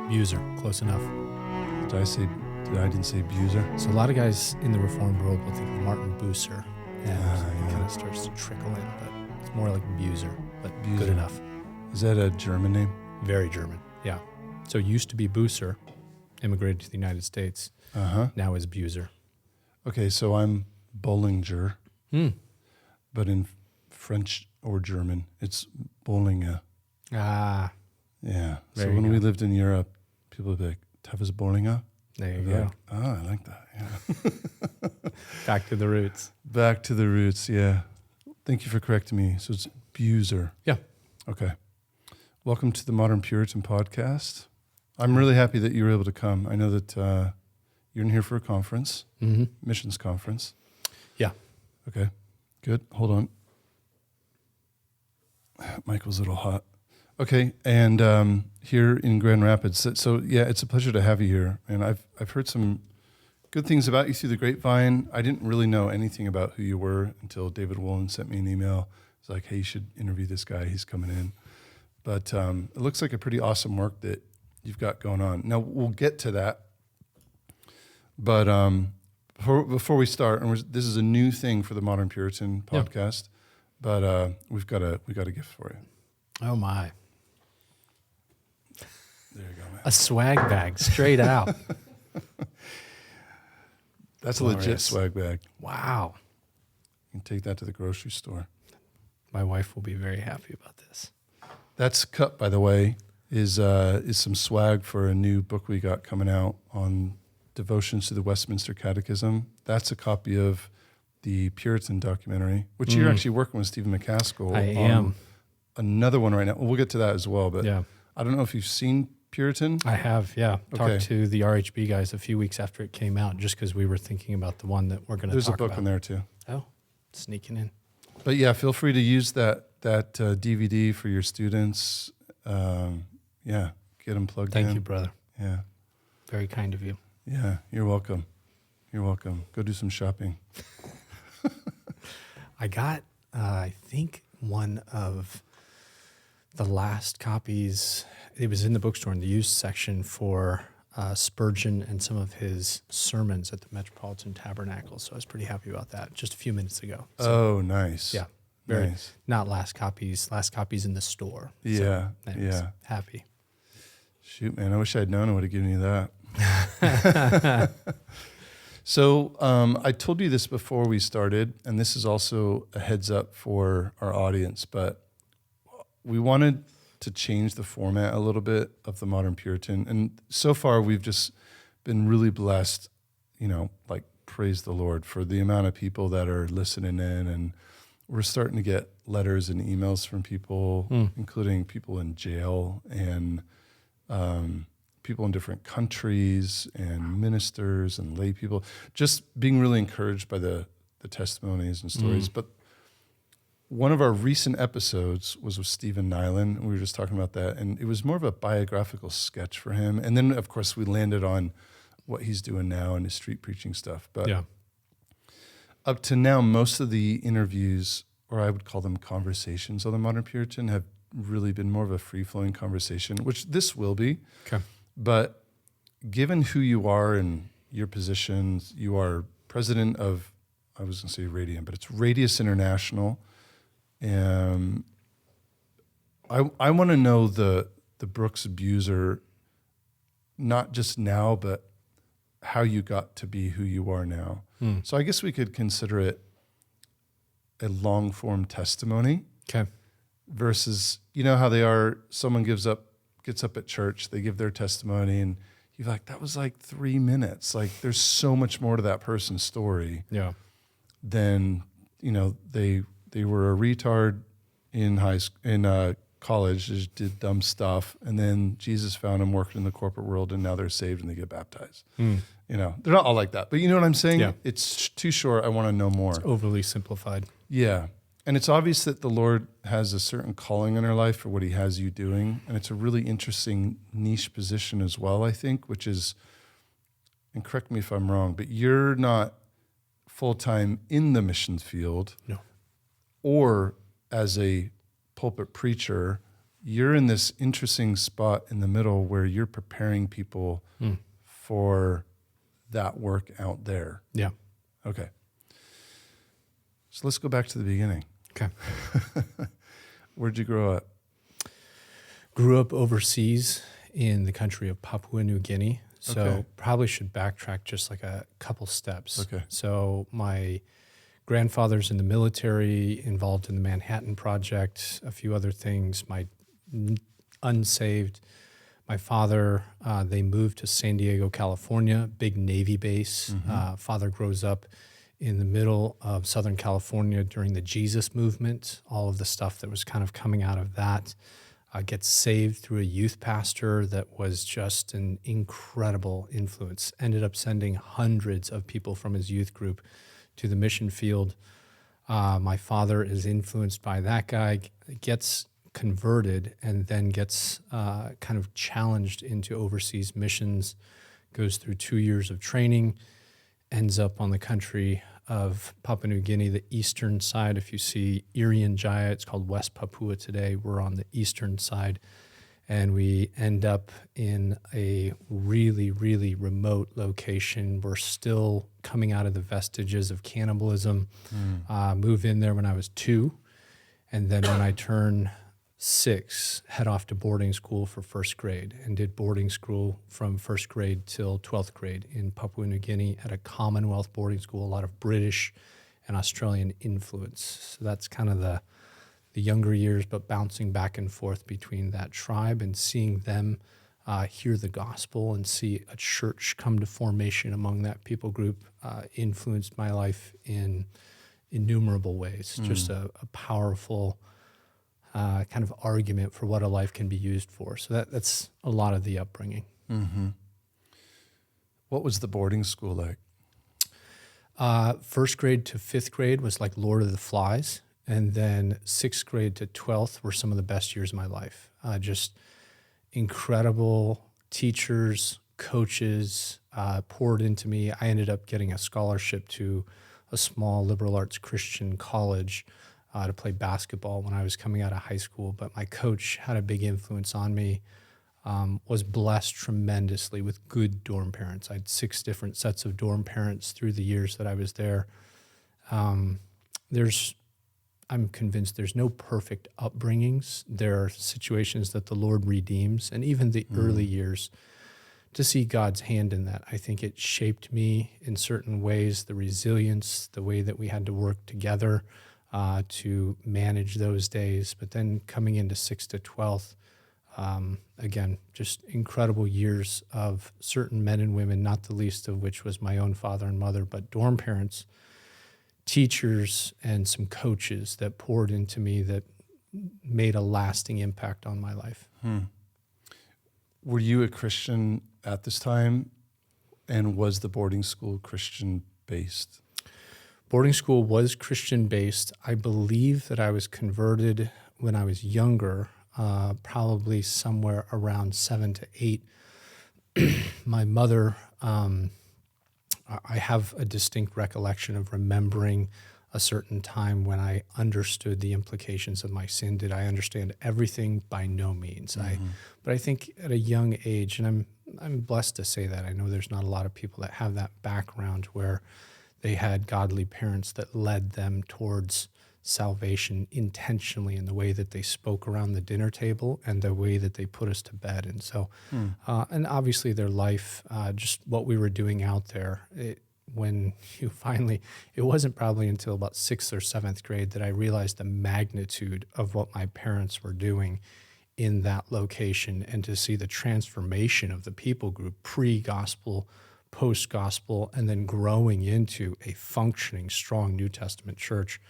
Buser, close enough. I didn't say Buser? So a lot of guys in the Reformed world will think of Martin Bucer, and it kind of starts to trickle in, but it's more like Buser, but Buser. Good enough. Is that a German name? Very German, yeah. So it used to be Bucer, immigrated to the United States. Now is Buser. Okay, so I'm Bohlinger, but in French or German, it's Bohlinger. Ah. Yeah. There So you when go. we lived in Europe, people would be like, Tavis Bohlinger? There you I'd be go. like, oh, I like that. Yeah. Back to the roots. Back to the roots, yeah. Thank you for correcting me. So it's Buser. Yeah. Okay. Welcome to the Modern Puritan Podcast. I'm really happy that you were able to come. I know that you're in here for a conference, missions conference. Yeah. Okay, good. Hold on. Michael's a little hot. Okay, and here in Grand Rapids. So yeah, it's a pleasure to have you here. And I've heard some good things about you through the grapevine. I didn't really know anything about who you were until David Woolen sent me an email. It's like, hey, you should interview this guy. He's coming in. But it looks like a pretty awesome work that you've got going on. Now, we'll get to that. But before we start, and this is a new thing for the Modern Puritan Podcast, but we've got a gift for you. Oh, my. There you go, man. A swag bag, straight out. That's Glorious. a legit swag bag. Wow. You can take that to the grocery store. My wife will be very happy about this. That's cut, by the way, is some swag for a new book we got coming out on devotions to the Westminster Catechism. That's a copy of the Puritan documentary, which you're actually working with Stephen McCaskill. I am. Another one right now. We'll get to that as well, but Yeah. I don't know if you've seen Puritan. I have, yeah. Okay. Talked to the RHB guys a few weeks after it came out, just because we were thinking about the one that we're going to There's talk a book about. in there too. Oh, sneaking in. But yeah, feel free to use that DVD for your students. Yeah, get them plugged in. Thank you, brother. Yeah, Very kind of you. yeah, you're welcome. You're welcome. Go do some shopping. I got, I think, one of the last copies. It was in the bookstore in the used section for Spurgeon and some of his sermons at the Metropolitan Tabernacle. So I was pretty happy about that just a few minutes ago. So, Oh, nice. yeah. Very, Nice. Not last copies in the store. Yeah, So, yeah. Happy. Shoot, man, I wish I'd known I would have given you that. So I told you this before we started, and this is also a heads up for our audience, but we wanted to change the format a little bit of the Modern Puritan. And so far, we've just been really blessed, like praise the Lord for the amount of people that are listening in. And we're starting to get letters and emails from people, including people in jail and people in different countries and ministers and lay people, just being really encouraged by the testimonies and stories. But one of our recent episodes was with Stephen Nyland, and we were just talking about that, and it was more of a biographical sketch for him. And then, of course, we landed on what he's doing now and his street preaching stuff. But Yeah. up to now, most of the interviews, or I would call them conversations on the Modern Puritan, have really been more of a free-flowing conversation, which this will be. Okay. But given who you are and your positions, you are president of, I was going to say Radiant, but it's Radius International. I want to know the Brooks abuser, not just now, but how you got to be who you are now. So I guess we could consider it a long-form testimony Okay. versus, how they are, someone gets up at church, they give their testimony, and you're like, that was like 3 minutes. Like, there's so much more to that person's story Yeah. than, they were a retard in college, just did dumb stuff, and then Jesus found them working in the corporate world, and now they're saved and they get baptized. They're not all like that, but you know what I'm saying? Yeah. It's too short. I want to know more. It's overly simplified. Yeah. And it's obvious that the Lord has a certain calling in our life for what he has you doing. And it's a really interesting niche position as well, I think, which is, and correct me if I'm wrong, but you're not full-time in the missions field. No. Or as a pulpit preacher, you're in this interesting spot in the middle where you're preparing people for that work out there. Yeah. Okay. So let's go back to the beginning. Okay. Where'd you grow up? Grew up overseas in the country of Papua New Guinea. So Okay. probably should backtrack just like a couple steps. Okay. So my grandfather's in the military, involved in the Manhattan Project, a few other things. My unsaved. My father, they moved to San Diego, California, big Navy base. Father grows up in the middle of Southern California during the Jesus movement, all of the stuff that was kind of coming out of that. Gets saved through a youth pastor that was just an incredible influence. Ended up sending hundreds of people from his youth group to the mission field. My father is influenced by that guy, gets converted, and then gets kind of challenged into overseas missions, goes through 2 years of training, ends up on the country of Papua New Guinea, the eastern side. If you see Irian Jaya, it's called West Papua today. We're on the eastern side. And we end up in a really, really remote location. We're still coming out of the vestiges of cannibalism. Move in there when I was 2. And then when I turn 6, head off to boarding school for first grade, and did boarding school from first grade till 12th grade in Papua New Guinea at a Commonwealth boarding school, a lot of British and Australian influence. So that's kind of the younger years, but bouncing back and forth between that tribe and seeing them hear the gospel and see a church come to formation among that people group influenced my life in innumerable ways. Just a powerful kind of argument for what a life can be used for. So that's a lot of the upbringing. What was the boarding school like? First grade to 5th grade was like Lord of the Flies. And then 6th grade to 12th were some of the best years of my life. Just incredible teachers, coaches poured into me. I ended up getting a scholarship to a small liberal arts Christian college to play basketball when I was coming out of high school. But my coach had a big influence on me, was blessed tremendously with good dorm parents. I had 6 different sets of dorm parents through the years that I was there. I'm convinced there's no perfect upbringings. There are situations that the Lord redeems, and even the early years, to see God's hand in that. I think it shaped me in certain ways, the resilience, the way that we had to work together to manage those days. But then coming into 6th to 12th, again, just incredible years of certain men and women, not the least of which was my own father and mother, but dorm parents, teachers, and some coaches that poured into me that made a lasting impact on my life. Were you a Christian at this time, and was the boarding school Christian-based? Boarding school was Christian-based. I believe that I was converted when I was younger, probably somewhere around 7 to 8. My mother, I have a distinct recollection of remembering a certain time when I understood the implications of my sin. Did I understand everything? By no means. But I think at a young age, and I'm blessed to say that. I know there's not a lot of people that have that background where they had godly parents that led them towards salvation intentionally in the way that they spoke around the dinner table and the way that they put us to bed. And so, and obviously their life, just what we were doing out there, when you finally, it wasn't probably until about 6th or 7th grade that I realized the magnitude of what my parents were doing in that location, and to see the transformation of the people group pre-gospel, post-gospel, and then growing into a functioning, strong New Testament church.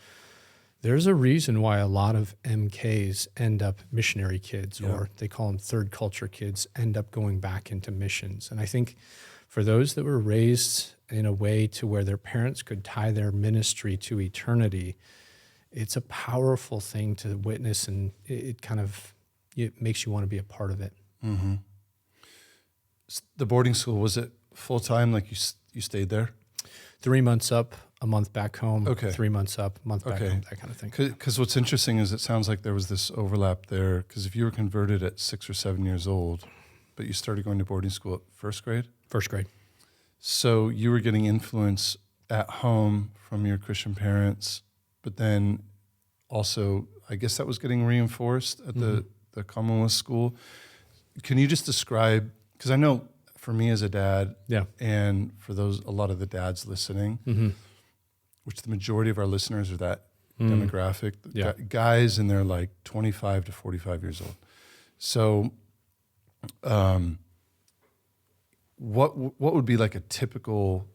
There's a reason why a lot of MKs end up missionary kids, or they call them third culture kids, end up going back into missions. And I think for those that were raised in a way to where their parents could tie their ministry to eternity, it's a powerful thing to witness, and it makes you want to be a part of it. The boarding school, was it full-time, like you stayed there? 3 months up, a month back home, Okay. 3 months up, a month back Okay. home, that kind of thing. Because what's interesting is it sounds like there was this overlap there. Because if you were converted at 6 or 7 years old, but you started going to boarding school at first grade, First grade. so you were getting influence at home from your Christian parents, but then also, I guess that was getting reinforced at the Commonwealth school. Can you just describe, because I know for me as a dad, Yeah. and for a lot of the dads listening, which the majority of our listeners are that demographic, Yeah. guys and they're like 25 to 45 years old. So what would be like a typical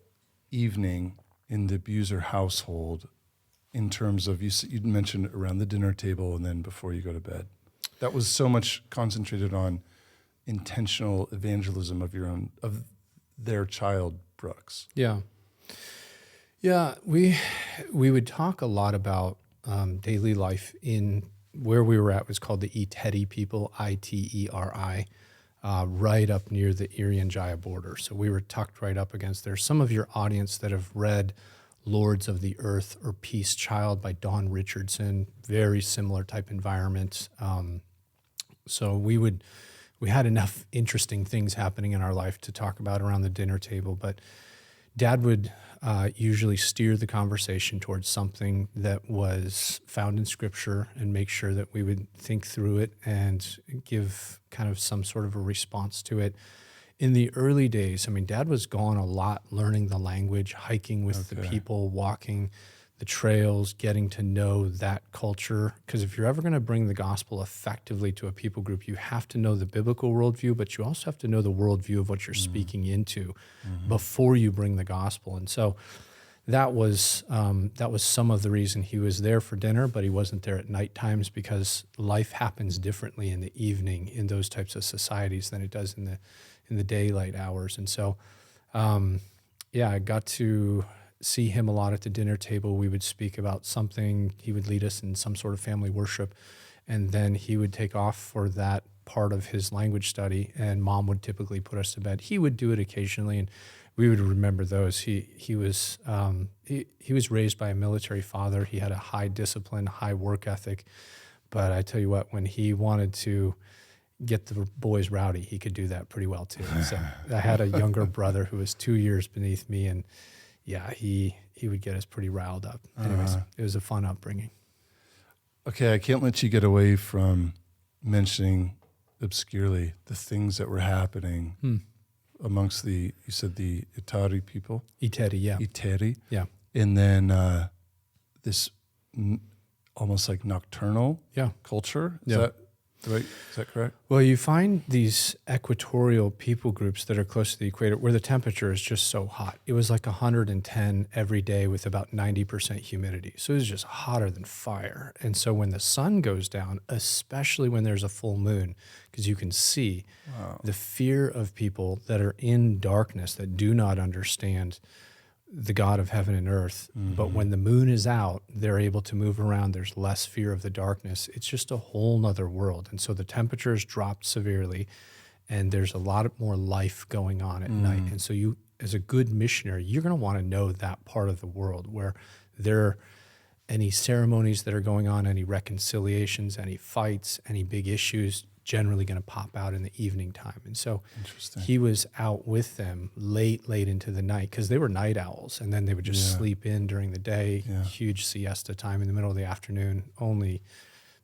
evening in the abuser household in terms of, you mentioned around the dinner table and then before you go to bed? That was so much concentrated on intentional evangelism of their child, Brooks. Yeah. Yeah, we would talk a lot about daily life in where we were at was called the Iteri people, Iteri, right up near the Erie and Jaya border. So we were tucked right up against there. Some of your audience that have read Lords of the Earth or Peace Child by Don Richardson, very similar type environment. So we had enough interesting things happening in our life to talk about around the dinner table, but Dad would usually steer the conversation towards something that was found in Scripture and make sure that we would think through it and give kind of some sort of a response to it. In the early days, I mean, Dad was gone a lot, learning the language, hiking with the people, walking the trails, getting to know that culture. Because if you're ever going to bring the gospel effectively to a people group, you have to know the biblical worldview, but you also have to know the worldview of what you're speaking into before you bring the gospel. And so that was some of the reason he was there for dinner, but he wasn't there at night times because life happens differently in the evening in those types of societies than it does in the daylight hours. And so, I got to see him a lot at the dinner table. We would speak about something. He would lead us in some sort of family worship, and then he would take off for that part of his language study, and Mom would typically put us to bed. He would do it occasionally, and we would remember those. He was raised by a military father. He had a high discipline, high work ethic. But I tell you what, when he wanted to get the boys rowdy, he could do that pretty well too. So I had a younger brother who was 2 years beneath me, and he would get us pretty riled up. Anyways, it was a fun upbringing. Okay, I can't let you get away from mentioning obscurely the things that were happening amongst you said the Iteri people? Iteri, yeah. Iteri. Yeah. And then this almost like nocturnal culture. Is that correct? Well, you find these equatorial people groups that are close to the equator where the temperature is just so hot. It was like 110 every day with about 90% humidity. So it was just hotter than fire. And so when the sun goes down, especially when there's a full moon, because you can see the fear of people that are in darkness that do not understand the God of heaven and earth. But when the moon is out, they're able to move around. There's less fear of the darkness. It's just a whole nother world. And so the temperatures dropped severely, and there's a lot more life going on at night. And so you, as a good missionary, you're going to want to know that part of the world where there are any ceremonies that are going on, any reconciliations, any fights, any big issues, generally going to pop out in the evening time. And so he was out with them late into the night because they were night owls, and then they would just sleep in during the day, huge siesta time in the middle of the afternoon. Only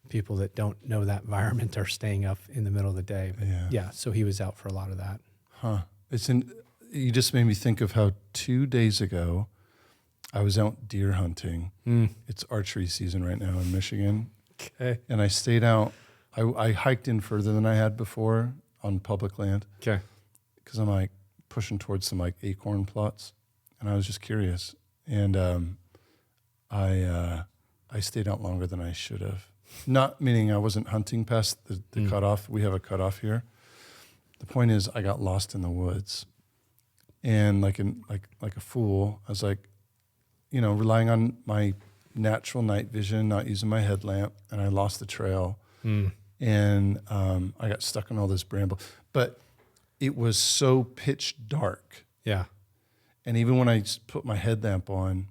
people that don't know that environment are staying up in the middle of the day. But so he was out for a lot of that. You just made me think of how 2 days ago I was out deer hunting. It's archery season right now in Michigan. Okay. And I stayed out. I hiked in further than I had before on public land. Okay. Because I'm like pushing towards some like acorn plots, and I was just curious. And I stayed out longer than I should have. Not meaning I wasn't hunting past the cutoff. We have a cutoff here. The point is, I got lost in the woods, and like a fool, I was like, relying on my natural night vision, not using my headlamp, and I lost the trail. And I got stuck in all this bramble. But it was so pitch dark. Yeah. And even when I put my headlamp on,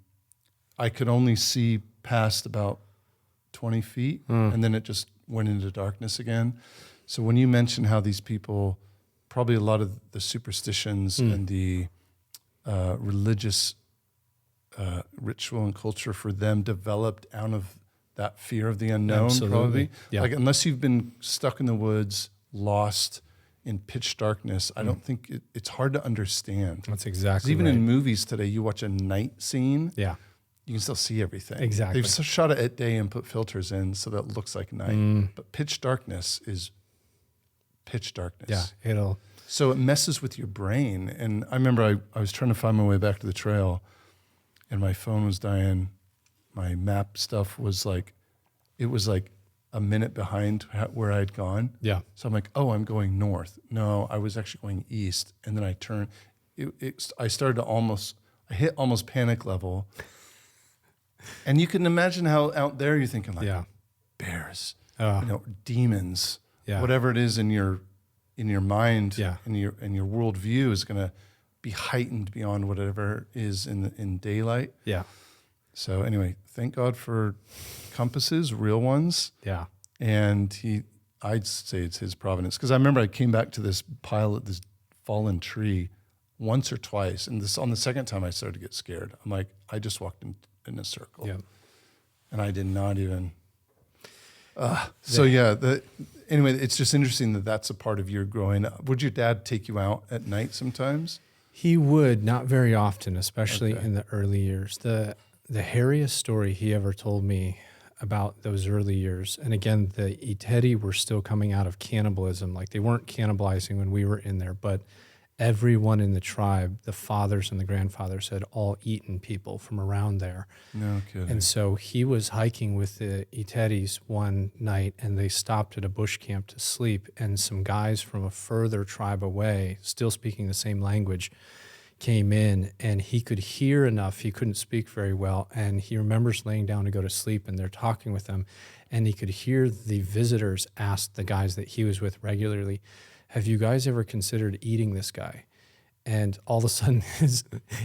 I could only see past about 20 feet, and then it just went into darkness again. So when you mention how these people, probably a lot of the superstitions and the religious ritual and culture for them developed out of that fear of the unknown. Absolutely. Probably. Yeah. Like unless you've been stuck in the woods, lost in pitch darkness, I don't think it's hard to understand. That's exactly Even right. in movies today, you watch a night scene, Yeah. you can still see everything. Exactly. They've shot it at day and put filters in so that it looks like night. But pitch darkness is pitch darkness. Yeah. So it messes with your brain. And I remember I was trying to find my way back to the trail, and my phone was dying. My map stuff was like, it was like a minute behind where I had gone. Yeah. So I'm like, oh, I'm going north. No, I was actually going east. And then I turned. I started to I hit almost panic level. And you can imagine how out there you're thinking like, bears, demons, whatever it is in your mind, and your worldview is going to be heightened beyond whatever is in daylight. Yeah. So anyway, thank God for compasses, real ones. Yeah. And I'd say it's his providence. Because I remember I came back to this this fallen tree once or twice. And on the second time I started to get scared. I'm like, I just walked in a circle. Yeah. And I did not even. Anyway, it's just interesting that that's a part of your growing up. Would your dad take you out at night sometimes? He would, not very often, especially in the early years. The hairiest story he ever told me about those early years, and again, the Iteri were still coming out of cannibalism. Like they weren't cannibalizing when we were in there, but everyone in the tribe, the fathers and the grandfathers, had all eaten people from around there. No kidding. And so he was hiking with the Iteris one night, and they stopped at a bush camp to sleep, and some guys from a further tribe away, still speaking the same language, came in, and he could hear enough. He couldn't speak very well, and he remembers laying down to go to sleep, and they're talking with them, and he could hear the visitors ask the guys that he was with regularly, have you guys ever considered eating this guy? And all of a sudden his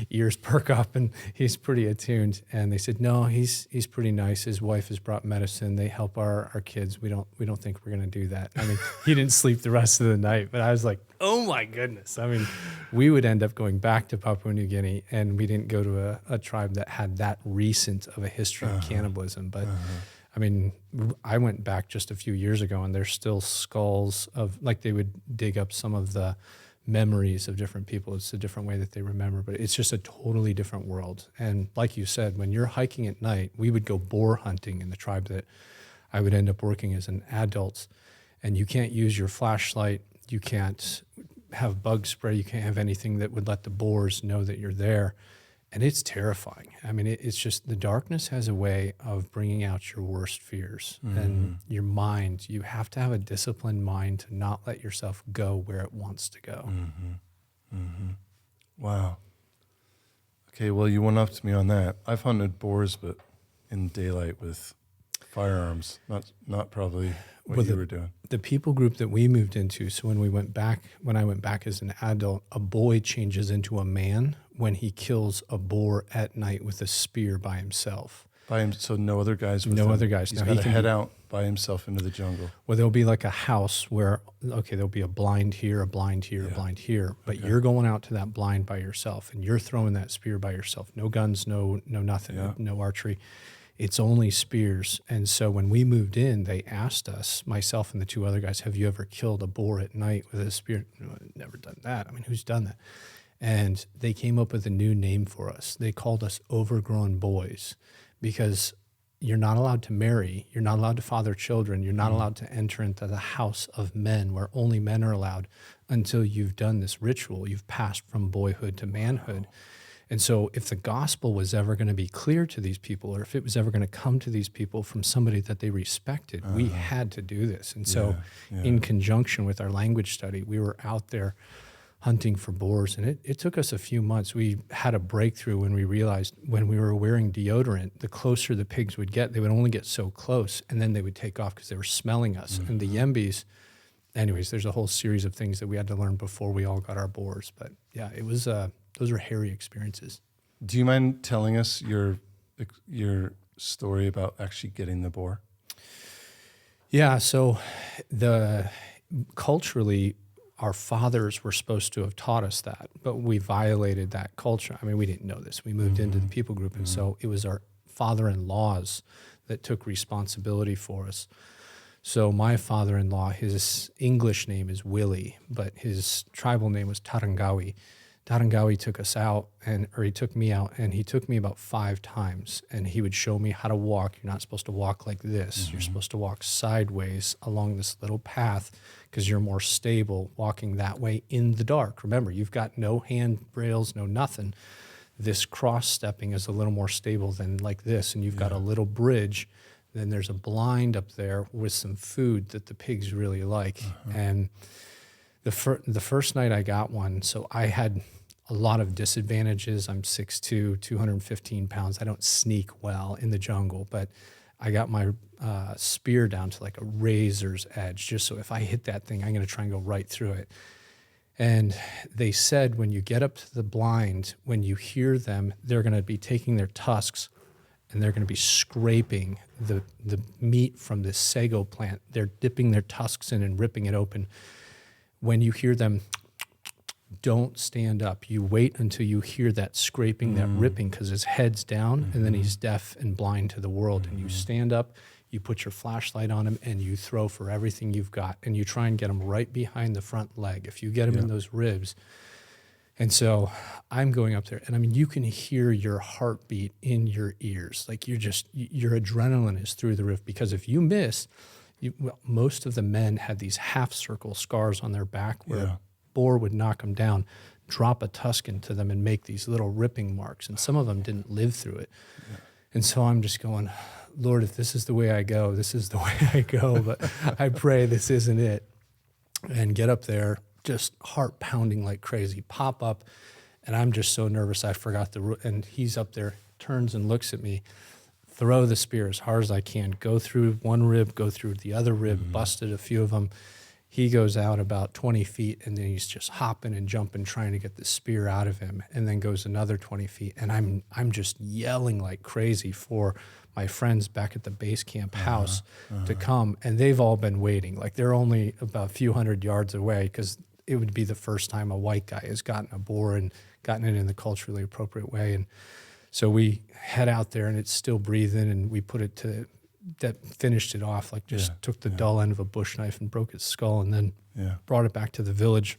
ears perk up and he's pretty attuned. And they said, no, he's pretty nice. His wife has brought medicine. They help our kids. We don't think we're going to do that. I mean, he didn't sleep the rest of the night, but I was like, oh my goodness. I mean, we would end up going back to Papua New Guinea, and we didn't go to a tribe that had that recent of a history of cannibalism. But I mean, I went back just a few years ago, and there's still skulls of, like, they would dig up some of the memories of different people. It's a different way that they remember, but it's just a totally different world. And like you said, when you're hiking at night, we would go boar hunting in the tribe that I would end up working as an adult, and you can't use your flashlight. You can't have bug spray. You can't have anything that would let the boars know that you're there. And it's terrifying. I mean, it's just, the darkness has a way of bringing out your worst fears and your mind. You have to have a disciplined mind to not let yourself go where it wants to go. Wow. Okay, well, you went up to me on that. I've hunted boars, but in daylight with firearms, not probably what you were doing. The people group that we moved into, so when I went back as an adult, a boy changes into a man when he kills a boar at night with a spear by himself. So no other guys with him? No other guys. He's No, got he to can head out by himself into the jungle. Well, there'll be like a house where, there'll be a blind here, a blind here, a blind here, but you're going out to that blind by yourself, and you're throwing that spear by yourself. No guns, no nothing, no archery. It's only spears. And so when we moved in, they asked us, myself and the two other guys, have you ever killed a boar at night with a spear? No, I've never done that. I mean, who's done that? And they came up with a new name for us. They called us overgrown boys, because you're not allowed to marry. You're not allowed to father children. You're not allowed to enter into the house of men, where only men are allowed, until you've done this ritual. You've passed from boyhood to manhood. And so if the gospel was ever going to be clear to these people, or if it was ever going to come to these people from somebody that they respected, we had to do this. And so in conjunction with our language study, we were out there hunting for boars. And it took us a few months. We had a breakthrough when we realized, when we were wearing deodorant, the closer the pigs would get, they would only get so close, and then they would take off because they were smelling us. And the Yembis, anyways, there's a whole series of things that we had to learn before we all got our boars. But yeah, it was... those were hairy experiences. Do you mind telling us your your story about actually getting the boar? Yeah, so culturally, our fathers were supposed to have taught us that, but we violated that culture. I mean, we didn't know this. We moved into the people group, and so it was our father-in-laws that took responsibility for us. So my father-in-law, his English name is Willie, but his tribal name was Tarangawi. Tarangawi took us out, he took me out, and he took me about 5 times, and he would show me how to walk. You're not supposed to walk like this. You're supposed to walk sideways along this little path because you're more stable walking that way in the dark. Remember, you've got no handrails, no nothing. This cross-stepping is a little more stable than like this, and you've got a little bridge. Then there's a blind up there with some food that the pigs really like. And the first night I got one, so I had a lot of disadvantages. I'm 6'2", 215 pounds. I don't sneak well in the jungle, but I got my spear down to like a razor's edge, just so if I hit that thing, I'm going to try and go right through it. And they said when you get up to the blind, when you hear them, they're going to be taking their tusks and they're going to be scraping the meat from this sago plant. They're dipping their tusks in and ripping it open. When you hear them, don't stand up. You wait until you hear that scraping, that ripping, because his head's down, and then he's deaf and blind to the world. And you stand up, you put your flashlight on him, and you throw for everything you've got. And you try and get him right behind the front leg. If you get him in those ribs. And so I'm going up there, and I mean, you can hear your heartbeat in your ears. Like your adrenaline is through the roof, because if you miss, most of the men had these half-circle scars on their back where a boar would knock them down, drop a tusk into them, and make these little ripping marks. And some of them didn't live through it. Yeah. And so I'm just going, Lord, if this is the way I go, this is the way I go. But I pray this isn't it. And get up there, just heart pounding like crazy, pop up. And I'm just so nervous I forgot and he's up there, turns and looks at me. Throw the spear as hard as I can, go through one rib, go through the other rib, busted a few of them. He goes out about 20 feet, and then he's just hopping and jumping, trying to get the spear out of him, and then goes another 20 feet. And I'm just yelling like crazy for my friends back at the base camp house to come, and they've all been waiting. Like they're only about a few hundred yards away, because it would be the first time a white guy has gotten a boar and gotten it in the culturally appropriate way. And so we head out there, and it's still breathing, and we put it that finished it off, like just took the dull end of a bush knife and broke its skull, and then brought it back to the village,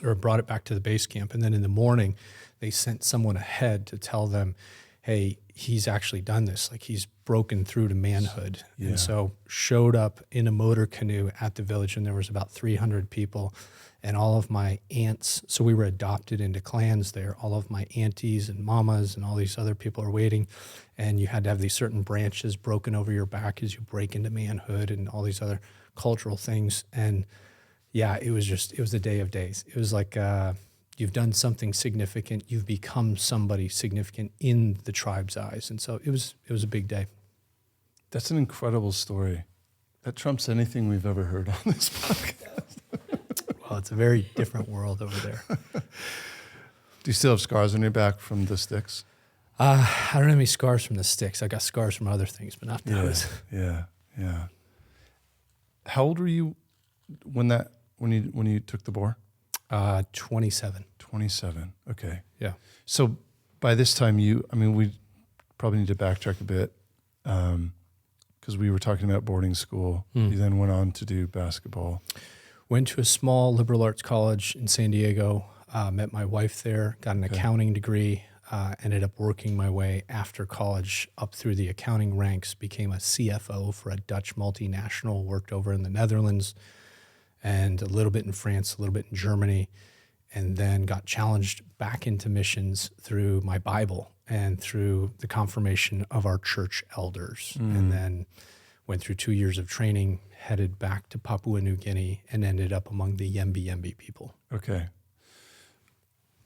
or brought it back to the base camp. And then in the morning, they sent someone ahead to tell them, hey, he's actually done this. Like he's broken through to manhood. Yeah. And so showed up in a motor canoe at the village, and there was about 300 people. And all of my aunts, so we were adopted into clans there, all of my aunties and mamas and all these other people are waiting. And you had to have these certain branches broken over your back as you break into manhood and all these other cultural things. And yeah, it was the day of days. It was like you've done something significant. You've become somebody significant in the tribe's eyes. And so it was a big day. That's an incredible story. That trumps anything we've ever heard on this podcast. Well, it's a very different world over there. Do you still have scars on your back from the sticks? I don't have any scars from the sticks. I got scars from other things, but not those. Yeah. How old were you when you took the boar? 27. 27. Okay. Yeah. So by this time, we probably need to backtrack a bit, because we were talking about boarding school. You then went on to do basketball. Went to a small liberal arts college in San Diego, met my wife there, got an accounting degree, ended up working my way after college up through the accounting ranks, became a CFO for a Dutch multinational, worked over in the Netherlands and a little bit in France, a little bit in Germany, and then got challenged back into missions through my Bible and through the confirmation of our church elders. And then went through 2 years of training, headed back to Papua New Guinea, and ended up among the YembiYembi people. Okay.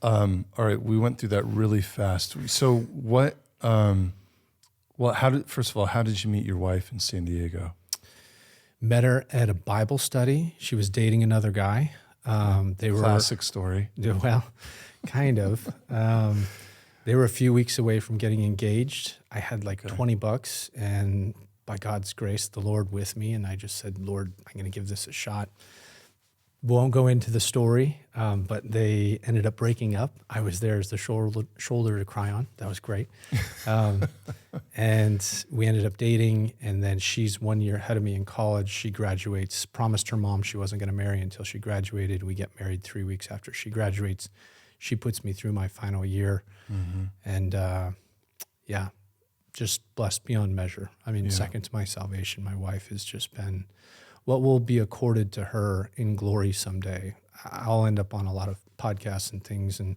All right, we went through that really fast. So what, how did you meet your wife in San Diego? Met her at a Bible study. She was dating another guy. They were classic story. Well, kind of. They were a few weeks away from getting engaged. I had like $20, and by God's grace, the Lord with me, and I just said, Lord, I'm going to give this a shot. Won't go into the story, but they ended up breaking up. I was there as the shoulder to cry on. That was great. And we ended up dating, and then she's 1 year ahead of me in college. She graduates, promised her mom she wasn't going to marry until she graduated. We get married 3 weeks after she graduates. She puts me through my final year. And just blessed beyond measure. I mean, second to my salvation, my wife has just been what will be accorded to her in glory someday. I'll end up on a lot of podcasts and things, and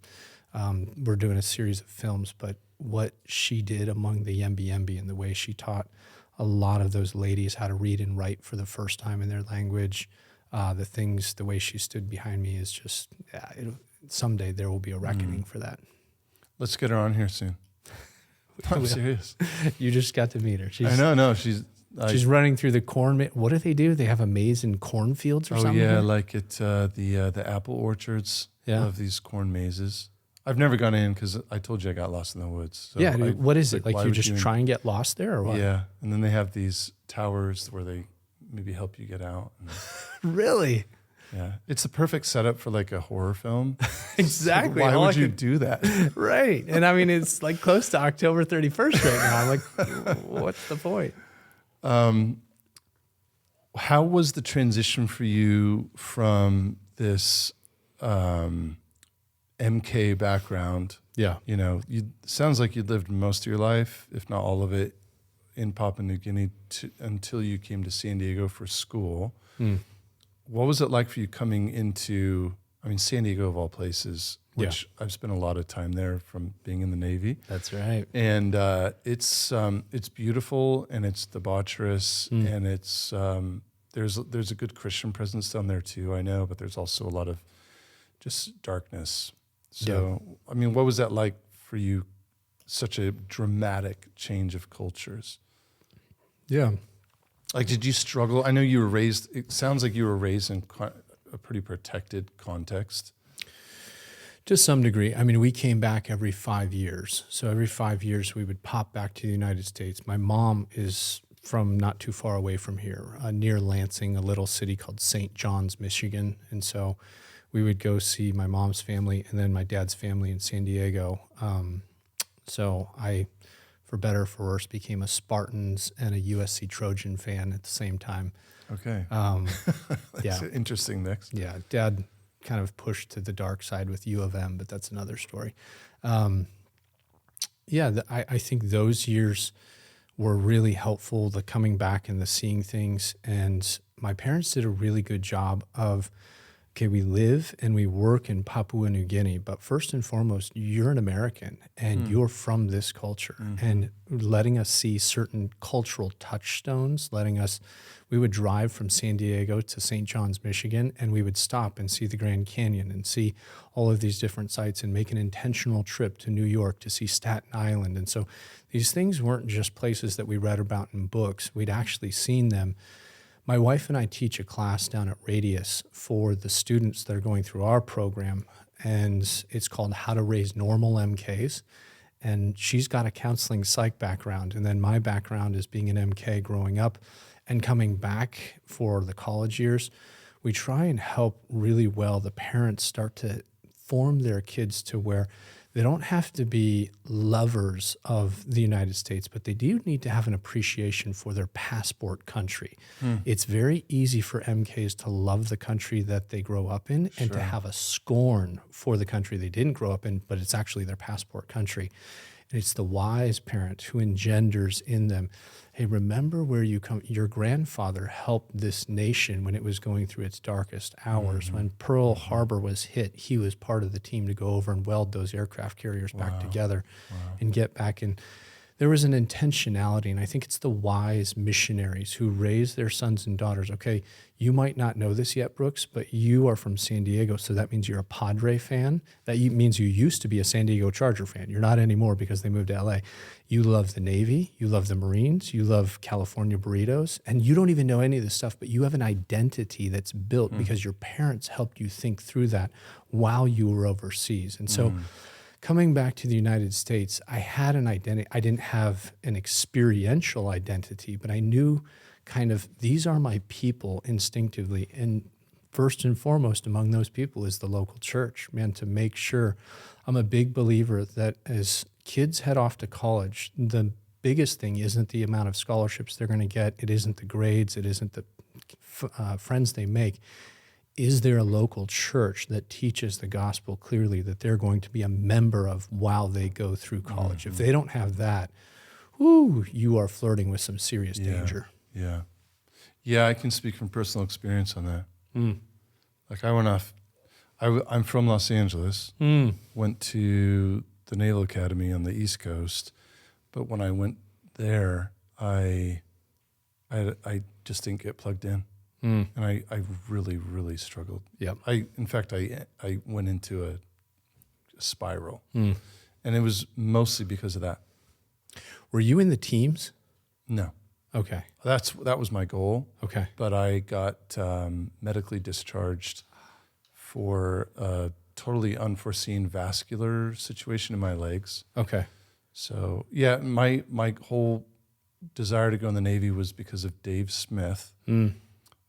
we're doing a series of films, but what she did among the YembiYembi and the way she taught a lot of those ladies how to read and write for the first time in their language, the way she stood behind me is just, someday there will be a reckoning for that. Let's get her on here soon. I'm serious. You just got to meet her. I know, no, she's running through the corn. What do they do? They have a maze in cornfields or something? Oh yeah, like at the apple orchards of these corn mazes. I've never gone in because I told you I got lost in the woods. So what is it? Like you just try and get lost there or what? Yeah, and then they have these towers where they maybe help you get out. Really? Yeah, it's the perfect setup for like a horror film. Exactly. So why would you do that? Right. And I mean, it's like close to October 31st right now. I'm like, what's the point? How was the transition for you from this MK background? Yeah. You know, sounds like you lived most of your life, if not all of it, in Papua New Guinea until you came to San Diego for school. What was it like for you coming into, San Diego of all places, which I've spent a lot of time there from being in the Navy. That's right. And it's beautiful and it's debaucherous and it's there's a good Christian presence down there too, I know, but there's also a lot of just darkness. So, what was that like for you? Such a dramatic change of cultures. Yeah. Like, did you struggle? I know you were raised, it sounds like you were raised in a pretty protected context. To some degree. We came back every 5 years. So every 5 years we would pop back to the United States. My mom is from not too far away from here, near Lansing, a little city called St. John's, Michigan. And so we would go see my mom's family and then my dad's family in San Diego. So I, for better or for worse, became a Spartans and a USC Trojan fan at the same time. Okay. That's an interesting mix. Yeah. Dad kind of pushed to the dark side with U of M, but that's another story. I think those years were really helpful, the coming back and the seeing things. And my parents did a really good job of, we live and we work in Papua New Guinea, but first and foremost, you're an American and you're from this culture, and letting us see certain cultural touchstones, we would drive from San Diego to St. John's, Michigan, and we would stop and see the Grand Canyon and see all of these different sites and make an intentional trip to New York to see Staten Island. And so these things weren't just places that we read about in books. We'd actually seen them. My wife and I teach a class down at Radius for the students that are going through our program, and it's called How to Raise Normal MKs. And she's got a counseling psych background, and then my background is being an MK growing up and coming back for the college years. We try and help really well the parents start to form their kids to where they don't have to be lovers of the United States, but they do need to have an appreciation for their passport country. It's very easy for MKs to love the country that they grow up in and to have a scorn for the country they didn't grow up in, but it's actually their passport country. And it's the wise parent who engenders in them, hey, remember where you come. Your grandfather helped this nation when it was going through its darkest hours. When Pearl Harbor was hit, he was part of the team to go over and weld those aircraft carriers back together and get back in. There was an intentionality, and I think it's the wise missionaries who raise their sons and daughters. Okay, you might not know this yet, Brooks, but you are from San Diego, so that means you're a Padre fan. That means you used to be a San Diego Charger fan. You're not anymore because they moved to LA. You love the Navy, you love the Marines, you love California burritos, and you don't even know any of this stuff, but you have an identity that's built because your parents helped you think through that while you were overseas. And so coming back to the United States, I had an identity. I didn't have an experiential identity, but I knew kind of these are my people instinctively. And first and foremost among those people is the local church, man, to make sure. I'm a big believer that as kids head off to college, the biggest thing isn't the amount of scholarships they're going to get. It isn't the grades. It isn't the friends they make. Is there a local church that teaches the gospel clearly that they're going to be a member of while they go through college? Mm-hmm. If they don't have that, you are flirting with some serious danger. Yeah. Yeah, I can speak from personal experience on that. Like I went off, I'm from Los Angeles, went to the Naval Academy on the East Coast, but when I went there, I just didn't get plugged in. And I really, really struggled. Yep. In fact, I went into a spiral, and it was mostly because of that. Were you in the teams? No. Okay. That was my goal. Okay. But I got medically discharged for a totally unforeseen vascular situation in my legs. Okay. So yeah, my whole desire to go in the Navy was because of Dave Smith,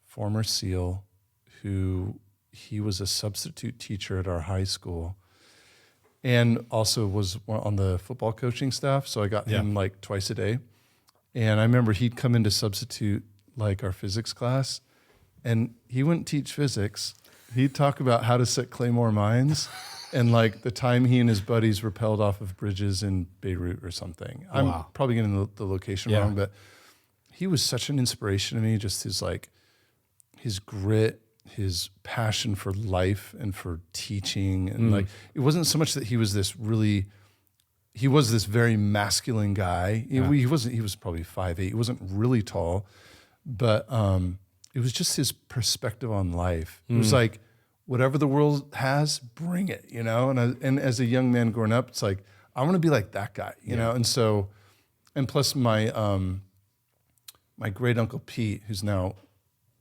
former SEAL, he was a substitute teacher at our high school and also was on the football coaching staff. So I got him like twice a day. And I remember he'd come in to substitute like our physics class, and he wouldn't teach physics. He'd talk about how to set claymore mines and like the time he and his buddies rappelled off of bridges in Beirut or something. I'm probably getting the location wrong, but he was such an inspiration to me, just his grit, his passion for life and for teaching. And like, it wasn't so much that he was this very masculine guy. He was probably 5'8". He wasn't really tall, but it was just his perspective on life. It was like, whatever the world has, bring it, you know? And as a young man growing up, it's like, I want to be like that guy, you know? And so, and plus my great uncle Pete, who's now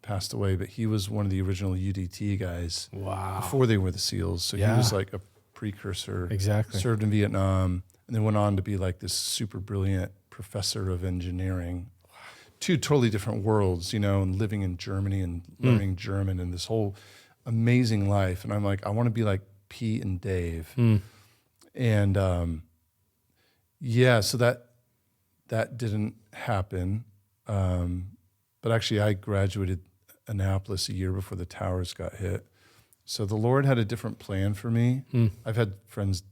passed away, but he was one of the original UDT guys. Wow. Before they were the SEALs. So he was like a precursor. Exactly. Served in Vietnam, and then went on to be like this super brilliant professor of engineering. Two totally different worlds, you know, and living in Germany and learning German and this whole amazing life. And I'm like, I want to be like Pete and Dave. And so that didn't happen. But actually I graduated Annapolis a year before the towers got hit. So the Lord had a different plan for me. I've had friends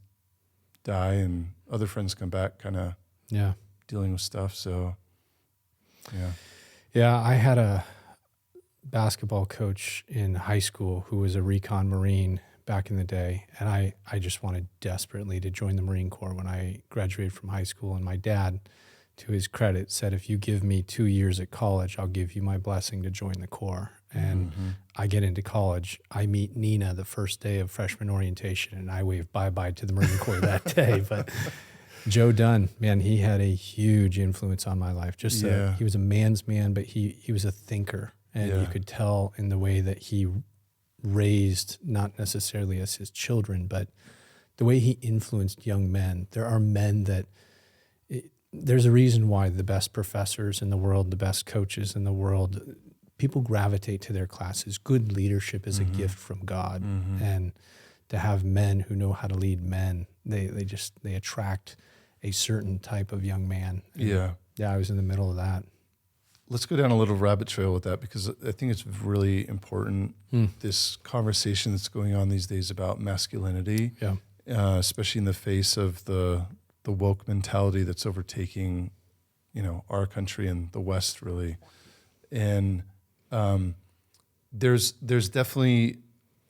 die and other friends come back kind of dealing with stuff. So, Yeah, I had a basketball coach in high school who was a recon Marine back in the day. And I just wanted desperately to join the Marine Corps when I graduated from high school. And my dad, to his credit, said, if you give me 2 years at college, I'll give you my blessing to join the Corps. And I get into college. I meet Nina the first day of freshman orientation, and I wave bye-bye to the Marine Corps that day. But Joe Dunn, man, he had a huge influence on my life. He was a man's man, but he was a thinker. And you could tell in the way that he raised, not necessarily as his children, but the way he influenced young men. There are men that... There's a reason why the best professors in the world, the best coaches in the world, people gravitate to their classes. Good leadership is a gift from God. And to have men who know how to lead men, they attract a certain type of young man. And I was in the middle of that. Let's go down a little rabbit trail with that, because I think it's really important, this conversation that's going on these days about masculinity, especially in the face of the woke mentality that's overtaking, you know, our country and the West really. And there's definitely,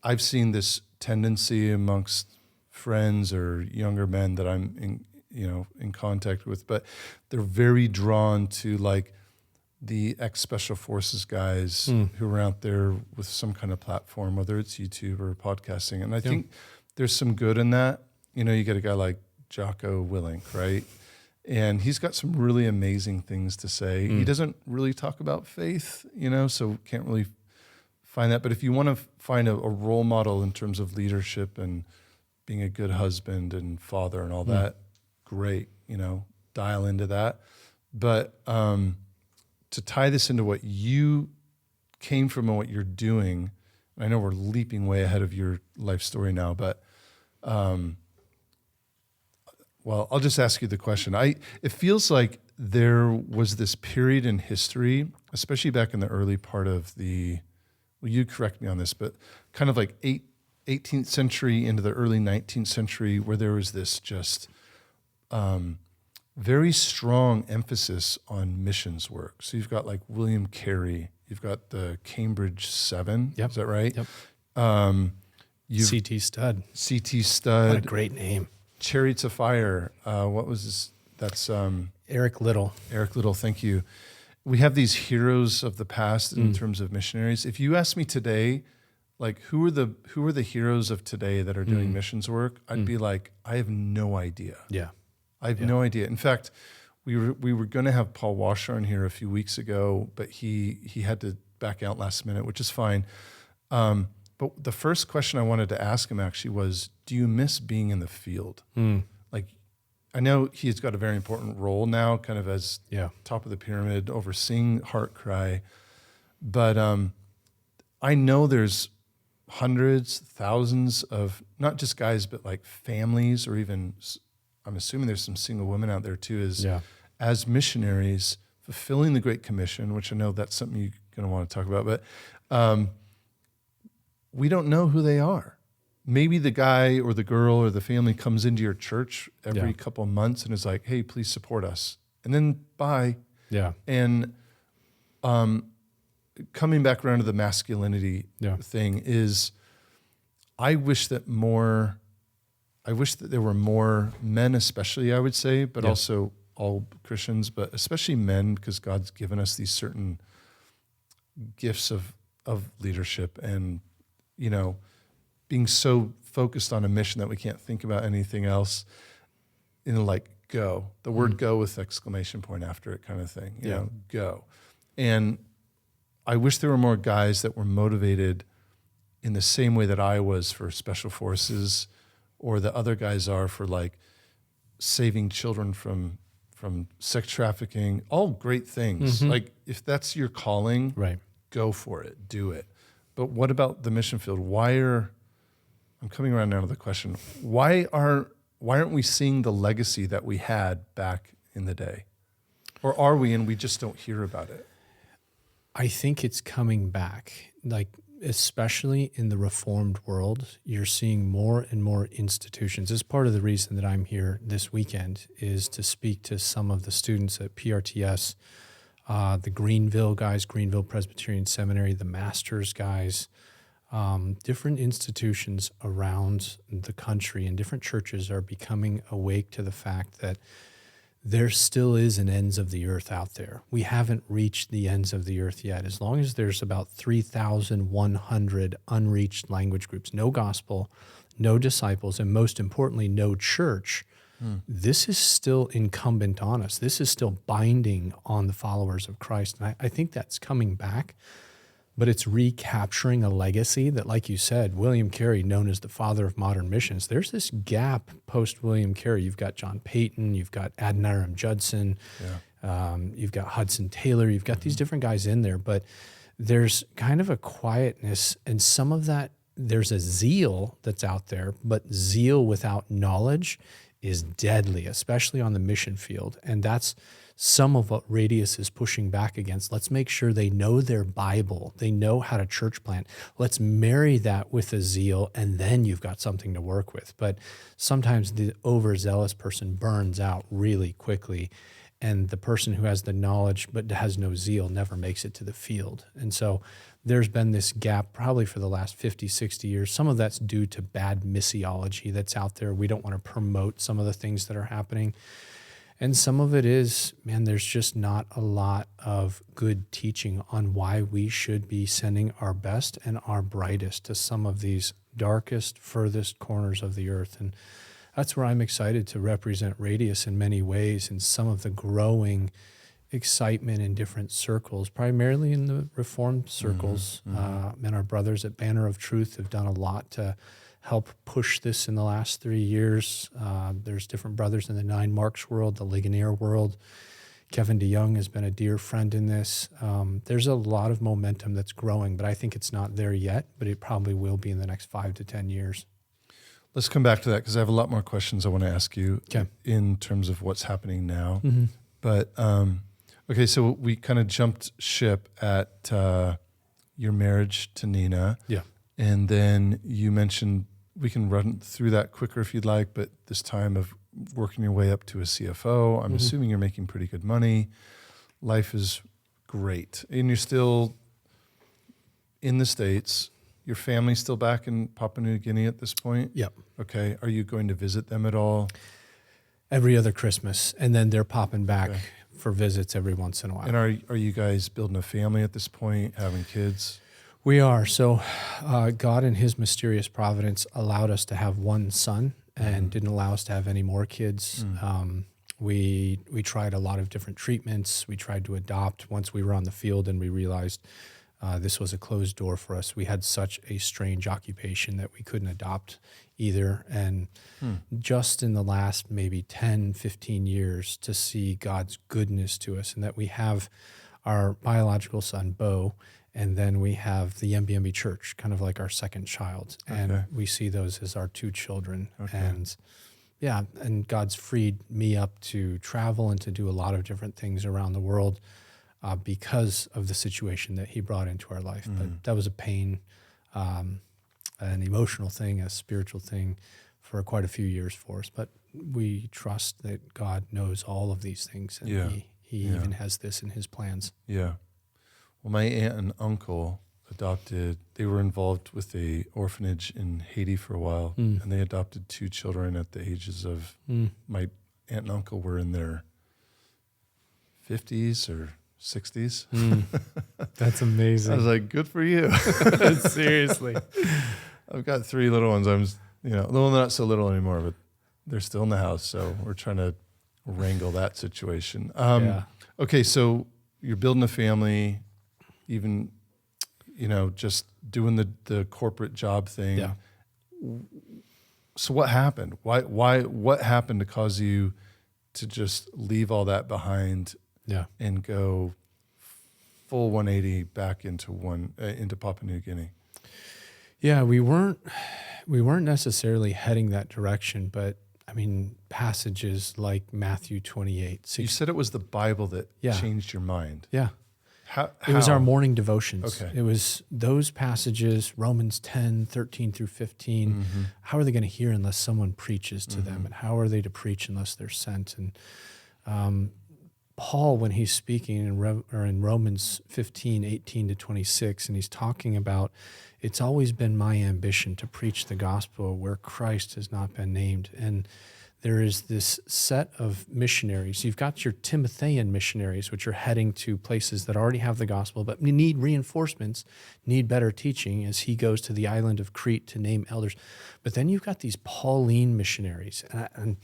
I've seen this tendency amongst friends or younger men that I'm in contact with, but they're very drawn to like the ex-special forces guys who are out there with some kind of platform, whether it's YouTube or podcasting. And I think there's some good in that. You know, you get a guy like Jocko Willink, right? And he's got some really amazing things to say. He doesn't really talk about faith, you know, so can't really find that. But if you want to find a role model in terms of leadership and being a good husband and father and all that, great, dial into that. But to tie this into what you came from and what you're doing, I know we're leaping way ahead of your life story now, but well, I'll just ask you the question. It feels like there was this period in history, especially back in the early part of you correct me on this, but kind of like 18th century into the early 19th century, where there was this just very strong emphasis on missions work. So you've got like William Carey, you've got the Cambridge 7, Yep. Is that right? Yep. C.T. Studd. C.T. Studd. What a great name. Chariots of Fire. What was this? That's Eric Little. Eric Little, thank you. We have these heroes of the past in terms of missionaries. If you ask me today, like who are the heroes of today that are doing missions work, I'd be like, I have no idea. Yeah. I have no idea. In fact, we were going to have Paul Washer on here a few weeks ago, but he had to back out last minute, which is fine. But the first question I wanted to ask him actually was, do you miss being in the field? Like, I know he's got a very important role now, kind of as top of the pyramid, overseeing Heart Cry. But I know there's hundreds, thousands of not just guys, but like families, or even I'm assuming there's some single women out there too, as missionaries fulfilling the Great Commission, which I know that's something you're going to want to talk about. But we don't know who they are. Maybe the guy or the girl or the family comes into your church every couple of months and is like, hey, please support us. And then bye. Yeah. And coming back around to the masculinity thing is, I wish that there were more men, especially, I would say, but also all Christians, but especially men, because God's given us these certain gifts of leadership and, being so focused on a mission that we can't think about anything else, like go. The word go with exclamation point after it kind of thing, you know, go. And I wish there were more guys that were motivated in the same way that I was for special forces, or the other guys are for like saving children from sex trafficking, all great things. Like if that's your calling, go for it, do it. But what about the mission field? I'm coming around now to the question, why aren't we seeing the legacy that we had back in the day? Or are we, and we just don't hear about it? I think it's coming back. Like, especially in the Reformed world, you're seeing more and more institutions. This is part of the reason that I'm here this weekend, is to speak to some of the students at PRTS, the Greenville guys, Greenville Presbyterian Seminary, the Masters guys, different institutions around the country and different churches are becoming awake to the fact that there still is an ends of the earth out there. We haven't reached the ends of the earth yet. As long as there's about 3,100 unreached language groups, no gospel, no disciples, and most importantly, no church, this is still incumbent on us. This is still binding on the followers of Christ. And I think that's coming back, but it's recapturing a legacy that, like you said, William Carey, known as the father of modern missions, there's this gap post-William Carey. You've got John Payton, you've got Adoniram Judson, you've got Hudson Taylor, you've got these different guys in there, but there's kind of a quietness, and some of that, there's a zeal that's out there, but zeal without knowledge is deadly, especially on the mission field. And that's some of what Radius is pushing back against. Let's make sure they know their Bible. They know how to church plant. Let's marry that with a zeal, and then you've got something to work with. But sometimes the overzealous person burns out really quickly, and the person who has the knowledge but has no zeal never makes it to the field. And so there's been this gap probably for the last 50, 60 years. Some of that's due to bad missiology that's out there. We don't want to promote some of the things that are happening. And some of it is, man, there's just not a lot of good teaching on why we should be sending our best and our brightest to some of these darkest, furthest corners of the earth. And that's where I'm excited to represent Radius in many ways, in some of the growing excitement in different circles, primarily in the Reformed circles. And our brothers at Banner of Truth have done a lot to help push this in the last 3 years. There's different brothers in the 9 Marks world, the Ligonier world. Kevin DeYoung has been a dear friend in this. There's a lot of momentum that's growing, but I think it's not there yet, but it probably will be in the next 5 to 10 years. Let's come back to that because I have a lot more questions I want to ask you in terms of what's happening now. Mm-hmm. But, okay, so we kind of jumped ship at your marriage to Nina. Yeah. And then you mentioned, we can run through that quicker if you'd like, but this time of working your way up to a CFO, I'm assuming you're making pretty good money. Life is great. And you're still in the States. Your family's still back in Papua New Guinea at this point? Yep. Okay. Are you going to visit them at all? Every other Christmas. And then they're popping back for visits every once in a while. And are you guys building a family at this point, having kids? We are. So God in his mysterious providence allowed us to have one son and didn't allow us to have any more kids. We tried a lot of different treatments. We tried to adopt once we were on the field, and we realized this was a closed door for us. We had such a strange occupation that we couldn't adopt either. And just in the last maybe 10, 15 years to see God's goodness to us, and that we have our biological son, Bo, and then we have the YembiYembi church, kind of like our second child. And we see those as our 2 children. And and God's freed me up to travel and to do a lot of different things around the world because of the situation that he brought into our life. But that was a pain, an emotional thing, a spiritual thing for quite a few years for us. But we trust that God knows all of these things, and he even has this in his plans. Yeah. Well, my aunt and uncle they were involved with a orphanage in Haiti for a while, and they adopted 2 children at the ages of, my aunt and uncle were in their 50s or 60s. That's amazing. I was like, good for you. Seriously. I've got 3 little ones. Well, they're not so little anymore, but they're still in the house. So we're trying to wrangle that situation. Okay. So you're building a family, even, just doing the corporate job thing. Yeah. So what happened? What happened to cause you to just leave all that behind and go full 180 back into Papua New Guinea? Yeah, we weren't necessarily heading that direction, but passages like Matthew 28. You said it was the Bible that changed your mind. Yeah. How? It was our morning devotions. Okay. It was those passages, Romans 10, 13 through 15. How are they going to hear unless someone preaches to them? And how are they to preach unless they're sent? And Paul, when he's speaking in Romans 15, 18 to 26, and he's talking about, it's always been my ambition to preach the gospel where Christ has not been named. And there is this set of missionaries. You've got your Timothean missionaries, which are heading to places that already have the gospel, but need reinforcements, need better teaching as he goes to the island of Crete to name elders. But then you've got these Pauline missionaries. And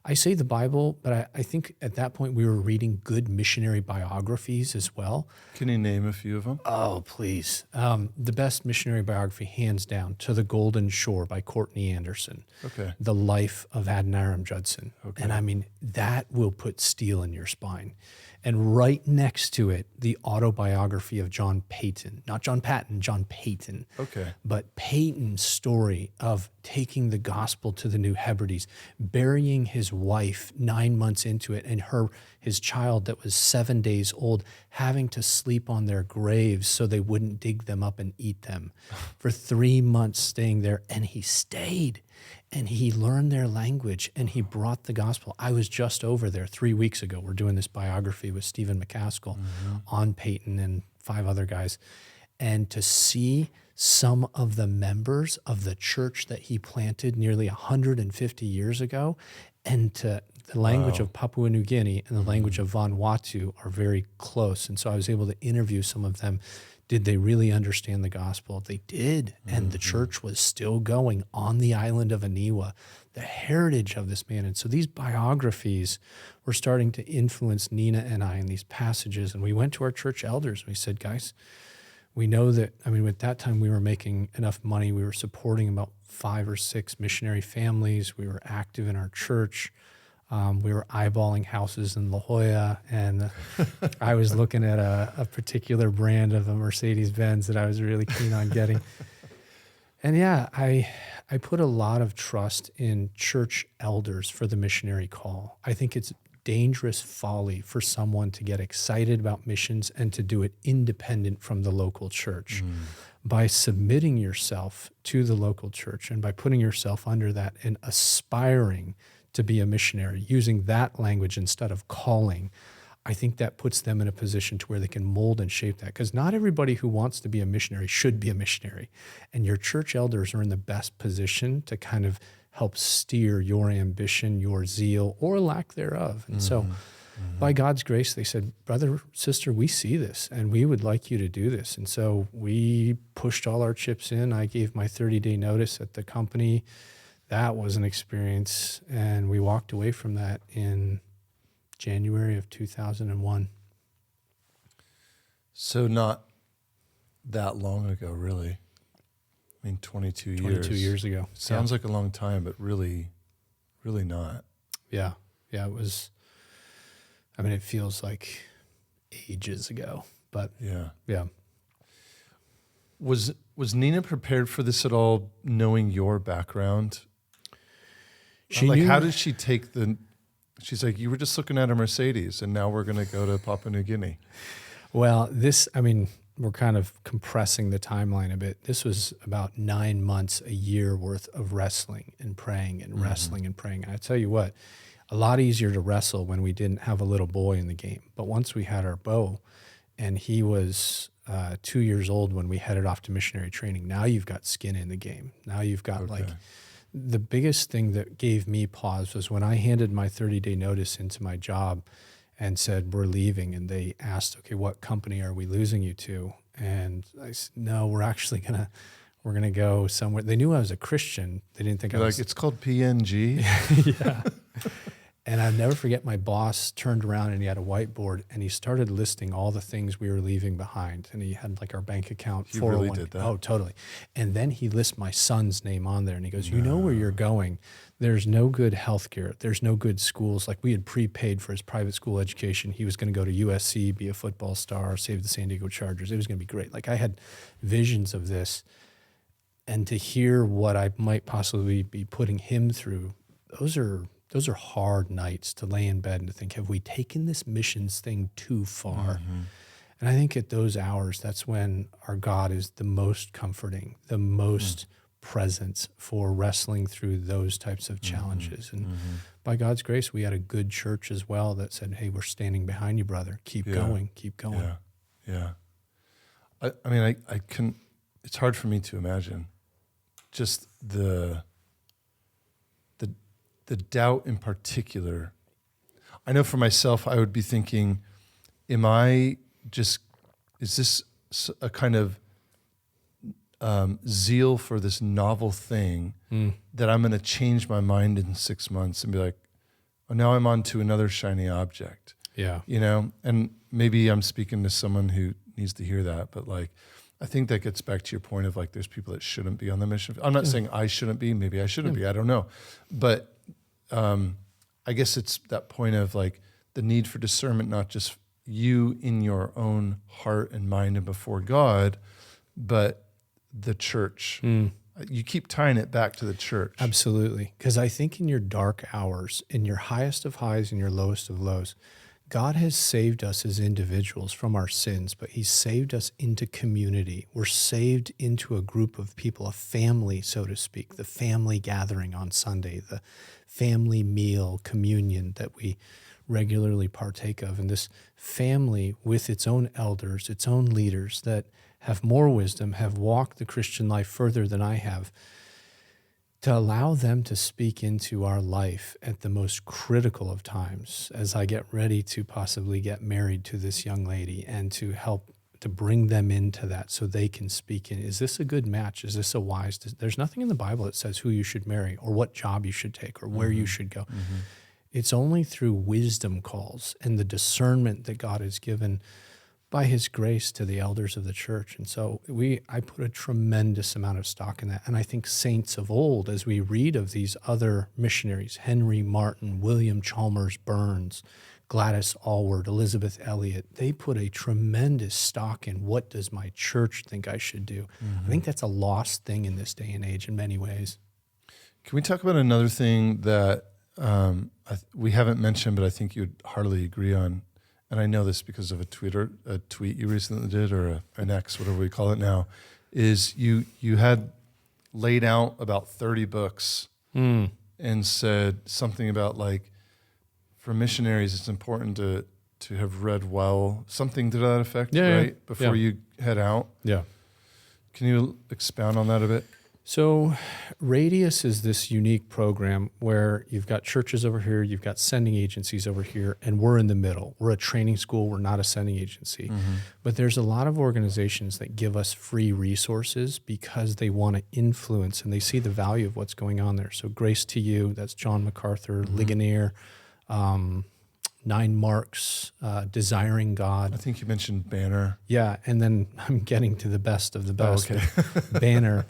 I say the Bible, but I think at that point we were reading good missionary biographies as well. Can you name a few of them? Oh, please. The best missionary biography, hands down, To the Golden Shore by Courtney Anderson. Okay. The Life of Adoniram Judson. Okay. And that will put steel in your spine. And right next to it, the autobiography of John Peyton. Not John Patton, John Peyton. Okay. But Peyton's story of taking the gospel to the New Hebrides, burying his wife 9 months into it, and his child that was 7 days old, having to sleep on their graves so they wouldn't dig them up and eat them. For 3 months staying there, and he stayed. And he learned their language, and he brought the gospel. I was just over there 3 weeks ago. We're doing this biography with Stephen McCaskill on Peyton and 5 other guys. And to see some of the members of the church that he planted nearly 150 years ago, and the language of Papua New Guinea and the language of Vanuatu are very close. And so I was able to interview some of them. Did they really understand the gospel? They did. And the church was still going on the island of Aniwa, the heritage of this man. And so these biographies were starting to influence Nina and I in these passages. And we went to our church elders and we said, guys, we know that, at that time we were making enough money. We were supporting about 5 or 6 missionary families. We were active in our church. We were eyeballing houses in La Jolla, and I was looking at a particular brand of a Mercedes-Benz that I was really keen on getting. And yeah, I put a lot of trust in church elders for the missionary call. I think it's dangerous folly for someone to get excited about missions and to do it independent from the local church. By submitting yourself to the local church and by putting yourself under that and aspiring to be a missionary, using that language instead of calling, I think that puts them in a position to where they can mold and shape that. Because not everybody who wants to be a missionary should be a missionary. And your church elders are in the best position to kind of help steer your ambition, your zeal, or lack thereof. And so by God's grace, they said, brother, sister, we see this and we would like you to do this. And so we pushed all our chips in. I gave my 30-day notice at the company. That was an experience. And we walked away from that in January of 2001. So not that long ago, really. 22 years. 22 years ago. Sounds like a long time, but really, really not. Yeah. Yeah, it was, it feels like ages ago, but yeah. Was Nina prepared for this at all, knowing your background? She knew. How did she take she's like, you were just looking at a Mercedes and now we're going to go to Papua New Guinea. Well, we're kind of compressing the timeline a bit. This was about 9 months, a year worth of wrestling and praying and wrestling and praying. And I tell you what, a lot easier to wrestle when we didn't have a little boy in the game. But once we had our Bo, and he was 2 years old when we headed off to missionary training, now you've got skin in the game. Now you've got the biggest thing that gave me pause was when I handed my 30-day notice into my job and said, we're leaving. And they asked, okay, what company are we losing you to? And I said, no, we're actually we're going to go somewhere. They knew I was a Christian. They didn't think I was. It's called PNG. Yeah. And I'll never forget, my boss turned around and he had a whiteboard and he started listing all the things we were leaving behind. And he had our bank account. He really did that. Oh, totally. And then he lists my son's name on there and he goes, you know where you're going. There's no good healthcare. There's no good schools. We had prepaid for his private school education. He was going to go to USC, be a football star, save the San Diego Chargers. It was going to be great. I had visions of this. And to hear what I might possibly be putting him through, those are hard nights to lay in bed and to think, have we taken this missions thing too far? And I think at those hours, that's when our God is the most comforting, the most presence for wrestling through those types of challenges. And by God's grace, we had a good church as well that said, hey, we're standing behind you, brother. Keep going, keep going. Yeah. I can, it's hard for me to imagine just the doubt in particular. I know for myself, I would be thinking, is this a kind of zeal for this novel thing that I'm going to change my mind in 6 months and be like, oh, now I'm on to another shiny object. Yeah. And maybe I'm speaking to someone who needs to hear that, but I think that gets back to your point of there's people that shouldn't be on the mission. I'm not saying I shouldn't be, maybe I shouldn't be, I don't know. But I guess it's that point of the need for discernment, not just you in your own heart and mind and before God, but the church. You keep tying it back to the church. Absolutely. Because I think in your dark hours, in your highest of highs and your lowest of lows, God has saved us as individuals from our sins, but he's saved us into community. We're saved into a group of people, a family, so to speak, the family gathering on Sunday, the family meal, communion that we regularly partake of. And this family with its own elders, its own leaders that have more wisdom, have walked the Christian life further than I have, to allow them to speak into our life at the most critical of times as I get ready to possibly get married to this young lady, and to help to bring them into that so they can speak in. Is this a good match? Is this a wise? There's nothing in the Bible that says who you should marry or what job you should take or where you should go. It's only through wisdom calls and the discernment that God has given by his grace to the elders of the church. And so I put a tremendous amount of stock in that. And I think saints of old, as we read of these other missionaries, Henry Martin, William Chalmers Burns, Gladys Allward, Elizabeth Elliot, they put a tremendous stock in what does my church think I should do. I think that's a lost thing in this day and age in many ways. Can we talk about another thing that we haven't mentioned, but I think you'd heartily agree on? And I know this because of a tweet you recently did, or an X, whatever we call it now, is you had laid out about 30 books and said something about like, for missionaries, it's important to have read well, something to that effect, right? Before you head out. Yeah. Can you expound on that a bit? So Radius is this unique program where you've got churches over here, you've got sending agencies over here, and we're in the middle. We're a training school. We're not a sending agency. But there's a lot of organizations that give us free resources because they want to influence and they see the value of what's going on there. So Grace to You, that's John MacArthur, Ligonier, 9 Marks, Desiring God. I think you mentioned Banner. Yeah, and then I'm getting to the best of the best. Oh, okay. Banner.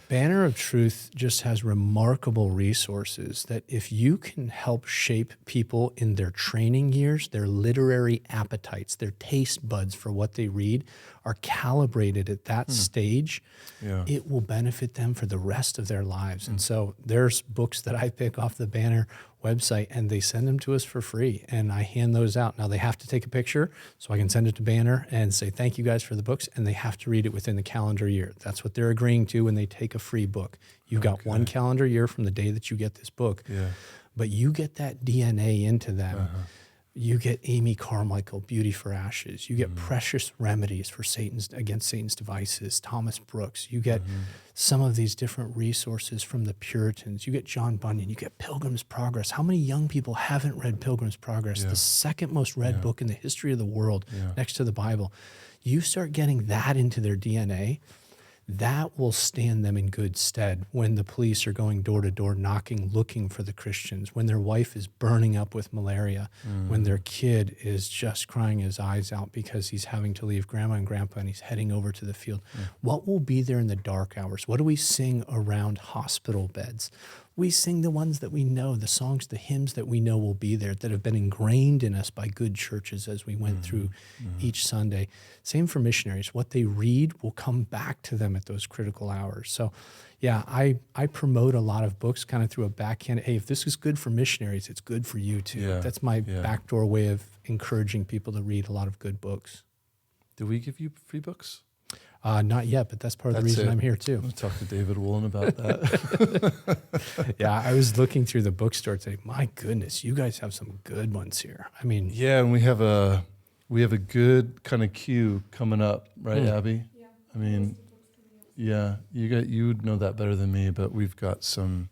Banner of Truth just has remarkable resources that if you can help shape people in their training years, their literary appetites, their taste buds for what they read are calibrated at that stage, it will benefit them for the rest of their lives. And so there's books that I pick off the Banner website and they send them to us for free and I hand those out. Now they have to take a picture so I can send it to Banner and say, thank you guys for the books. And they have to read it within the calendar year. That's what they're agreeing to when they take a free book. You've got one calendar year from the day that you get this book, but you get that DNA into them. You get Amy Carmichael, Beauty for Ashes. You get Precious Remedies for against Satan's Devices, Thomas Brooks. You get some of these different resources from the Puritans. You get John Bunyan. You get Pilgrim's Progress. How many young people haven't read Pilgrim's Progress, the second most read book in the history of the world next to the Bible? You start getting that into their DNA, that will stand them in good stead when the police are going door to door knocking, looking for the Christians, when their wife is burning up with malaria, when their kid is just crying his eyes out because he's having to leave grandma and grandpa and he's heading over to the field. What will be there in the dark hours? What do we sing around hospital beds? We sing the ones that we know, the songs, the hymns that we know will be there, that have been ingrained in us by good churches as we went through each Sunday. Same for missionaries. What they read will come back to them at those critical hours. So, yeah, I promote a lot of books kind of through a backhand. Hey, if this is good for missionaries, it's good for you too. Yeah. That's my backdoor way of encouraging people to read a lot of good books. Do we give you free books? Not yet, but that's part of the reason I'm here too. I'll talk to David Woolen about that. Yeah, I was looking through the bookstore today. My goodness, you guys have some good ones here. I mean, yeah, and we have a good kind of queue coming up, right, Abby? Yeah. I mean, yeah, you would know that better than me, but we've got some.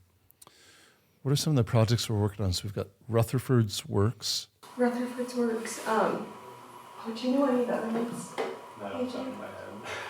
What are some of the projects we're working on? So we've got Rutherford's Works. Rutherford's Works. Do you know any of the other ones? No,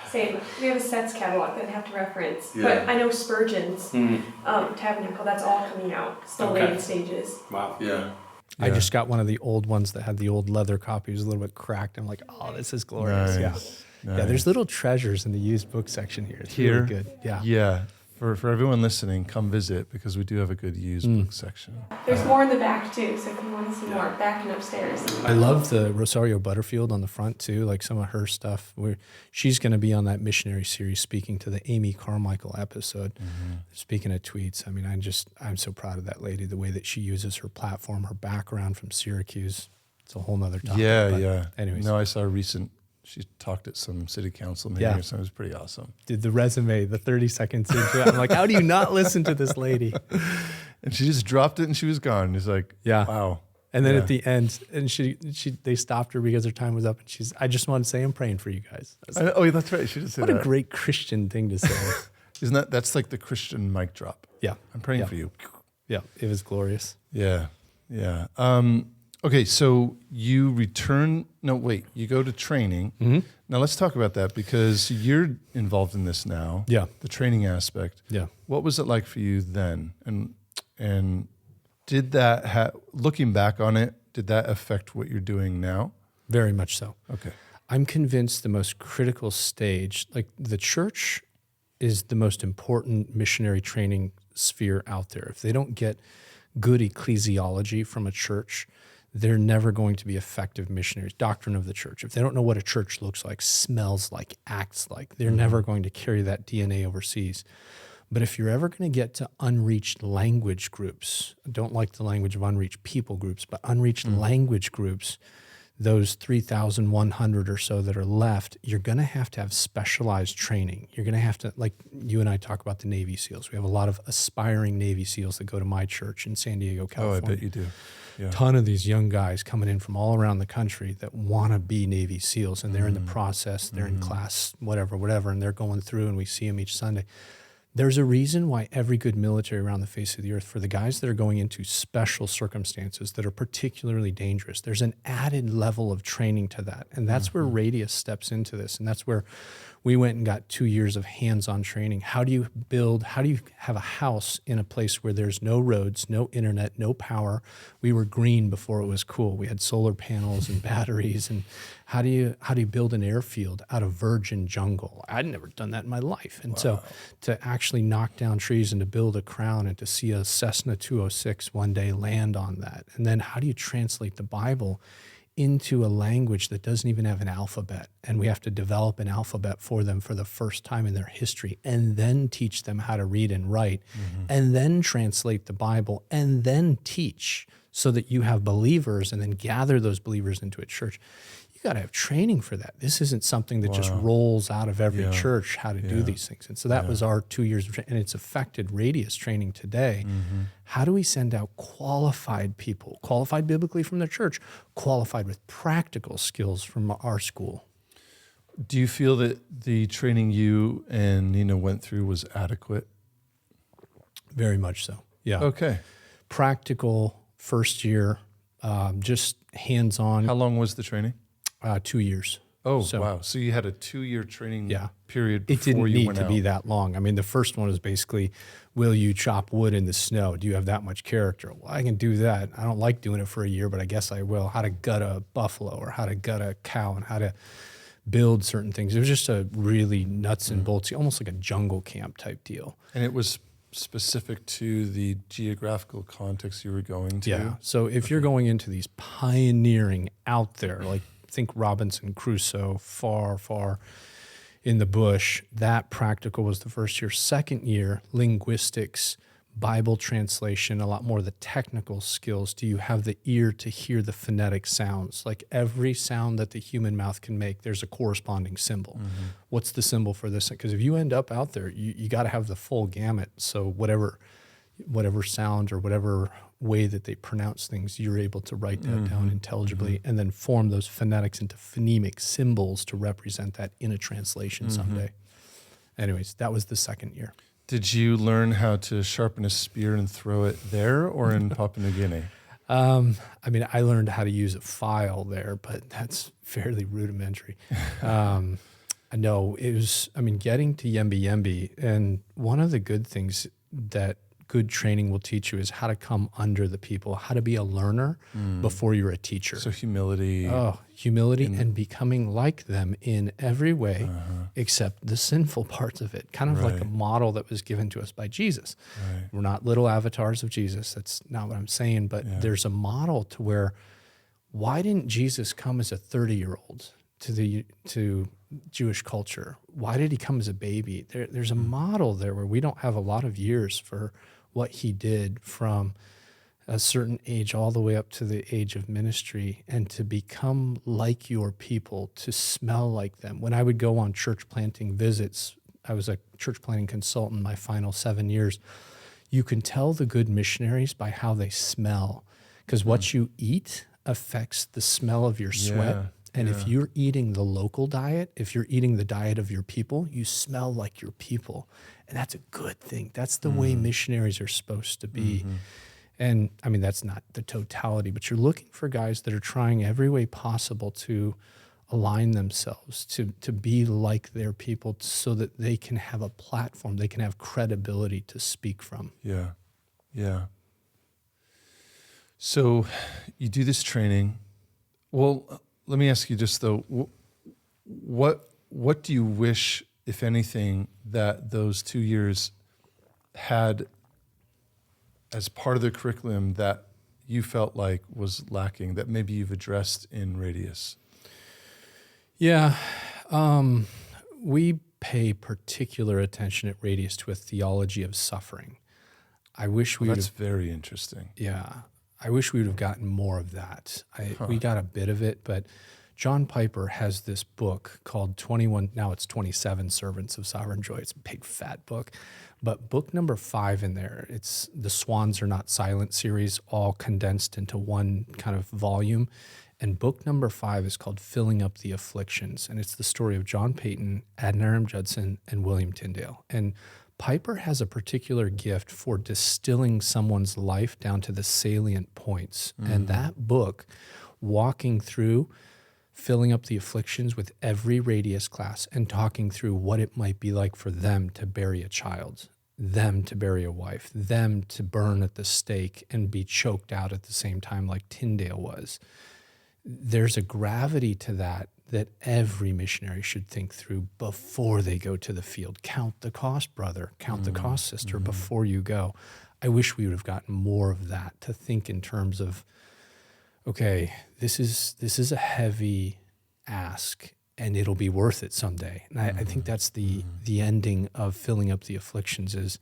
same. We have a sets catalog that I have to reference. But I know Spurgeon's Tabernacle, that's all coming out. Still late stages. Wow. Yeah. I just got one of the old ones that had the old leather copy. It was a little bit cracked. I'm like, oh, this is glorious. Nice. Yeah, there's little treasures in the used book section here. It's really good. Yeah. Yeah. For everyone listening, come visit because we do have a good used book section. There's more in the back too, so if you want to see more, back and upstairs. I love the Rosario Butterfield on the front too, like some of her stuff. She's going to be on that missionary series speaking to the Amy Carmichael episode. Speaking of tweets, I mean, I'm so proud of that lady, the way that she uses her platform, her background from Syracuse. It's a whole nother topic. Yeah. Anyways. No, I saw she talked at some city council meeting or something. It was pretty awesome. Did the resume, the 30 seconds into it. I'm like, how do you not listen to this lady? And she just dropped it and she was gone. It's like, wow. And then at the end, and they stopped her because her time was up. And I just want to say, I'm praying for you guys. Oh, that's right. She just said what that. A great Christian thing to say. That's like the Christian mic drop. Yeah. I'm praying for you. Yeah. It was glorious. Yeah. Okay, so you you go to training. Now let's talk about that because you're involved in this now. Yeah. The training aspect. Yeah. What was it like for you then? And did that, looking back on it, did that affect what you're doing now? Very much so. Okay. I'm convinced the most critical stage, like the church is the most important missionary training sphere out there. If they don't get good ecclesiology from a church, they're never going to be effective missionaries. Doctrine of the church. If they don't know what a church looks like, smells like, acts like, they're never going to carry that DNA overseas. But if you're ever going to get to unreached language groups, I don't like the language of unreached people groups, but unreached language groups, those 3,100 or so that are left, you're going to have specialized training. You're going to have to, like you and I talk about the Navy SEALs. We have a lot of aspiring Navy SEAls that go to my church in San Diego, California. Oh, I bet you do. Yeah. Ton of these young guys coming in from all around the country that want to be Navy SEAls, and they're in the process, they're in class, whatever, and they're going through, and we see them each Sunday. There's a reason why every good military around the face of the earth, for the guys that are going into special circumstances that are particularly dangerous, there's an added level of training to that. And that's where Radius steps into this. And that's where we went and got 2 years of hands-on training. How do you have a house in a place where there's no roads, no internet, no power? We were green before it was cool. We had solar panels and batteries. And how do you build an airfield out of virgin jungle? I'd never done that in my life. And so to actually knock down trees and to build a crown and to see a Cessna 206 one day land on that. And then how do you translate the Bible into a language that doesn't even have an alphabet, and we have to develop an alphabet for them for the first time in their history, and then teach them how to read and write, and then translate the Bible, and then teach so that you have believers, and then gather those believers into a church. You got to have training for that. This isn't something that just rolls out of every church how to do these things. And so that was our 2 years of training, and it's affected Radius training today. How do we send out qualified people, qualified biblically from their church, qualified with practical skills from our school? Do you feel that the training you and Nina went through was adequate? Very much so. Yeah. Okay. Practical, first year, just hands-on. How long was the training? 2 years. Oh, wow. So you had a 2-year training period It before didn't you went need to out. be that long. I mean, the first one was basically, will you chop wood in the snow? Do you have that much character? Well, I can do that. I don't like doing it for a year, but I guess I will. How to gut a buffalo or how to gut a cow and how to build certain things. It was just a really nuts and bolts, almost like a jungle camp type deal. And it was specific to the geographical context you were going to? Yeah. So if you're going into these pioneering out there, like think Robinson Crusoe, far, far in the bush, that practical was the first year. Second year, linguistics, Bible translation, a lot more of the technical skills. Do you have the ear to hear the phonetic sounds? Like every sound that the human mouth can make, there's a corresponding symbol. What's the symbol for this? Because if you end up out there, you got to have the full gamut. So whatever sound or whatever way that they pronounce things, you're able to write that down intelligibly and then form those phonetics into phonemic symbols to represent that in a translation someday. Anyways, that was the second year. Did you learn how to sharpen a spear and throw it there or in Papua New Guinea? I mean, I learned how to use a file there, but that's fairly rudimentary. No, it was, getting to YembiYembi, and one of the good things that good training will teach you is how to come under the people, how to be a learner before you're a teacher. So humility. Oh, humility and becoming like them in every way except the sinful parts of it. Kind of like a model that was given to us by Jesus. We're not little avatars of Jesus. That's not what I'm saying, but there's a model to where, why didn't Jesus come as a 30-year-old to Jewish culture? Why did he come as a baby? There's a model there where we don't have a lot of years for what he did from a certain age all the way up to the age of ministry, and to become like your people, to smell like them. When I would go on church planting visits, I was a church planting consultant my final 7 years. You can tell the good missionaries by how they smell, because what you eat affects the smell of your sweat. And if you're eating the local diet, if you're eating the diet of your people, you smell like your people. And that's a good thing. That's the way missionaries are supposed to be. And that's not the totality, but you're looking for guys that are trying every way possible to align themselves, to be like their people so that they can have a platform, they can have credibility to speak from. Yeah. So you do this training. Well, let me ask you just though, what do you wish, if anything, that those 2 years had as part of the curriculum that you felt like was lacking, that maybe you've addressed in Radius? Yeah. We pay particular attention at Radius to a theology of suffering. I wish we That's very interesting. Yeah. I wish we would have gotten more of that. We got a bit of it, but John Piper has this book called 21, now it's 27 Servants of Sovereign Joy. It's a big fat book. But book number 5 in there, it's the Swans Are Not Silent series, all condensed into one kind of volume. And book number 5 is called Filling Up the Afflictions. And it's the story of John Payton, Adoniram Judson, and William Tyndale. And Piper has a particular gift for distilling someone's life down to the salient points. And that book, walking through filling up the afflictions with every Radius class and talking through what it might be like for them to bury a child, them to bury a wife, them to burn at the stake and be choked out at the same time like Tyndale was. There's a gravity to that every missionary should think through before they go to the field. Count the cost, brother. Count the cost, sister, before you go. I wish we would have gotten more of that, to think in terms of, okay, this is a heavy ask, and it'll be worth it someday. And I think that's the ending of filling up the afflictions is,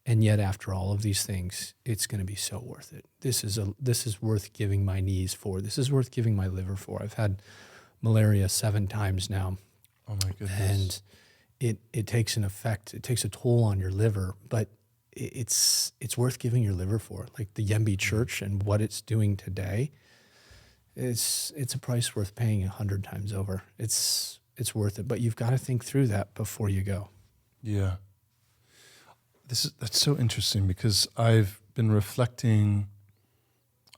and yet after all of these things, it's going to be so worth it. This is worth giving my knees for. This is worth giving my liver for. I've had malaria 7 times now. Oh my goodness. And it takes an effect. It takes a toll on your liver, but it's worth giving your liver for. Like the YembiYembi Church and what it's doing today. It's a price worth paying 100 times over. It's worth it, but you've got to think through that before you go. Yeah. That's so interesting because I've been reflecting.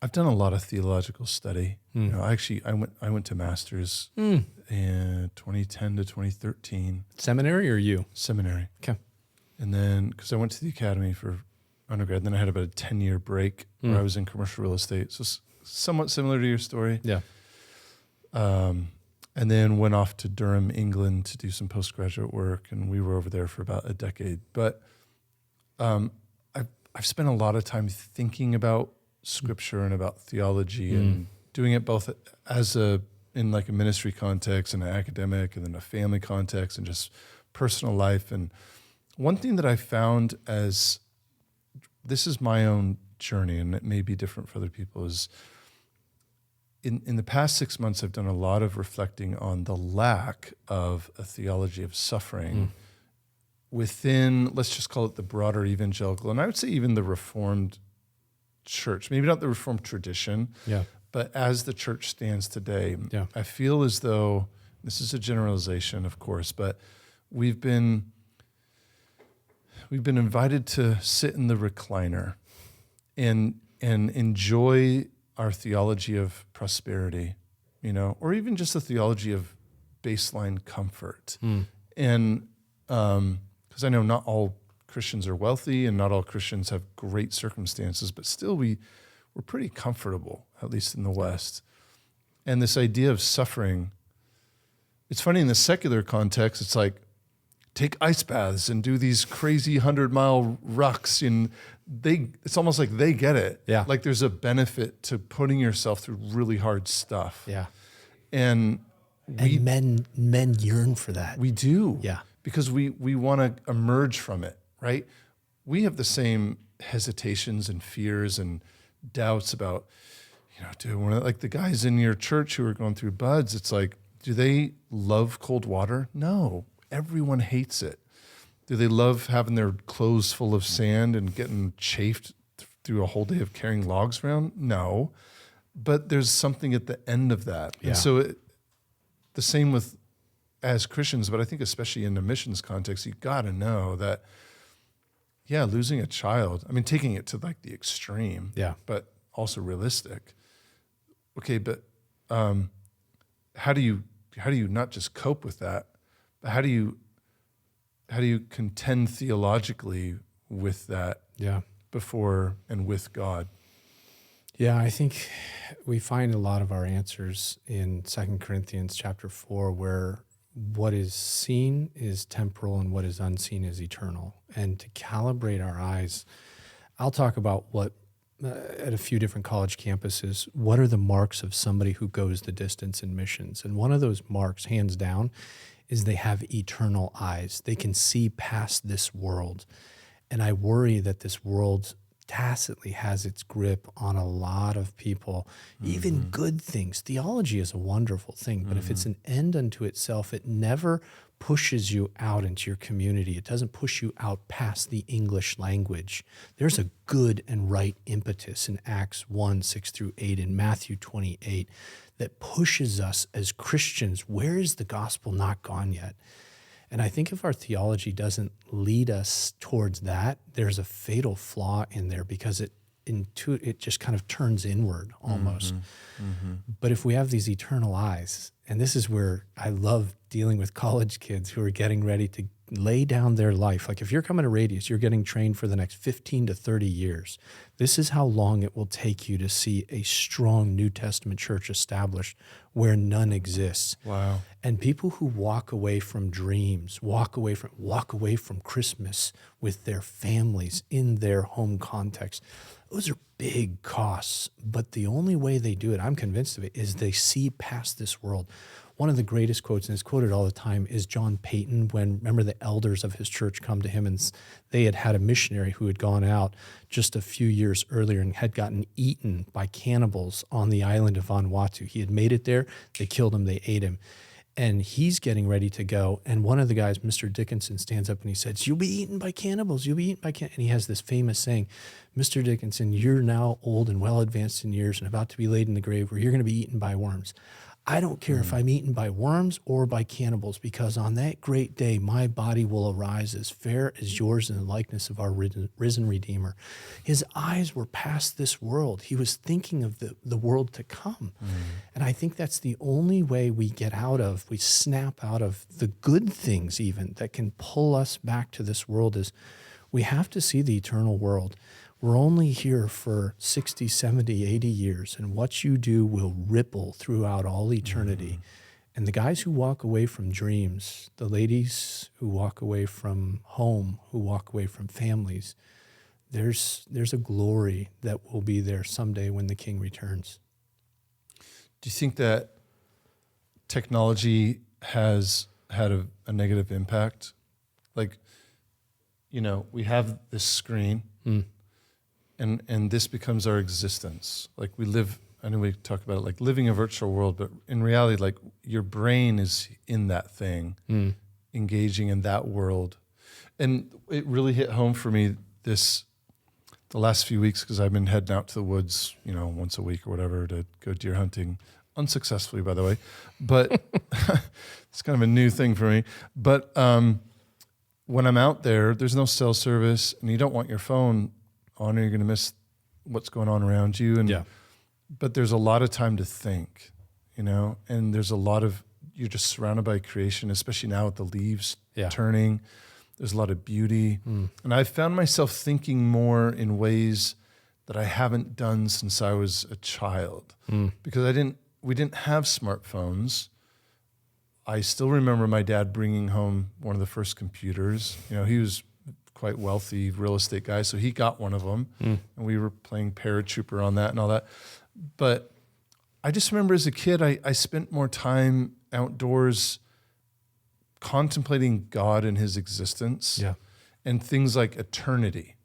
I've done a lot of theological study. You know, I went to Masters in 2010 to 2013. Seminary or you? Seminary. Okay. And then, because I went to the academy for undergrad, then I had about a 10-year break where I was in commercial real estate. So somewhat similar to your story. Yeah. And then went off to Durham, England to do some postgraduate work. And we were over there for about a decade. But I've spent a lot of time thinking about Scripture and about theology and doing it both as in like a ministry context and an academic and then a family context and just personal life. And one thing that I found, as this is my own journey and it may be different for other people, is in the past 6 months, I've done a lot of reflecting on the lack of a theology of suffering within, let's just call it the broader evangelical, and I would say even the Reformed church, maybe not the Reformed tradition, but as the church stands today, I feel as though, this is a generalization, of course, but we've been invited to sit in the recliner and enjoy our theology of prosperity, you know, or even just a theology of baseline comfort. And because I know not all Christians are wealthy and not all Christians have great circumstances, but still we're pretty comfortable, at least in the West. And this idea of suffering, it's funny in the secular context, it's like, take ice baths and do these crazy 100-mile rucks, and it's almost like they get it. Yeah. Like there's a benefit to putting yourself through really hard stuff. Yeah. And men yearn for that. We do. Yeah. Because we want to emerge from it, right? We have the same hesitations and fears and doubts about, like the guys in your church who are going through buds, it's like, do they love cold water? No. Everyone hates it. Do they love having their clothes full of sand and getting chafed through a whole day of carrying logs around? No. But there's something at the end of that. Yeah. And so the same with as Christians, but I think especially in the missions context, you got to know that, losing a child, I mean, taking it to like the extreme, but also realistic. Okay, but how do you not just cope with that, but how do you contend theologically with that before and with God? Yeah, I think we find a lot of our answers in 2 Corinthians chapter 4, where what is seen is temporal and what is unseen is eternal. And to calibrate our eyes, I'll talk about what, at a few different college campuses, what are the marks of somebody who goes the distance in missions? And one of those marks, hands down, is they have eternal eyes. They can see past this world. And I worry that this world tacitly has its grip on a lot of people, even good things. Theology is a wonderful thing, but if it's an end unto itself, it never pushes you out into your community. It doesn't push you out past the English language. There's a good and right impetus in Acts 1, 6 through 8, in Matthew 28, that pushes us as Christians. Where is the gospel not gone yet? And I think if our theology doesn't lead us towards that, there's a fatal flaw in there, because it just kind of turns inward almost. But if we have these eternal eyes, and this is where I love dealing with college kids who are getting ready to lay down their life. Like if you're coming to Radius, you're getting trained for the next 15 to 30 years. This is how long it will take you to see a strong New Testament church established where none exists. Wow. And people who walk away from dreams, walk away from Christmas with their families in their home context, those are big costs. But the only way they do it, I'm convinced of it, is they see past this world. One of the greatest quotes, and it's quoted all the time, is John Paton, when, remember, the elders of his church come to him, and they had a missionary who had gone out just a few years earlier and had gotten eaten by cannibals on the island of Vanuatu. He had made it there. They killed him. They ate him. And he's getting ready to go. And one of the guys, Mr. Dickinson, stands up and he says, "You'll be eaten by cannibals. You'll be eaten by cannibals." And he has this famous saying, "Mr. Dickinson, you're now old and well advanced in years and about to be laid in the grave where you're going to be eaten by worms. I don't care if I'm eaten by worms or by cannibals, because on that great day, my body will arise as fair as yours in the likeness of our risen Redeemer." His eyes were past this world. He was thinking of the world to come. And I think that's the only way we snap out of the good things even that can pull us back to this world, is we have to see the eternal world. We're only here for 60, 70, 80 years, and what you do will ripple throughout all eternity. And the guys who walk away from dreams, the ladies who walk away from home, who walk away from families, there's a glory that will be there someday when the King returns. Do you think that technology has had a negative impact? Like, we have this screen, and this becomes our existence. Like we live, I know we talk about it like living a virtual world, but in reality, like your brain is in that thing, engaging in that world. And it really hit home for me the last few weeks, because I've been heading out to the woods, once a week or whatever to go deer hunting, unsuccessfully, by the way. But it's kind of a new thing for me. But when I'm out there, there's no cell service, and you don't want your phone on, or you're going to miss what's going on around you. But there's a lot of time to think, and there's a lot of, you're just surrounded by creation, especially now with the leaves turning. There's a lot of beauty. And I've found myself thinking more in ways that I haven't done since I was a child, because we didn't have smartphones. I still remember my dad bringing home one of the first computers. He was quite wealthy real estate guy, so he got one of them, and we were playing paratrooper on that and all that. But I just remember as a kid, I spent more time outdoors contemplating God and his existence, and things like eternity.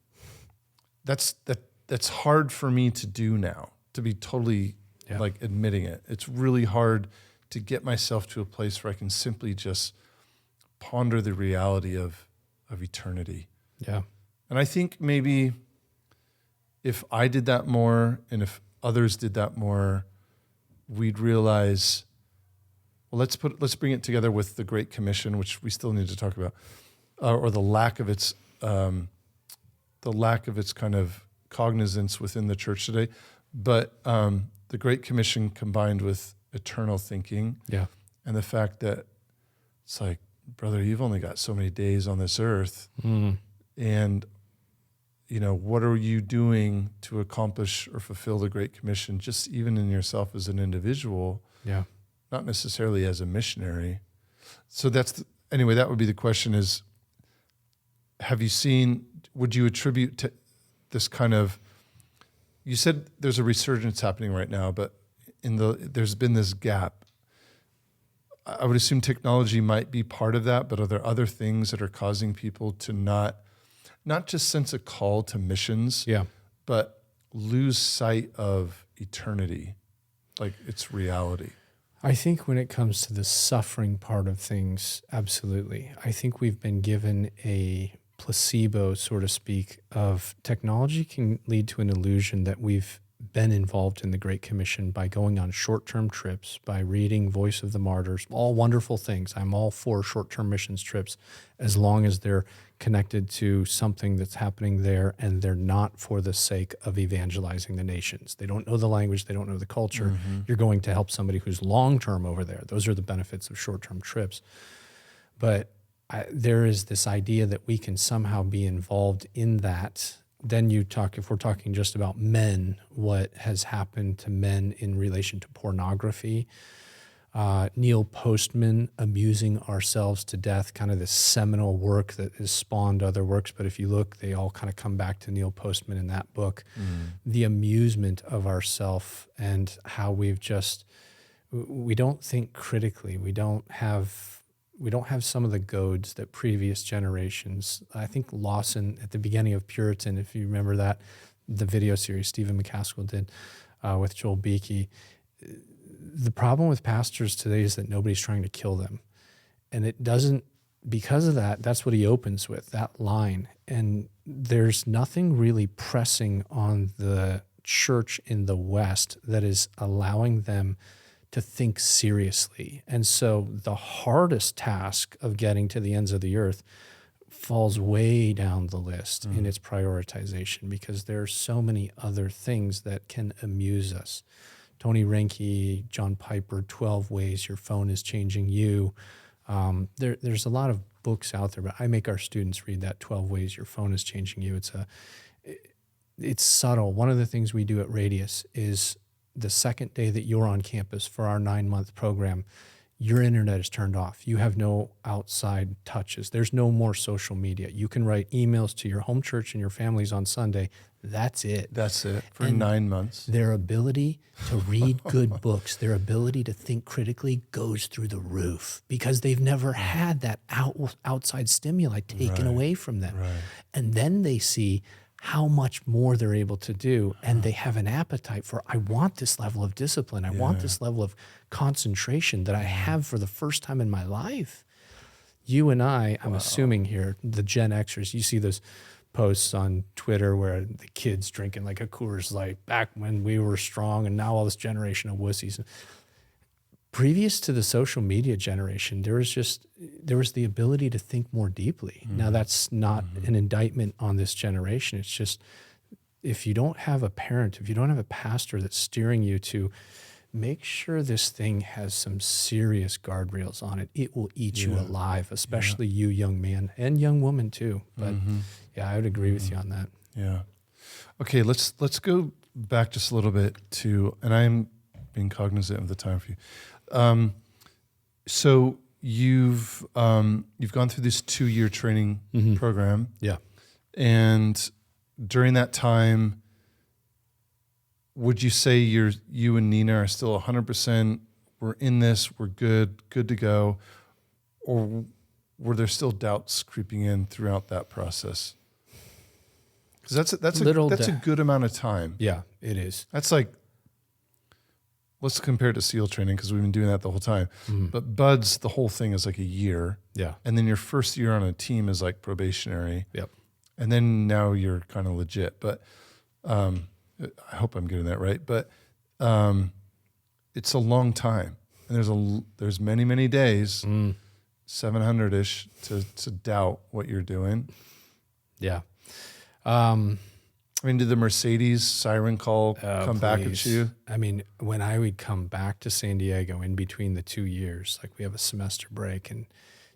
That's hard for me to do now, to be totally like admitting it. It's really hard to get myself to a place where I can simply just ponder the reality of eternity. Yeah. And I think maybe if I did that more, and if others did that more, we'd realize, well, let's bring it together with the Great Commission, which we still need to talk about, or the lack of its kind of cognizance within the church today. But the Great Commission combined with eternal thinking, and the fact that it's like, brother, you've only got so many days on this earth, and what are you doing to accomplish or fulfill the Great Commission, just even in yourself as an individual, not necessarily as a missionary. So anyway, that would be the question is, would you attribute to this kind of, you said there's a resurgence happening right now, but there's been this gap. I would assume technology might be part of that, but are there other things that are causing people to not just sense a call to missions, but lose sight of eternity, like its reality? I think when it comes to the suffering part of things, absolutely. I think we've been given a placebo, so to speak, of technology can lead to an illusion that we've been involved in the Great Commission by going on short-term trips, by reading Voice of the Martyrs, all wonderful things. I'm all for short-term missions trips as long as they're connected to something that's happening there and they're not for the sake of evangelizing the nations. They don't know the language, they don't know the culture. Mm-hmm. You're going to help somebody who's long-term over there. Those are the benefits of short-term trips. But there is this idea that we can somehow be involved in that. Then if we're talking just about men, what has happened to men in relation to pornography, Neil Postman, Amusing Ourselves to Death, kind of this seminal work that has spawned other works. But if you look, they all kind of come back to Neil Postman in that book. The amusement of ourself and how we don't think critically. We don't have some of the goads that previous generations. I think Lawson at the beginning of Puritan, if you remember that, the video series Stephen McCaskill did with Joel Beakey. The problem with pastors today is that nobody's trying to kill them. And it doesn't, because of that, that's what he opens with, that line. And there's nothing really pressing on the church in the West that is allowing them to think seriously. And so the hardest task of getting to the ends of the earth falls way down the list in its prioritization because there are so many other things that can amuse us. Tony Reinke, John Piper, 12 Ways Your Phone is Changing You. There's a lot of books out there, but I make our students read that 12 Ways Your Phone is Changing You. It's subtle. One of the things we do at Radius is the second day that you're on campus for our 9-month program, your internet is turned off. You have no outside touches. There's no more social media. You can write emails to your home church and your families on Sunday. That's it. That's it for 9 months. Their ability to read good books, their ability to think critically goes through the roof because they've never had that outside stimuli taken away from them. Right. And then they see how much more they're able to do. And they have an appetite for, I want this level of discipline. I want this level of concentration that I have for the first time in my life. You and I'm assuming here, the Gen Xers, you see those posts on Twitter where the kids drinking like a Coors Light back when we were strong and now all this generation of wussies. Previous to the social media generation, there was the ability to think more deeply. Now that's not an indictment on this generation. It's just, if you don't have a parent, if you don't have a pastor that's steering you to make sure this thing has some serious guardrails on it, it will eat you alive, especially you young man and young woman too. But I would agree with you on that. Yeah. Okay, let's go back just a little bit to, and I'm being cognizant of the time for you. So you've gone through this 2-year training program. Yeah. And during that time, would you say you and Nina are still 100%, we're in this, we're good to go? Or were there still doubts creeping in throughout that process? Because that's a good amount of time. Yeah, it is. That's like, let's compare it to SEAL training because we've been doing that the whole time. But BUDS, the whole thing is like a year. Yeah. And then your first year on a team is like probationary. Yep. And then now you're kind of legit. But I hope I'm getting that right. But it's a long time. And there's many, many days, 700-ish, to doubt what you're doing. Yeah. I mean, did the Mercedes siren call come back at you? I mean, when I would come back to San Diego in between the 2 years, like we have a semester break, and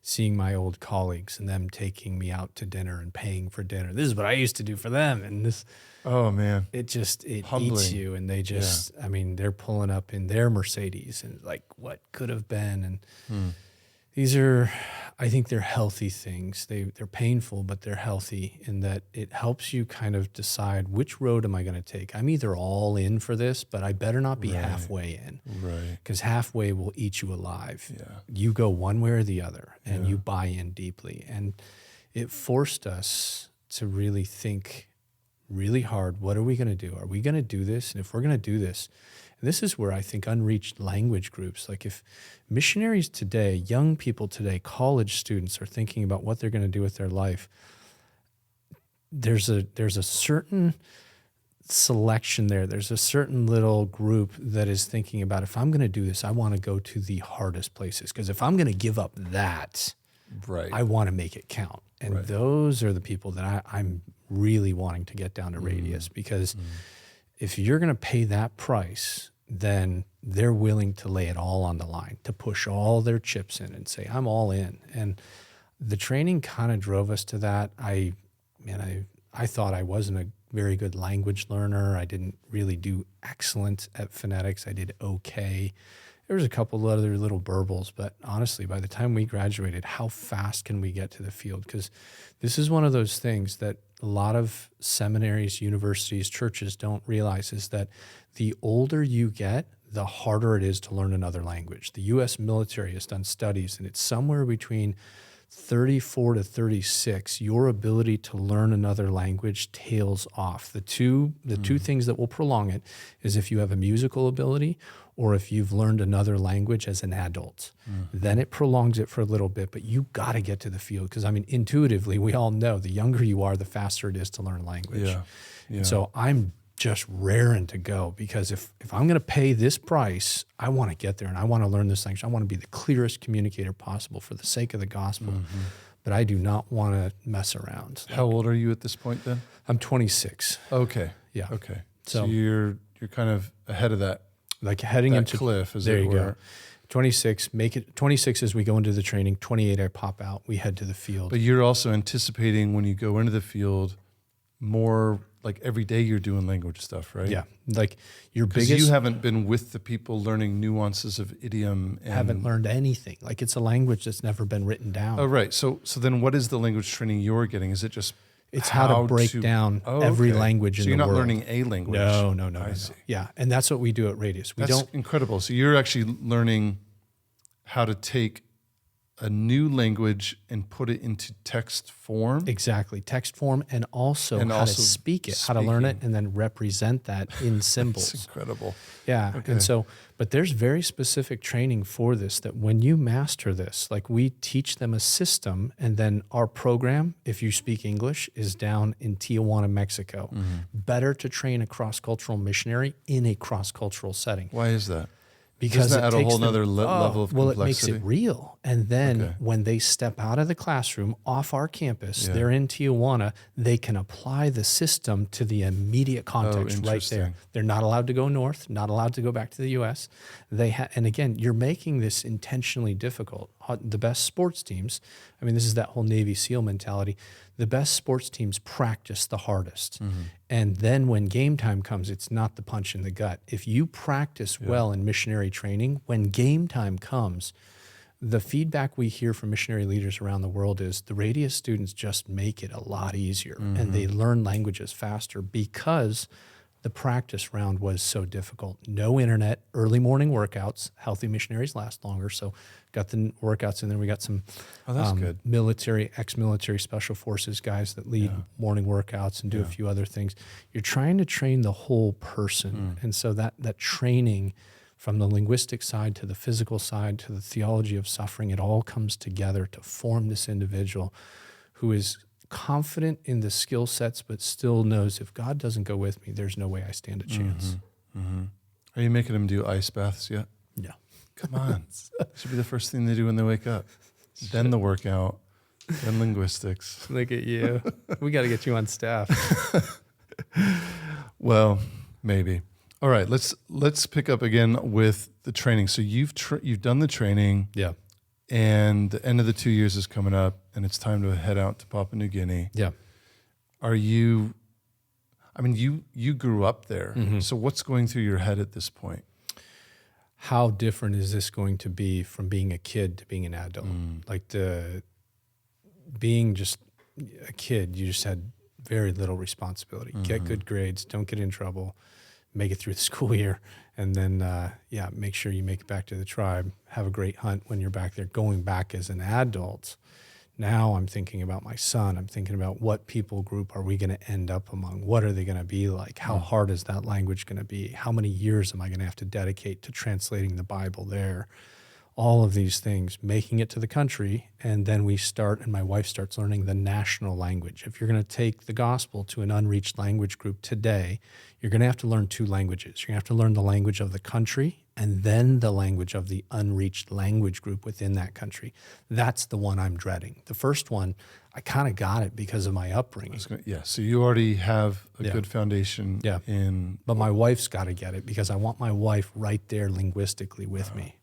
seeing my old colleagues and them taking me out to dinner and paying for dinner. This is what I used to do for them. And this, oh man, it humbling. eats you. And they just, I mean, they're pulling up in their Mercedes and like what could have been. And I think they're healthy things. They're painful, but they're healthy in that it helps you kind of decide which road am I going to take. I'm either all in for this, but I better not be halfway in. Right. Because halfway will eat you alive. Yeah. You go one way or the other, and you buy in deeply. And it forced us to really think really hard, what are we going to do? Are we going to do this? And if we're going to do this, and this is where I think unreached language groups, like if missionaries today, young people today, college students are thinking about what they're going to do with their life, there's a certain selection there. There's a certain little group that is thinking about, if I'm going to do this, I want to go to the hardest places. Because if I'm going to give up that, I want to make it count. And those are the people that I'm really wanting to get down to Radius, because if you're going to pay that price, then they're willing to lay it all on the line, to push all their chips in and say, I'm all in. And the training kind of drove us to that. I thought I wasn't a very good language learner. I didn't really do excellent at phonetics. I did okay. There was a couple other little burbles, but honestly, by the time we graduated, how fast can we get to the field? Because this is one of those things that a lot of seminaries, universities, churches don't realize, is that the older you get, the harder it is to learn another language. The U.S. military has done studies, and it's somewhere between 34 to 36, your ability to learn another language tails off. The two things that will prolong it is if you have a musical ability or if you've learned another language as an adult. Then it prolongs it for a little bit, but you got to get to the field, because intuitively, we all know the younger you are, the faster it is to learn language. Yeah. And so I'm just raring to go, because if I'm going to pay this price, I want to get there and I want to learn this language. I want to be the clearest communicator possible for the sake of the gospel. But I do not want to mess around. How old are you at this point then? I'm 26. Okay. Yeah. Okay. So you're kind of ahead of that, like heading that into cliff, as there it you were. go. 26, make it 26 as we go into the training. 28, I pop out. We head to the field. But you're also anticipating when you go into the field more, like every day you're doing language stuff, right? Yeah, like your Because biggest. you haven't been with the people learning nuances of idiom. And haven't learned anything. Like it's a language that's never been written down. Oh, right. So then what is the language training you're getting? Is it just It's how to break down every language in the world. So you're not learning a language? No. I see. Yeah, and that's what we do at Radius. That's incredible. So you're actually learning how to take a new language and put it into text form? Exactly, text form, and also how to speak it, how to learn it, and then represent that in symbols. That's incredible. Yeah, okay. And so, but there's very specific training for this, that when you master this, like we teach them a system, and then our program, if you speak English, is down in Tijuana, Mexico. Better to train a cross-cultural missionary in a cross-cultural setting. Why is that? Because doesn't that add a whole other well, level of complexity? it makes it real. And then when they step out of the classroom, off our campus, they're in Tijuana, they can apply the system to the immediate context right there. They're not allowed to go north, not allowed to go back to the U.S. And again, you're making this intentionally difficult. The best sports teams, this is that whole Navy SEAL mentality. The best sports teams practice the hardest. And then when game time comes, it's not the punch in the gut. If you practice well in missionary training, when game time comes, the feedback we hear from missionary leaders around the world is the Radius students just make it a lot easier and they learn languages faster because the practice round was so difficult. No internet, early morning workouts. Healthy missionaries last longer, so got the workouts in there. We got some good. military, ex-military special forces guys that lead morning workouts and do a few other things. You're trying to train the whole person. And so that training from the linguistic side to the physical side to the theology of suffering, it all comes together to form this individual who is confident in the skill sets, but still knows if God doesn't go with me, there's no way I stand a chance. Are you making them do ice baths yet? No. Come on. It should be the first thing they do when they wake up. Then the workout, then linguistics. Look at you. We got to get you on staff. Well, maybe. All right, let's pick up again with the training. So you've done the training. Yeah. And the end of the 2 years is coming up, and it's time to head out to Papua New Guinea. Yeah. Are you? You grew up there. So what's going through your head at this point? how different is this going to be from being a kid to being an adult? Like being just a kid, you just had very little responsibility. Get good grades, don't get in trouble, make it through the school year, and then, make sure you make it back to the tribe, have a great hunt when you're back there. Going back as an adult, now I'm thinking about my son. I'm thinking about what people group are we going to end up among? What are they going to be like? How hard is that language going to be? How many years am I going to have to dedicate to translating the Bible there? All of these things, making it to the country, and then we start, and my wife starts learning the national language. If you're going to take the gospel to an unreached language group today, you're going to have to learn two languages. You're going to have to learn the language of the country and then the language of the unreached language group within that country. That's the one I'm dreading. The first one, I kind of got it because of my upbringing. So you already have a good foundation in... But my wife's got to get it because I want my wife right there linguistically with me.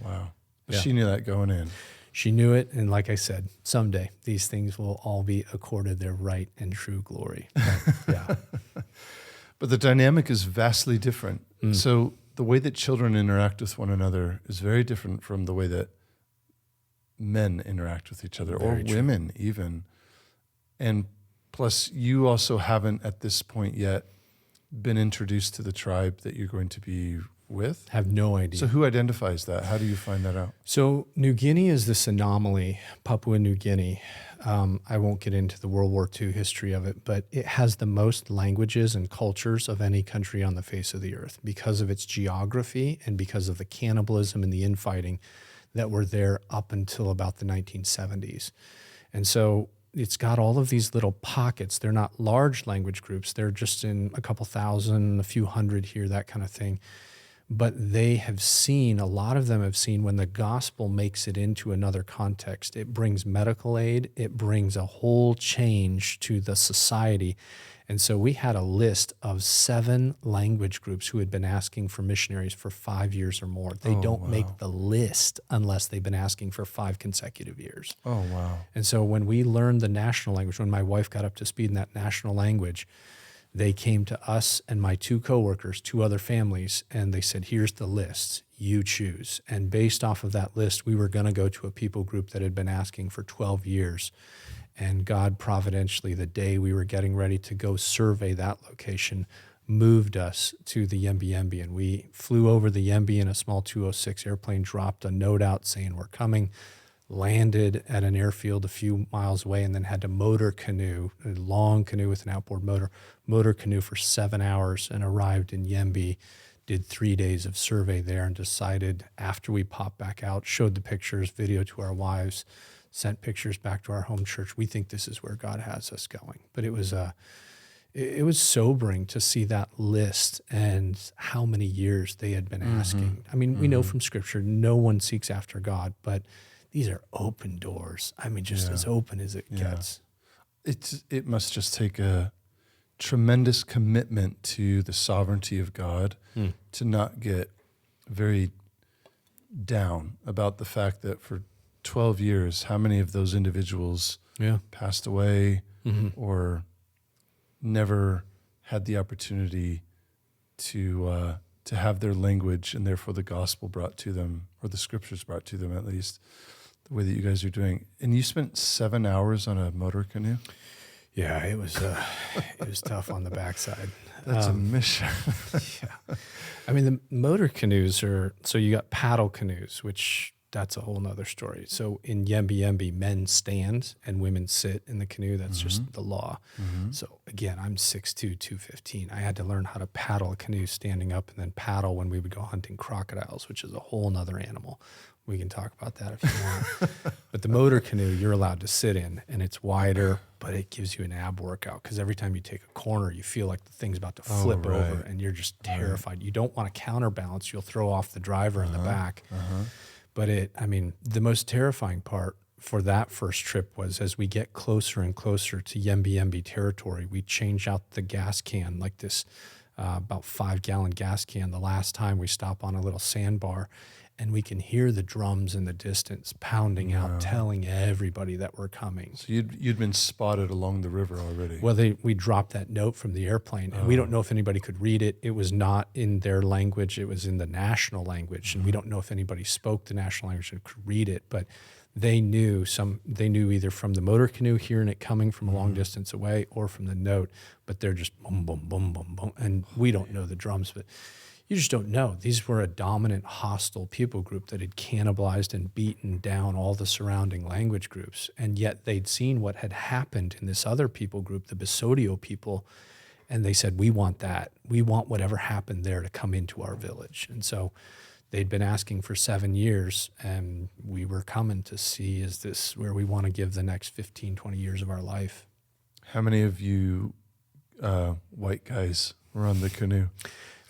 Wow. But she knew that going in. She knew it, and like I said, someday these things will all be accorded their right and true glory. But, But the dynamic is vastly different. So the way that children interact with one another is very different from the way that men interact with each other, or women even. And plus, you also haven't at this point yet been introduced to the tribe that you're going to be with? Have no idea. So who identifies that? How do you find that out? So New Guinea is this anomaly, Papua New Guinea. I won't get into the World War II history of it, but it has the most languages and cultures of any country on the face of the earth because of its geography and because of the cannibalism and the infighting that were there up until about the 1970s. And so it's got all of these little pockets. They're not large language groups. They're just in a couple thousand, a few hundred here, that kind of thing. But they have seen, a lot of them have seen when the gospel makes it into another context, it brings medical aid, it brings a whole change to the society. And so we had a list of 7 language groups who had been asking for missionaries for 5 years or more. They don't make the list unless they've been asking for 5 consecutive years. Oh, wow. And so when we learned the national language, when my wife got up to speed in that national language, they came to us and my 2 coworkers, 2 other families, and they said, here's the list, you choose. And based off of that list, we were going to go to a people group that had been asking for 12 years. And God providentially, the day we were getting ready to go survey that location, moved us to the YembiYembi. And we flew over the Yembi in a small 206 airplane, dropped a note out saying we're coming, landed at an airfield a few miles away, and then had to motor canoe, a long canoe with an outboard motor canoe for 7 hours, and arrived in Yembi, did 3 days of survey there, and decided after we popped back out, showed the pictures, video to our wives, sent pictures back to our home church. We think this is where God has us going. But it was sobering to see that list and how many years they had been asking. I mean, we know from Scripture, no one seeks after God, but these are open doors. I mean, just as open as it gets. It must just take a tremendous commitment to the sovereignty of God to not get very down about the fact that for 12 years, how many of those individuals passed away or never had the opportunity to have their language and therefore the gospel brought to them, or the scriptures brought to them at least, the way that you guys are doing. And you spent 7 hours on a motor canoe? Yeah, it was tough on the backside. That's a mission. I mean, the motor canoes are, so you got paddle canoes, which that's a whole nother story. So in YembiYembi, men stand and women sit in the canoe. That's just the law. So again, I'm 6'2", 215. I had to learn how to paddle a canoe standing up and then paddle when we would go hunting crocodiles, which is a whole nother animal. We can talk about that if you want. But the motor canoe, you're allowed to sit in, and it's wider, but it gives you an ab workout because every time you take a corner, you feel like the thing's about to flip over, and you're just terrified. You don't want to counterbalance. You'll throw off the driver in the back. But the most terrifying part for that first trip was as we get closer and closer to YembiYembi territory, we change out the gas can, like this about 5-gallon gas can, the last time we stop on a little sandbar. and we can hear the drums in the distance pounding out, telling everybody that we're coming. So you'd been spotted along the river already. Well, we dropped that note from the airplane, and we don't know if anybody could read it. It was not in their language; it was in the national language, and we don't know if anybody spoke the national language and could read it. But they knew either from the motor canoe hearing it coming from a long distance away, or from the note. But they're just boom, boom, boom, boom, boom, and we don't know the drums, but. You just don't know. These were a dominant, hostile people group that had cannibalized and beaten down all the surrounding language groups. And yet they'd seen what had happened in this other people group, the Basodio people, and they said, we want that. We want whatever happened there to come into our village. And so they'd been asking for 7 years, and we were coming to see, is this where we want to give the next 15, 20 years of our life? How many of you white guys were on the canoe?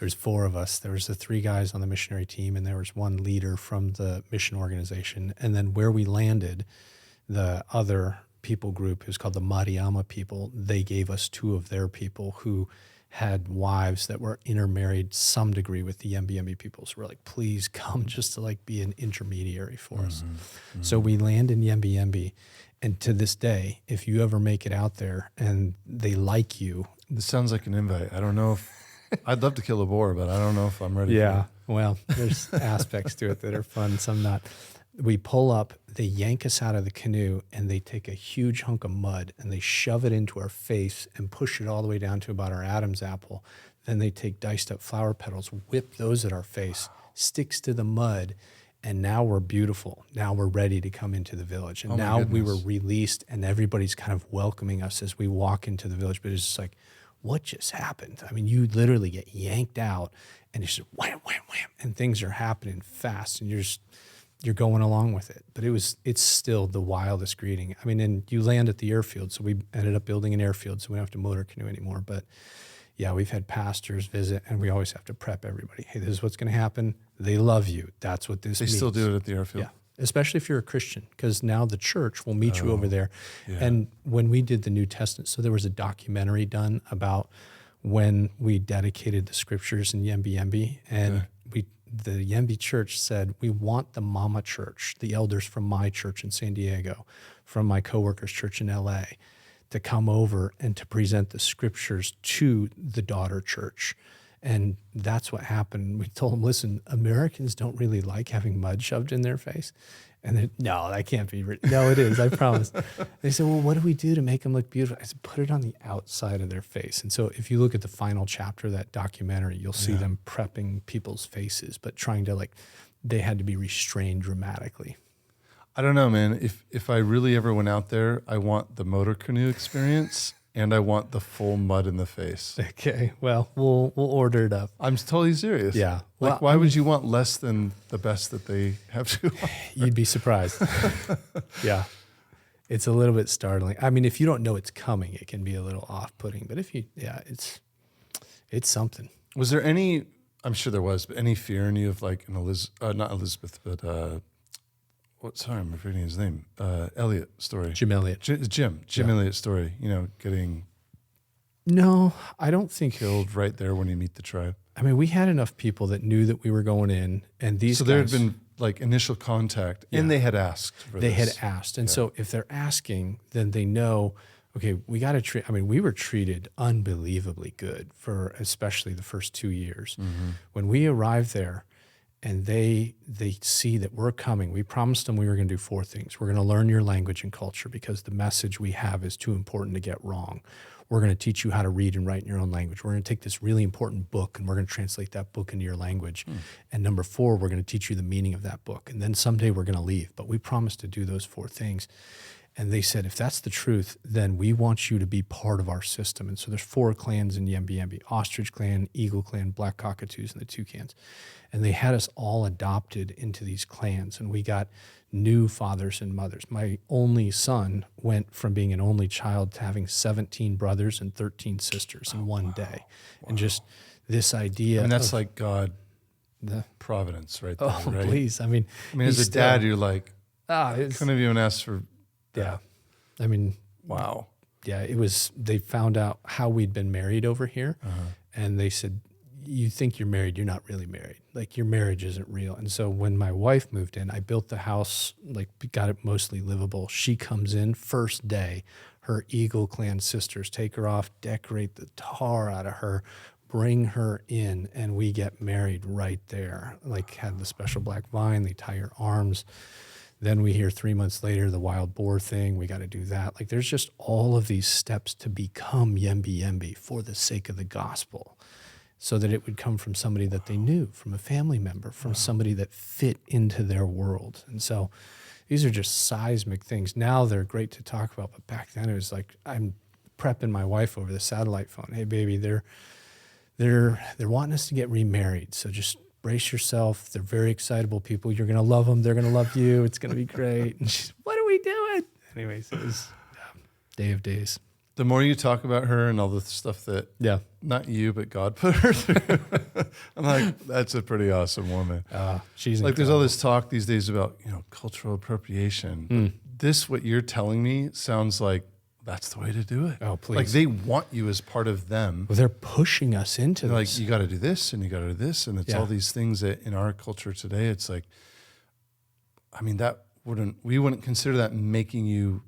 There's 4 of us. There was the 3 guys on the missionary team, and there was 1 leader from the mission organization. And then where we landed, the other people group, who's called the Mariama people, they gave us 2 of their people who had wives that were intermarried some degree with the YembiYembi people. So we're like, please come just to like be an intermediary for us. So we land in YembiYembi, and to this day, if you ever make it out there and they like you. This sounds like an invite. I don't know if I'd love to kill a boar, but I don't know if I'm ready. Yeah, well, there's aspects to it that are fun, some not. We pull up, they yank us out of the canoe, and they take a huge hunk of mud and they shove it into our face and push it all the way down to about our Adam's apple. Then they take diced up flower petals, whip those at our face, sticks to the mud, and now we're beautiful. Now we're ready to come into the village. And now we were released, and everybody's kind of welcoming us as we walk into the village. But it's just like, what just happened? I mean, you literally get yanked out, and it's just wham, wham, wham, and things are happening fast, and you're going along with it. But it's still the wildest greeting. I mean, and you land at the airfield, so we ended up building an airfield, so we don't have to motor canoe anymore. But yeah, we've had pastors visit, and we always have to prep everybody. Hey, this is what's going to happen. They love you. That's what this means. They still do it at the airfield? Yeah. Especially if you're a Christian, because now the church will meet you over there. Yeah. And when we did the New Testament, so there was a documentary done about when we dedicated the scriptures in YembiYembi, and the Yembi church said, we want the mama church, the elders from my church in San Diego, from my coworkers' church in LA, to come over and to present the scriptures to the daughter church. And that's what happened. We told them, listen, Americans don't really like having mud shoved in their face. And they, no, that can't be. No, it is, I promise. They said, well, what do we do to make them look beautiful? I said, put it on the outside of their face. And so if you look at the final chapter of that documentary, you'll see them prepping people's faces, but trying to they had to be restrained dramatically. I don't know, man. If I really ever went out there, I want the motor canoe experience. And I want the full mud in the face. Okay, well, we'll order it up. I'm totally serious. Yeah. Like, why would you want less than the best that they have to offer? You'd be surprised. Yeah. It's a little bit startling. I mean, if you don't know it's coming, it can be a little off-putting. But it's something. Was there any, I'm sure there was, but any fear in you of like an not Elizabeth, but I'm forgetting his name. Elliot story. Jim Elliot. Jim Elliot story. Getting. No, I don't think killed right there when you meet the tribe. I mean, we had enough people that knew that we were going in, and these. So there had been like initial contact, and they had asked for this. They had asked, and so if they're asking, then they know. Okay, we got to treat. I mean, we were treated unbelievably good for especially the first 2 years. Mm-hmm. When we arrived there. And they see that we're coming. We promised them we were going to do 4 things. We're going to learn your language and culture because the message we have is too important to get wrong. We're going to teach you how to read and write in your own language. We're going to take this really important book and we're going to translate that book into your language. And number 4, we're going to teach you the meaning of that book. And then someday we're going to leave. But we promised to do those 4 things. And they said, if that's the truth, then we want you to be part of our system. And so there's 4 clans in YembiYembi: Ostrich Clan, Eagle Clan, Black Cockatoos, and the Toucans. And they had us all adopted into these clans. And we got new fathers and mothers. My only son went from being an only child to having 17 brothers and 13 sisters in one day. Wow. And just this idea. And that's like God, the providence right there, right? Please. I mean, as a dad, you're like, couldn't have even asked for. Yeah. I mean, wow. Yeah, it was, they found out how we'd been married over here. And they said, you think you're married, you're not really married. Like your marriage isn't real. And so when my wife moved in, I built the house, like got it mostly livable. She comes in first day, her Eagle Clan sisters take her off, decorate the tar out of her, bring her in, and we get married right there. Like had the special black vine, they tie your arms. Then we hear 3 months later, the wild boar thing, we got to do that. Like there's just all of these steps to become YembiYembi for the sake of the gospel, so that it would come from somebody that they knew, from a family member, from somebody that fit into their world. And so these are just seismic things. Now they're great to talk about, but back then it was like, I'm prepping my wife over the satellite phone. Hey baby, they're wanting us to get remarried. So just brace yourself. They're very excitable people. You're going to love them. They're going to love you. It's going to be great. And she's, what are we doing? Anyways, it was day of days. The more you talk about her and all the stuff that, not you, but God put her through, I'm like, that's a pretty awesome woman. She's like, incredible. there's all this talk these days about, cultural appropriation. But this, what you're telling me, sounds like that's the way to do it. Oh, please. Like they want you as part of them. Well, they're pushing us into They're this. like, you got to do this and you got to do this. And it's all these things that in our culture today, it's like, I mean, we wouldn't consider that making you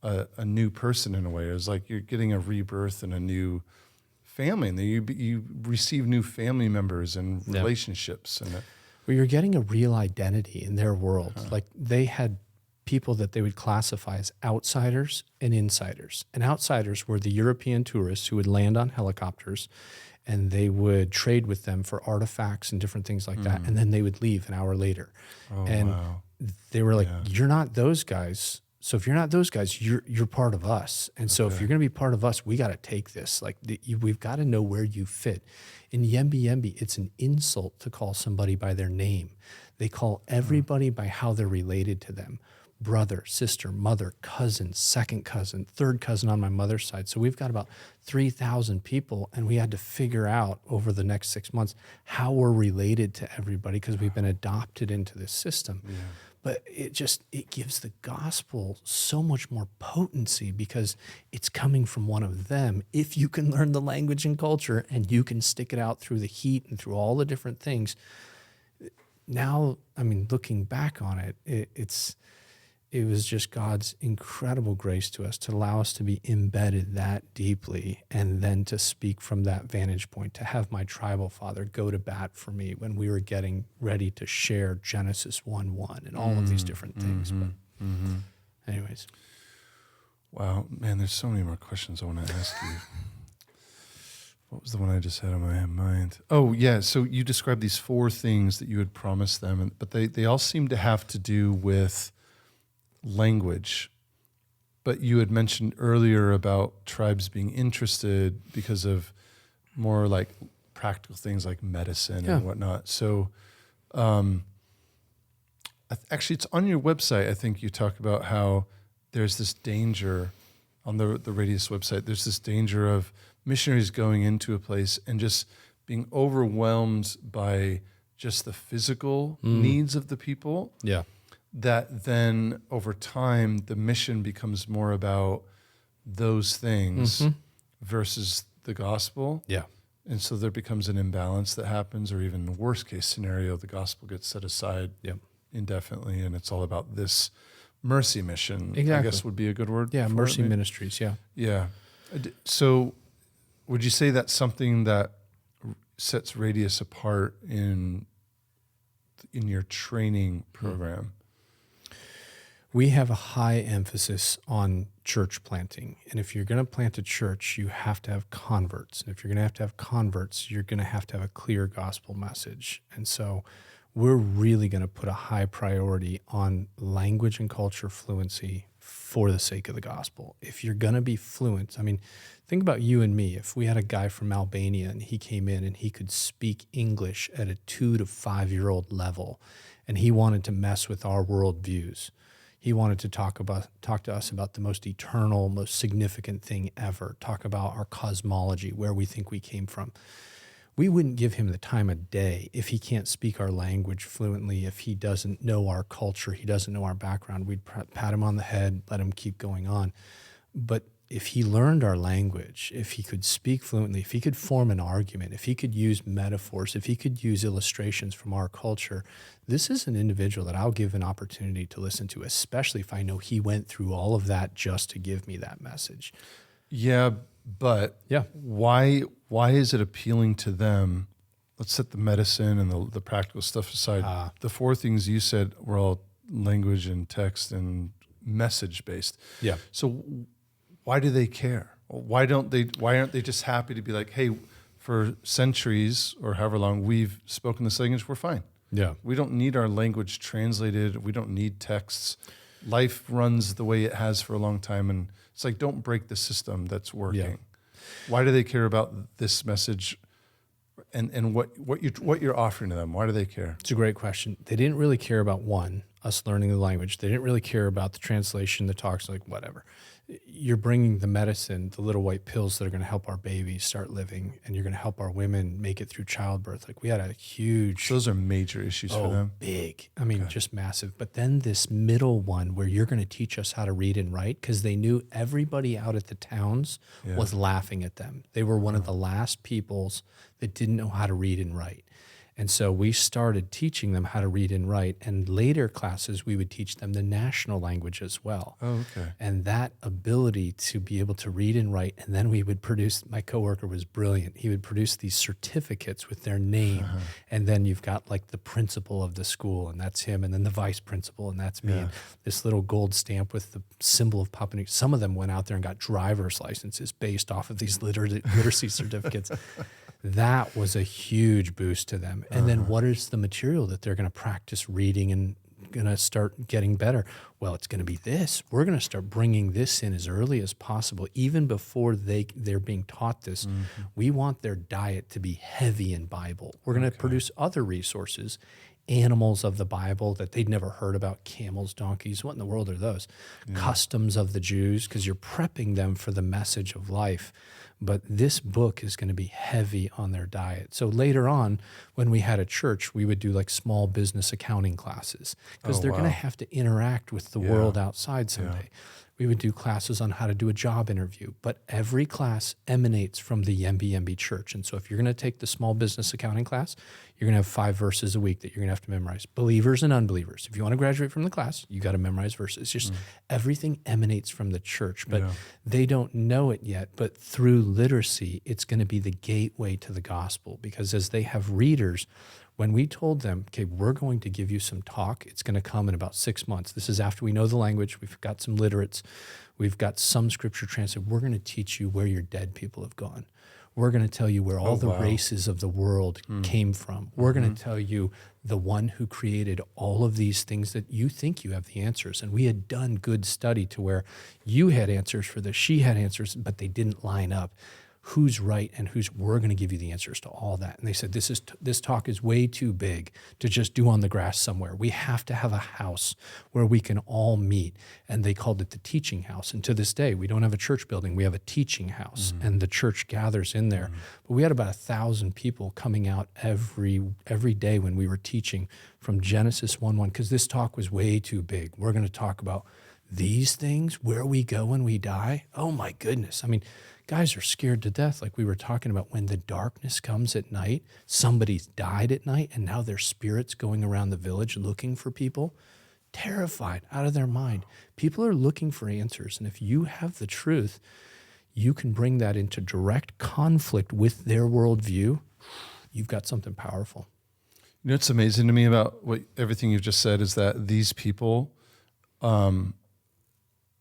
a new person in a way. It was like you're getting a rebirth and a new family, and then you receive new family members and relationships. And well, you're getting a real identity in their world. Like they had people that they would classify as outsiders and insiders. And outsiders were the European tourists who would land on helicopters, and they would trade with them for artifacts and different things like that. And then they would leave an hour later. They were like, you're not those guys. So if you're not those guys, you're part of us. And so if you're going to be part of us, we got to take this. Like we've got to know where you fit. In YembiYembi, it's an insult to call somebody by their name. They call everybody by how they're related to them. Brother, sister, mother, cousin, second cousin, third cousin on my mother's side. So we've got about 3,000 people, and we had to figure out over the next 6 months how we're related to everybody because we've been adopted into this system. Yeah. But it gives the gospel so much more potency because it's coming from one of them. If you can learn the language and culture and you can stick it out through the heat and through all the different things, now, I mean, looking back on it, it was just God's incredible grace to us to allow us to be embedded that deeply and then to speak from that vantage point, to have my tribal father go to bat for me when we were getting ready to share Genesis 1:1 and all of these different things. But anyways. Wow, man, there's so many more questions I want to ask you. What was the one I just had on my mind? Oh, yeah, so you described these 4 things that you had promised them, but they all seem to have to do with language. But you had mentioned earlier about tribes being interested because of more like practical things like medicine and whatnot. So actually it's on your website. I think you talk about how there's this danger on the Radius website. There's this danger of missionaries going into a place and just being overwhelmed by just the physical needs of the people. Yeah. That then over time, the mission becomes more about those things versus the gospel. Yeah. And so there becomes an imbalance that happens, or even the worst case scenario, the gospel gets set aside indefinitely, and it's all about this mercy mission, I guess would be a good word. Yeah, mercy ministries, Yeah. So would you say that's something that sets Radius apart in your training program? We have a high emphasis on church planting. And if you're going to plant a church, you have to have converts. And if you're going to have converts, you're going to have a clear gospel message. And so we're really going to put a high priority on language and culture fluency for the sake of the gospel. If you're going to be fluent, I mean, think about you and me. If we had a guy from Albania and he came in and he could speak English at a 2 to 5 year old level, and he wanted to mess with our worldviews, he wanted to talk to us about the most eternal, most significant thing ever, talk about our cosmology, where we think we came from. We wouldn't give him the time of day if he can't speak our language fluently, if he doesn't know our culture, he doesn't know our background. We'd pat him on the head, let him keep going on. But if he learned our language, if he could speak fluently, if he could form an argument, if he could use metaphors, if he could use illustrations from our culture, this is an individual that I'll give an opportunity to listen to, especially if I know he went through all of that just to give me that message. Yeah, but why is it appealing to them? Let's set the medicine and the practical stuff aside. The four things you said were all language and text and message based. Yeah. So why do they care? Why aren't they just happy to be like, hey, for centuries or however long we've spoken this language, we're fine. Yeah. We don't need our language translated. We don't need texts. Life runs the way it has for a long time. And it's like, don't break the system that's working. Yeah. Why do they care about this message and what you're offering to them? Why do they care? It's a great question. They didn't really care about us learning the language. They didn't really care about the translation, the talks, like whatever. You're bringing the medicine, the little white pills that are going to help our babies start living, and you're going to help our women make it through childbirth. Like we had a huge... So those are major issues for them? Big. I mean, just massive. But then this middle one where you're going to teach us how to read and write, because they knew everybody out at the towns was laughing at them. They were one of the last peoples that didn't know how to read and write. And so we started teaching them how to read and write. And later classes, we would teach them the national language as well. Oh, okay. And that ability to be able to read and write. And then we would produce, my coworker was brilliant. He would produce these certificates with their name. And then you've got like the principal of the school, and that's him. And then the vice principal, and that's me. And this little gold stamp with the symbol of Papua New Guinea. Some of them went out there and got driver's licenses based off of these literacy certificates. That was a huge boost to them. And then what is the material that they're going to practice reading and going to start getting better? Well, it's going to be this. We're going to start bringing this in as early as possible, even before they're being taught this. We want their diet to be heavy in Bible. We're going to produce other resources, animals of the Bible that they'd never heard about, camels, donkeys. What in the world are those? Customs of the Jews, because you're prepping them for the message of life. But this book is going to be heavy on their diet. So later on, when we had a church, we would do like small business accounting classes, because they're going to have to interact with the world outside someday. We would do classes on how to do a job interview, but every class emanates from the YembiYembi church. And so if you're going to take the small business accounting class, you're going to have 5 verses a week that you're going to have to memorize. Believers and unbelievers. If you want to graduate from the class, you got to memorize verses. Just everything emanates from the church, but they don't know it yet. But through literacy, it's going to be the gateway to the gospel, because as they have readers, when we told them, okay, we're going to give you some talk, it's going to come in about 6 months. This is after we know the language. We've got some literates. We've got some scripture translated. We're going to teach you where your dead people have gone. We're going to tell you where all the races of the world came from. We're going to tell you the one who created all of these things that you think you have the answers. And we had done good study to where you had answers for this, she had answers, but they didn't line up. Who's right and we're going to give you the answers to all that. And they said, this talk is way too big to just do on the grass somewhere. We have to have a house where we can all meet. And they called it the teaching house. And to this day, we don't have a church building. We have a teaching house, and the church gathers in there. But we had about 1,000 people coming out every day when we were teaching from Genesis 1:1, because this talk was way too big. We're going to talk about these things, where we go when we die. Oh my goodness. I mean, guys are scared to death, like we were talking about. When the darkness comes at night, somebody's died at night, and now their spirit's going around the village looking for people. Terrified, out of their mind. People are looking for answers, and if you have the truth, you can bring that into direct conflict with their worldview. You've got something powerful. You know what's amazing to me about everything you've just said is that these people,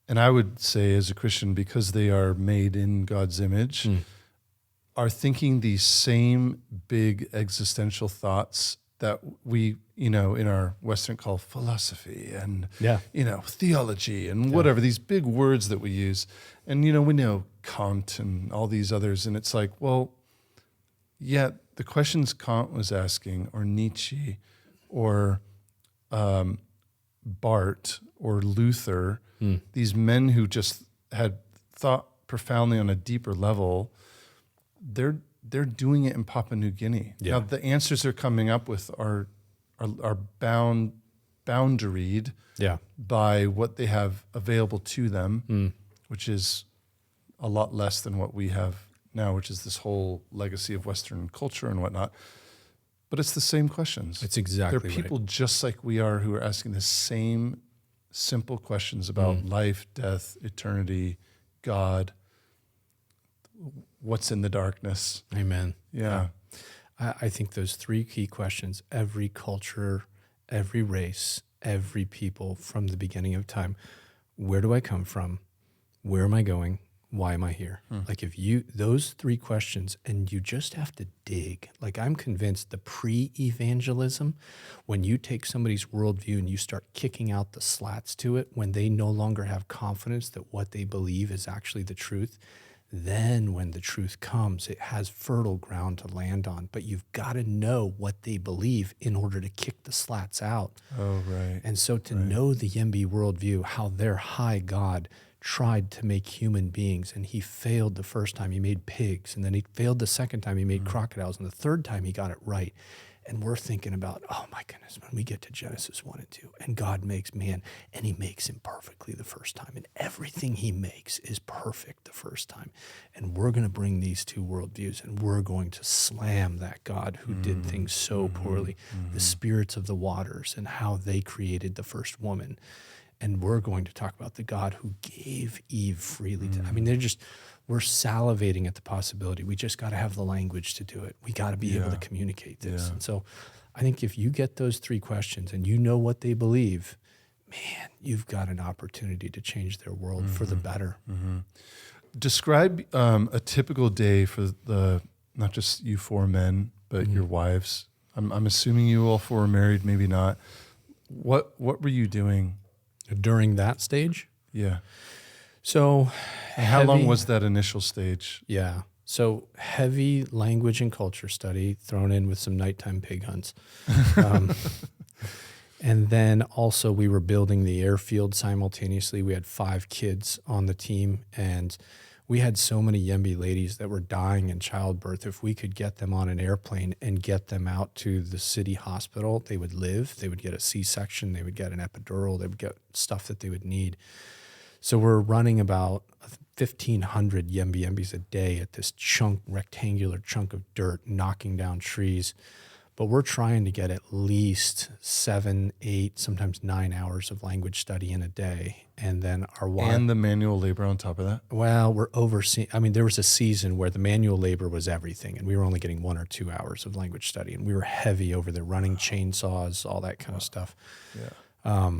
and I would say as a Christian, because they are made in God's image, are thinking these same big existential thoughts that we, in our Western call philosophy and, theology and whatever, these big words that we use. And, we know Kant and all these others. And it's like, well, the questions Kant was asking, or Nietzsche, or Barth, or Luther, these men who just had thought profoundly on a deeper level, they're doing it in Papua New Guinea. Now the answers they're coming up with are boundaried by what they have available to them, which is a lot less than what we have now, which is this whole legacy of Western culture and whatnot. But it's the same questions. It's exactly There are people just like we are who are asking the same simple questions about life, death, eternity, God, what's in the darkness. Amen. Yeah. I think those three key questions, every culture, every race, every people from the beginning of time, where do I come from? Where am I going? Why am I here? Like those three questions, and you just have to dig. Like I'm convinced the pre-evangelism, when you take somebody's worldview and you start kicking out the slats to it, when they no longer have confidence that what they believe is actually the truth, then when the truth comes, it has fertile ground to land on. But you've got to know what they believe in order to kick the slats out. Oh, right. And so to know the Yembi worldview, how their high God tried to make human beings, and he failed the first time, he made pigs, and then he failed the second time, he made crocodiles, and the third time he got it right. And we're thinking about, oh my goodness, when we get to Genesis 1 and 2, and God makes man, and he makes him perfectly the first time, and everything he makes is perfect the first time. And we're going to bring these two worldviews, and we're going to slam that God who did things so poorly, the spirits of the waters, and how they created the first woman. And we're going to talk about the God who gave Eve freely. I mean, we're salivating at the possibility. We just got to have the language to do it. We got to be able to communicate this. Yeah. And so I think if you get those three questions and you know what they believe, man, you've got an opportunity to change their world for the better. Describe a typical day for not just you four men, but your wives. I'm assuming you all four are married, maybe not. What were you doing During that stage? Yeah. So How long was that initial stage? Yeah. So heavy language and culture study thrown in with some nighttime pig hunts. And then also we were building the airfield simultaneously. We had 5 kids on the team, and we had so many Yembi ladies that were dying in childbirth. If we could get them on an airplane and get them out to the city hospital, they would live. They would get a C-section. They would get an epidural. They would get stuff that they would need. So we're running about 1,500 YembiYembis a day at this rectangular chunk of dirt, knocking down trees. But we're trying to get at least 7, 8, sometimes 9 hours of language study in a day. And then our wife... And the manual labor on top of that? Well, we're overseeing... I mean, there was a season where the manual labor was everything, and we were only getting 1 or 2 hours of language study. And we were heavy over there, running chainsaws, all that kind of stuff. Yeah.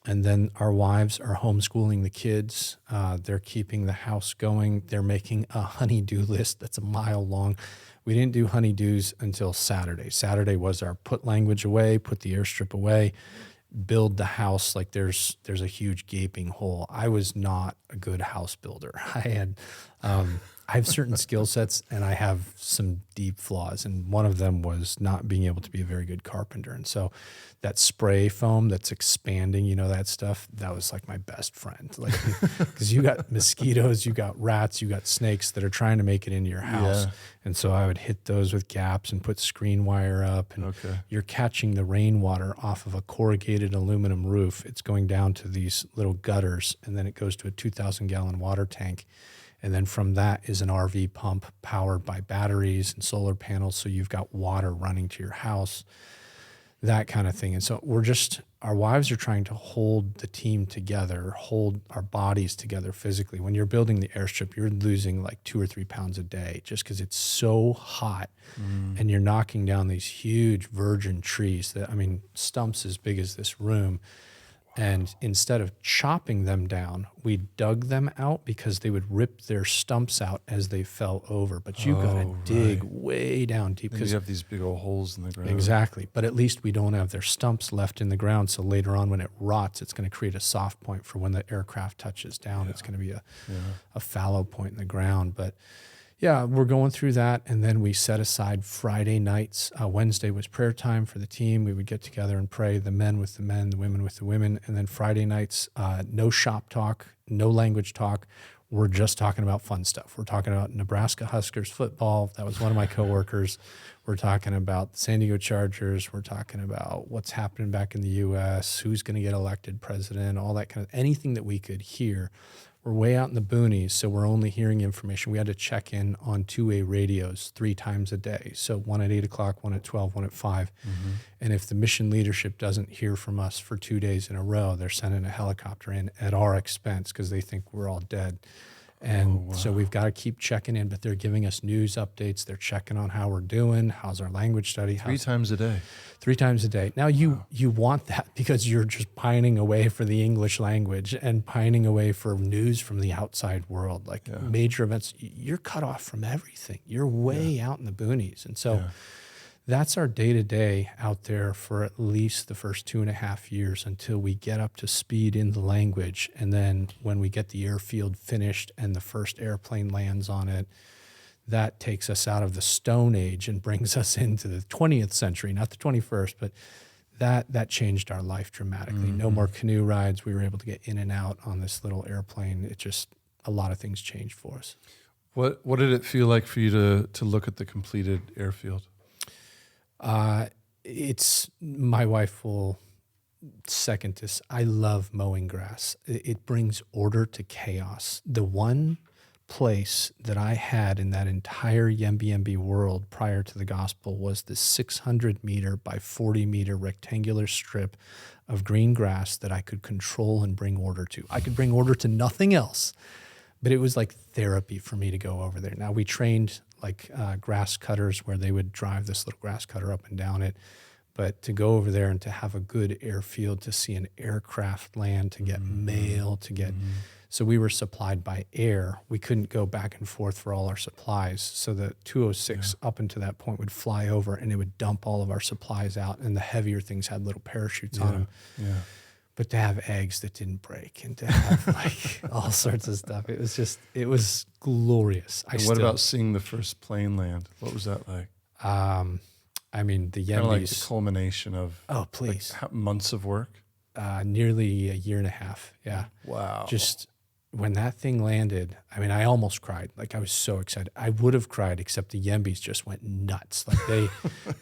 And then our wives are homeschooling the kids. They're keeping the house going. They're making a honey-do list that's a mile long. We didn't do honey-dos until Saturday. Saturday was our put language away, put the airstrip away, build the house. Like there's a huge gaping hole. I was not a good house builder. I have certain skill sets, and I have some deep flaws. And one of them was not being able to be a very good carpenter. And so that spray foam that's expanding, that stuff, that was like my best friend. Like, because you got mosquitoes, you got rats, you got snakes that are trying to make it into your house. Yeah. And so I would hit those with gaps and put screen wire up. And you're catching the rainwater off of a corrugated aluminum roof. It's going down to these little gutters, and then it goes to a 2,000-gallon water tank. And then from that is an RV pump powered by batteries and solar panels. So you've got water running to your house, that kind of thing. And so our wives are trying to hold the team together, hold our bodies together physically. When you're building the airstrip, you're losing like 2 or 3 pounds a day just because it's so hot and you're knocking down these huge virgin trees stumps as big as this room. And instead of chopping them down, we dug them out because they would rip their stumps out as they fell over. But you've got to dig way down deep. Because you have these big old holes in the ground. Exactly. But at least we don't have their stumps left in the ground. So later on when it rots, it's going to create a soft point for when the aircraft touches down. It's going to be a fallow point in the ground. But yeah, we're going through that, and then we set aside Friday nights. Wednesday was prayer time for the team. We would get together and pray, the men with the men, the women with the women. And then Friday nights, no shop talk, no language talk. We're just talking about fun stuff. We're talking about Nebraska Huskers football. That was one of my coworkers. We're talking about the San Diego Chargers. We're talking about what's happening back in the U.S., who's going to get elected president, all that kind of anything that we could hear. We're way out in the boonies, so we're only hearing information. We had to check in on two-way radios 3 times a day. So one at 8 o'clock, one at 12, one at 5. And if the mission leadership doesn't hear from us for 2 days in a row, they're sending a helicopter in at our expense because they think we're all dead. And so we've got to keep checking in, but they're giving us news updates. They're checking on how we're doing. How's our language study? 3 times a day. 3 times a day. Now you want that because you're just pining away for the English language and pining away for news from the outside world, like major events. You're cut off from everything. You're way out in the boonies. And so that's our day-to-day out there for at least the first 2.5 years until we get up to speed in the language. And then when we get the airfield finished and the first airplane lands on it, that takes us out of the Stone Age and brings us into the 20th century, not the 21st, but that changed our life dramatically. No more canoe rides. We were able to get in and out on this little airplane. It just, a lot of things changed for us. What did it feel like for you to look at the completed airfield? It's, my wife will second this. I love mowing grass. It brings order to chaos. The one place that I had in that entire YembiYembi world prior to the gospel was this 600 meter by 40 meter rectangular strip of green grass that I could control and bring order to. I could bring order to nothing else, but it was like therapy for me to go over there. Now we trained like grass cutters where they would drive this little grass cutter up and down it. But to go over there and to have a good airfield, to see an aircraft land, to get mail, to get... So we were supplied by air. We couldn't go back and forth for all our supplies. So the 206 up until that point would fly over and it would dump all of our supplies out. And the heavier things had little parachutes on them. Yeah. But to have eggs that didn't break and to have like all sorts of stuff, it was glorious. And what about seeing the first plane land? What was that like? I mean, the Yembis. Kind of like the culmination of please. Like months of work? Nearly 1.5 years. Yeah. Wow. Just when that thing landed, I mean, I almost cried. Like I was so excited. I would have cried, except the Yembis just went nuts. Like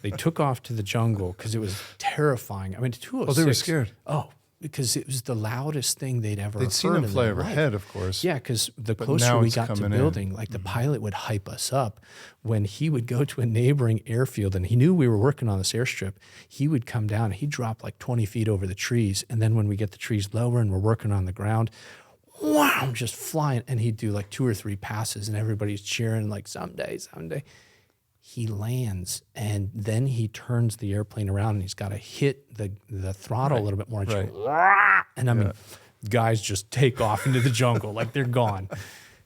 they took off to the jungle because it was terrifying. I mean, 206. Oh, they were scared. Oh, because it was the loudest thing they'd ever heard. They'd seen them fly overhead, of course. Yeah, because the closer we got to the building, like the pilot would hype us up. When he would go to a neighboring airfield and he knew we were working on this airstrip, he would come down and he'd drop like 20 feet over the trees. And then when we get the trees lower and we're working on the ground, wow, just flying. And he'd do like 2 or 3 passes and everybody's cheering like someday. He lands and then he turns the airplane around and he's got to hit the throttle a little bit more. And I mean, guys just take off into the jungle like they're gone.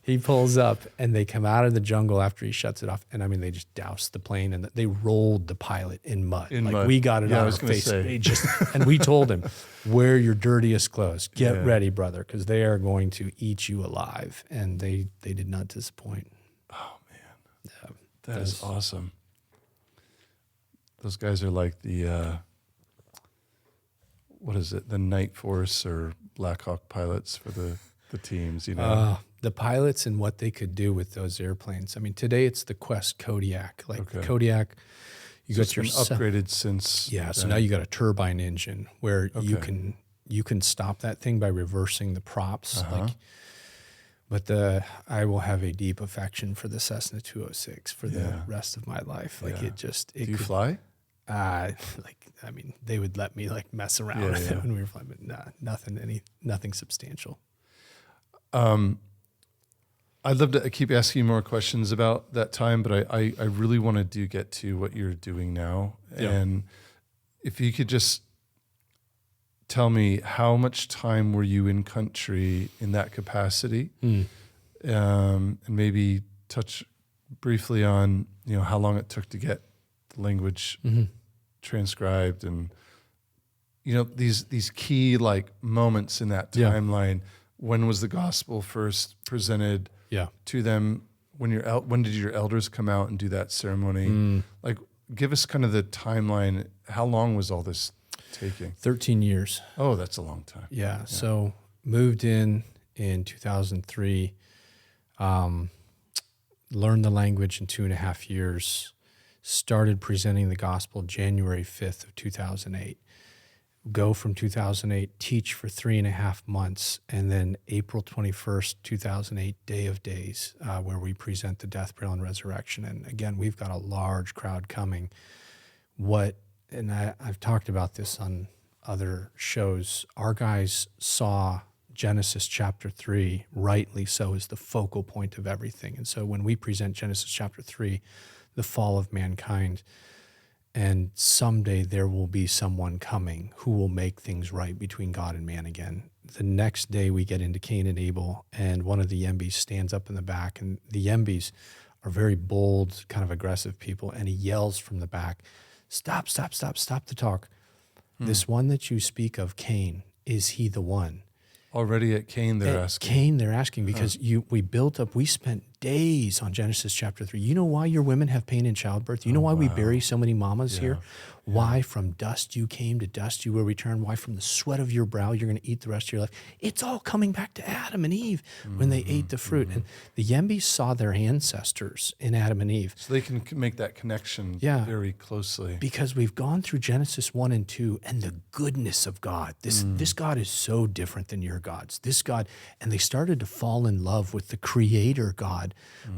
He pulls up and they come out of the jungle after he shuts it off. And I mean, they just doused the plane and they rolled the pilot in mud. We got it out of our face. And we told him, wear your dirtiest clothes. Get ready, brother, because they are going to eat you alive. And they did not disappoint. Oh, man. Yeah. That is awesome. Those guys are like the, what is it? The Night Force or Black Hawk pilots for the teams, you know? The pilots and what they could do with those airplanes. I mean, today it's the Quest Kodiak. The Kodiak, you got your upgraded since. Yeah, so now you got a turbine engine where you can stop that thing by reversing the props. But I will have a deep affection for the Cessna 206 for the rest of my life. Like Do you fly? They would let me like mess around with it when we were flying, but nothing substantial. I'd love to keep asking you more questions about that time, but I really want to get to what you're doing now. Yeah. And if you could just tell me how much time were you in country in that capacity, and maybe touch briefly on how long it took to get the language transcribed, and these key like moments in that timeline. When was the gospel first presented to them? When did your elders come out and do that ceremony? Like, give us kind of the timeline. How long was all this taking? 13 years. Oh, that's a long time. Yeah. So moved in 2003, learned the language in 2.5 years, started presenting the gospel January 5th of 2008. Go from 2008, teach for 3.5 months, and then April 21st, 2008, Day of Days, where we present the death, burial, and resurrection. And again, we've got a large crowd coming. And I've talked about this on other shows. Our guys saw Genesis chapter 3, rightly so, as the focal point of everything. And so when we present Genesis chapter 3, the fall of mankind, and someday there will be someone coming who will make things right between God and man again. The next day we get into Cain and Abel, and one of the Yembis stands up in the back, and the Yembis are very bold, kind of aggressive people, and he yells from the back, stop the talk. This one that you speak of, Cain, is he the one? Already at Cain, they're asking. Cain, they're asking because we spent days on Genesis chapter 3. You know why your women have pain in childbirth? You know why we bury so many mamas here? Why from dust you came, to dust you will return? Why from the sweat of your brow you're going to eat the rest of your life? It's all coming back to Adam and Eve when they ate the fruit. And the Yembis saw their ancestors in Adam and Eve. So they can make that connection very closely. Because we've gone through Genesis 1 and 2 and the goodness of God. This God is so different than your gods. This God, and they started to fall in love with the creator God.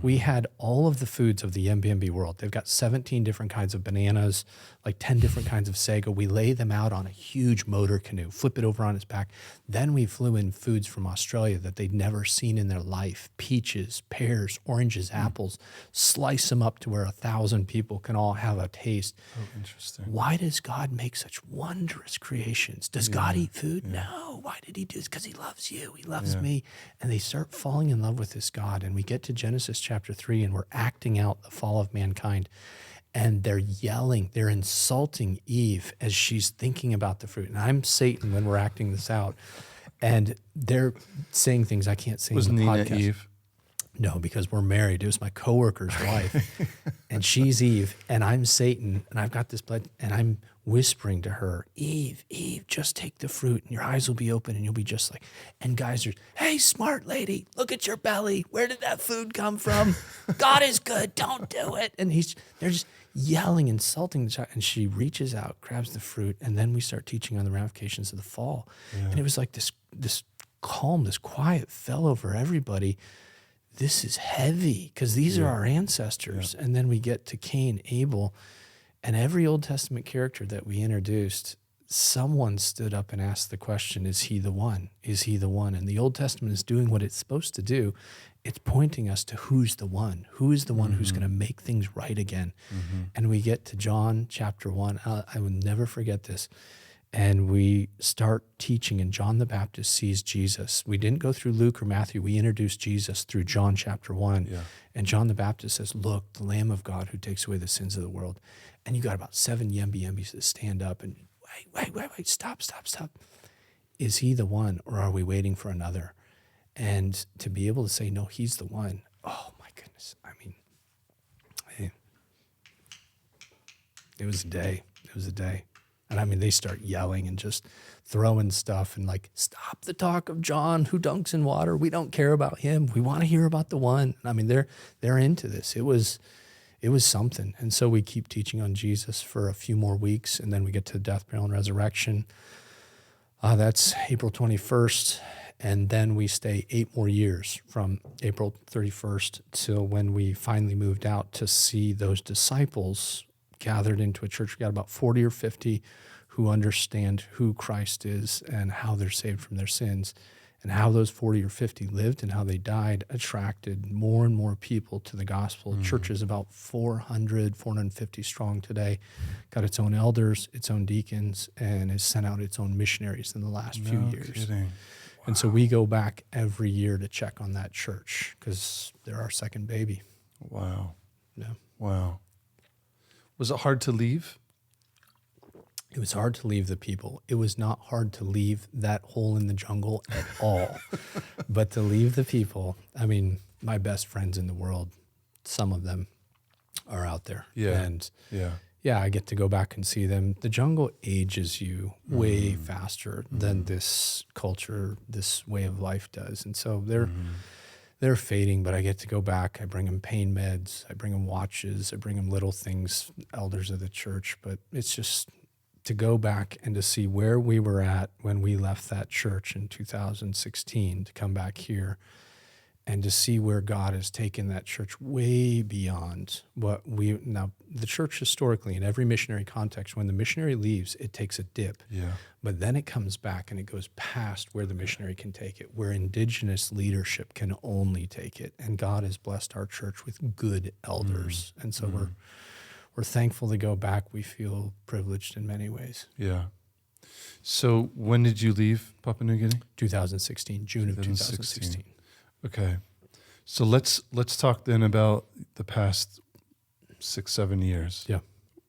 We had all of the foods of the YembiYembi world. They've got 17 different kinds of bananas, like 10 different kinds of sago. We lay them out on a huge motor canoe, flip it over on its back. Then we flew in foods from Australia that they'd never seen in their life. Peaches, pears, oranges, apples. Slice them up to where 1,000 people can all have a taste. Oh, interesting. Why does God make such wondrous creations? Does God eat food? No. Why did he do this? Because he loves you. He loves me. And they start falling in love with this God. And we get to Genesis chapter 3, and we're acting out the fall of mankind. And they're yelling, they're insulting Eve as she's thinking about the fruit. And I'm Satan when we're acting this out. And they're saying things I can't say in the podcast. Was Nina Eve? No, because we're married. It was my coworker's wife. And she's Eve, and I'm Satan, and I've got this blood, and I'm whispering to her, Eve, just take the fruit, and your eyes will be open, and you'll be just like, and guys are, hey, smart lady, look at your belly. Where did that food come from? God is good. Don't do it. And they're just yelling, insulting the child. And she reaches out, grabs the fruit, and then we start teaching on the ramifications of the fall. And it was like this calm, this quiet fell over everybody. This is heavy because these are our ancestors. And then we get to Cain, Abel, and every Old Testament character that we introduced, someone stood up and asked the question, is he the one? Is he the one? And the Old Testament is doing what it's supposed to do. It's pointing us to who's the one. Who is the one who's going to make things right again? And we get to John chapter 1. I will never forget this. And we start teaching, and John the Baptist sees Jesus. We didn't go through Luke or Matthew. We introduced Jesus through John chapter 1. And John the Baptist says, look, the Lamb of God who takes away the sins of the world. And you got about 7 YembiYembis that stand up and, wait, stop. Is he the one, or are we waiting for another? And to be able to say, no, he's the one. Oh, my goodness. I mean, it was a day. And I mean, they start yelling and just throwing stuff and like, stop the talk of John who dunks in water. We don't care about him. We want to hear about the one. I mean, they're into this. It was something. And so we keep teaching on Jesus for a few more weeks, and then we get to death, burial, and resurrection. That's April 21st. And then we stay 8 more years from April 31st till when we finally moved out to see those disciples gathered into a church. We got about 40 or 50 who understand who Christ is and how they're saved from their sins, and how those 40 or 50 lived and how they died attracted more and more people to the gospel. Church is about 450 strong today, got its own elders, its own deacons, and has sent out its own missionaries in the last few years. Kidding. Wow. And so we go back every year to check on that church because they're our second baby. Wow. Yeah. Wow. Was it hard to leave? It was hard to leave the people. It was not hard to leave that hole in the jungle at all. But to leave the people, I mean, my best friends in the world, some of them are out there. Yeah. And I get to go back and see them. The jungle ages you way faster than this culture, this way of life does. And so they're fading, but I get to go back. I bring them pain meds. I bring them watches. I bring them little things, elders of the church. But it's just to go back and to see where we were at when we left that church in 2016, to come back here and to see where God has taken that church way beyond what now the church historically, in every missionary context, when the missionary leaves, it takes a dip. Yeah. But then it comes back and it goes past where the missionary can take it, where indigenous leadership can only take it. And God has blessed our church with good elders. And so we're thankful to go back. We feel privileged in many ways. Yeah. So when did you leave Papua New Guinea? 2016, June of 2016. Okay. So let's talk then about the past 6-7 years. Yeah.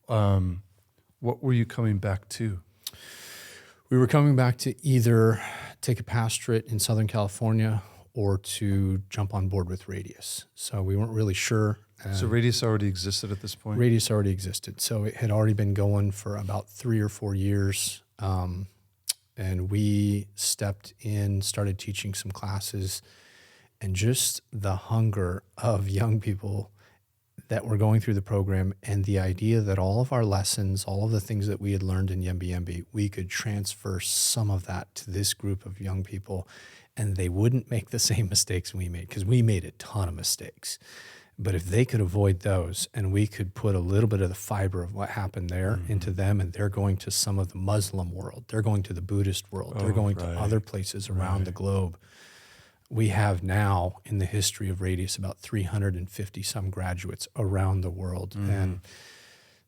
What were you coming back to? We were coming back to either take a pastorate in Southern California or to jump on board with Radius. So we weren't really sure. So Radius already existed at this point? Radius already existed. So it had already been going for about 3 or 4 years. And we stepped in, started teaching some classes, and just the hunger of young people that were going through the program, and the idea that all of our lessons, all of the things that we had learned in YembiYembi, we could transfer some of that to this group of young people, and they wouldn't make the same mistakes we made, because we made a ton of mistakes. But if they could avoid those, and we could put a little bit of the fiber of what happened there into them, and they're going to some of the Muslim world, they're going to the Buddhist world, they're going to other places around the globe. We have now in the history of Radius about 350 some graduates around the world. And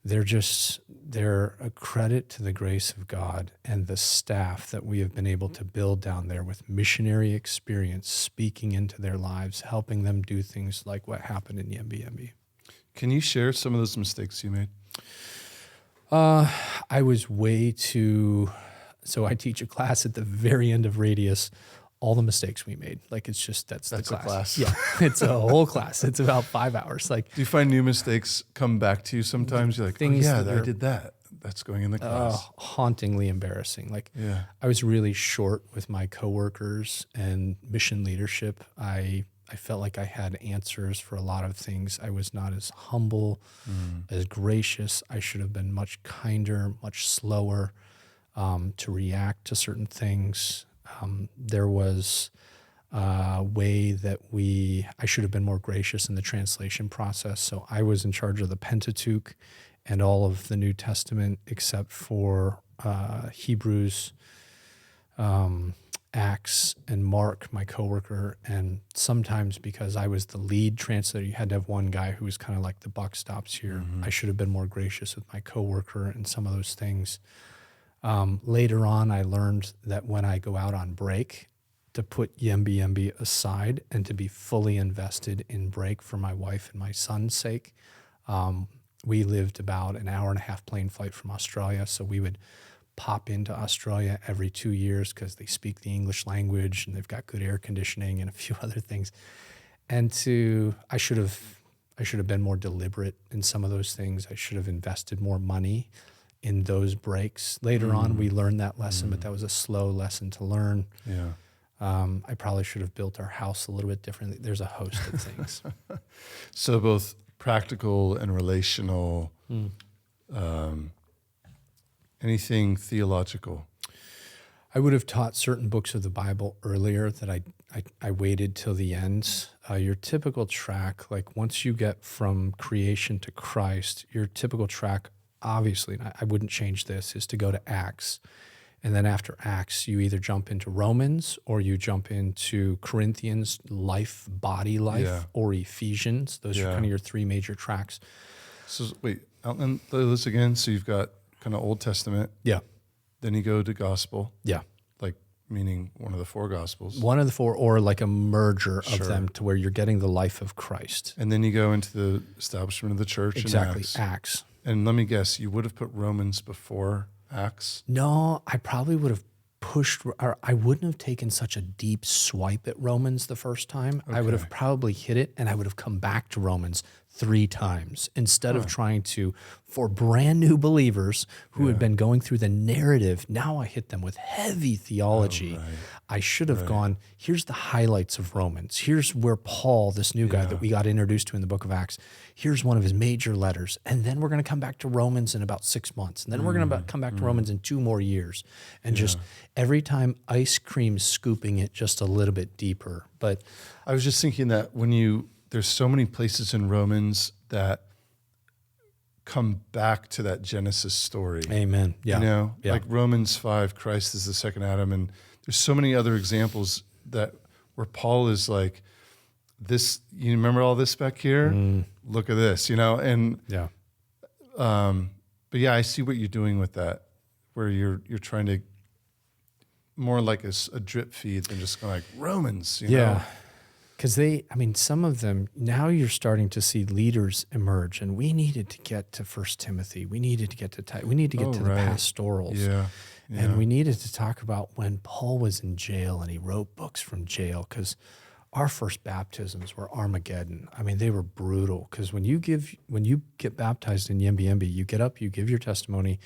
they're a credit to the grace of God and the staff that we have been able to build down there with missionary experience, speaking into their lives, helping them do things like what happened in YembiYembi. Can you share some of those mistakes you made? I was so I teach a class at the very end of Radius, all the mistakes we made. Like, it's just, that's the class. Yeah, it's a whole class. It's about 5 hours. Like, do you find new mistakes come back to you sometimes? You're like, things I did that. That's going in the class. Hauntingly embarrassing. Like, I was really short with my coworkers and mission leadership. I felt like I had answers for a lot of things. I was not as humble, as gracious. I should have been much kinder, much slower to react to certain things. There was a way that I should have been more gracious in the translation process. So I was in charge of the Pentateuch and all of the New Testament except for Hebrews, Acts, and Mark, my coworker. And sometimes because I was the lead translator, you had to have one guy who was kind of like the buck stops here. I should have been more gracious with my coworker and some of those things. Later on, I learned that when I go out on break, to put YembiYembi aside and to be fully invested in break for my wife and my son's sake. We lived about an 1.5-hour plane flight from Australia, so we would pop into Australia every 2 years because they speak the English language and they've got good air conditioning and a few other things. And I should have been more deliberate in some of those things. I should have invested more money in those breaks. Later on, we learned that lesson, but that was a slow lesson to learn. Yeah. I probably should have built our house a little bit differently. There's a host of things. So both practical and relational, anything theological? I would have taught certain books of the Bible earlier that I waited till the end. Your typical track, like once you get from creation to Christ, your typical track, obviously, and I wouldn't change this, is to go to Acts. And then after Acts, you either jump into Romans or you jump into Corinthians, body life, or Ephesians. Those are kind of your 3 major tracks. So wait, outline this again. So you've got kind of Old Testament. Yeah. Then you go to gospel. Yeah. Like meaning one of the 4 gospels. One of the 4, or like a merger of them to where you're getting the life of Christ. And then you go into the establishment of the church. Exactly, in Acts. And let me guess, you would have put Romans before Acts? No, I probably would have or I wouldn't have taken such a deep swipe at Romans the first time. Okay. I would have probably hit it, and I would have come back to Romans 3 times instead of trying to, for brand new believers who had been going through the narrative. Now I hit them with heavy theology. I should have gone, here's the highlights of Romans. Here's where Paul, this new guy that we got introduced to in the book of Acts, here's one of his major letters. And then we're going to come back to Romans in about 6 months. And then we're going to come back to Romans in 2 more years. And just every time ice cream scooping it just a little bit deeper. But I was just thinking that there's so many places in Romans that come back to that Genesis story. Amen. Yeah. Like Romans 5, Christ is the second Adam. And there's so many other examples where Paul is like, this, you remember all this back here? Look at this, and but yeah, I see what you're doing with that, where you're trying to more like a drip feed than just going like Romans, you know? Because some of them, now you're starting to see leaders emerge, and we needed to get to 1 Timothy. We needed to get to we need to get to the pastorals. And we needed to talk about when Paul was in jail and he wrote books from jail, because our first baptisms were Armageddon. I mean, they were brutal, because when you get baptized in YembiYembi, you get up, you give your testimony,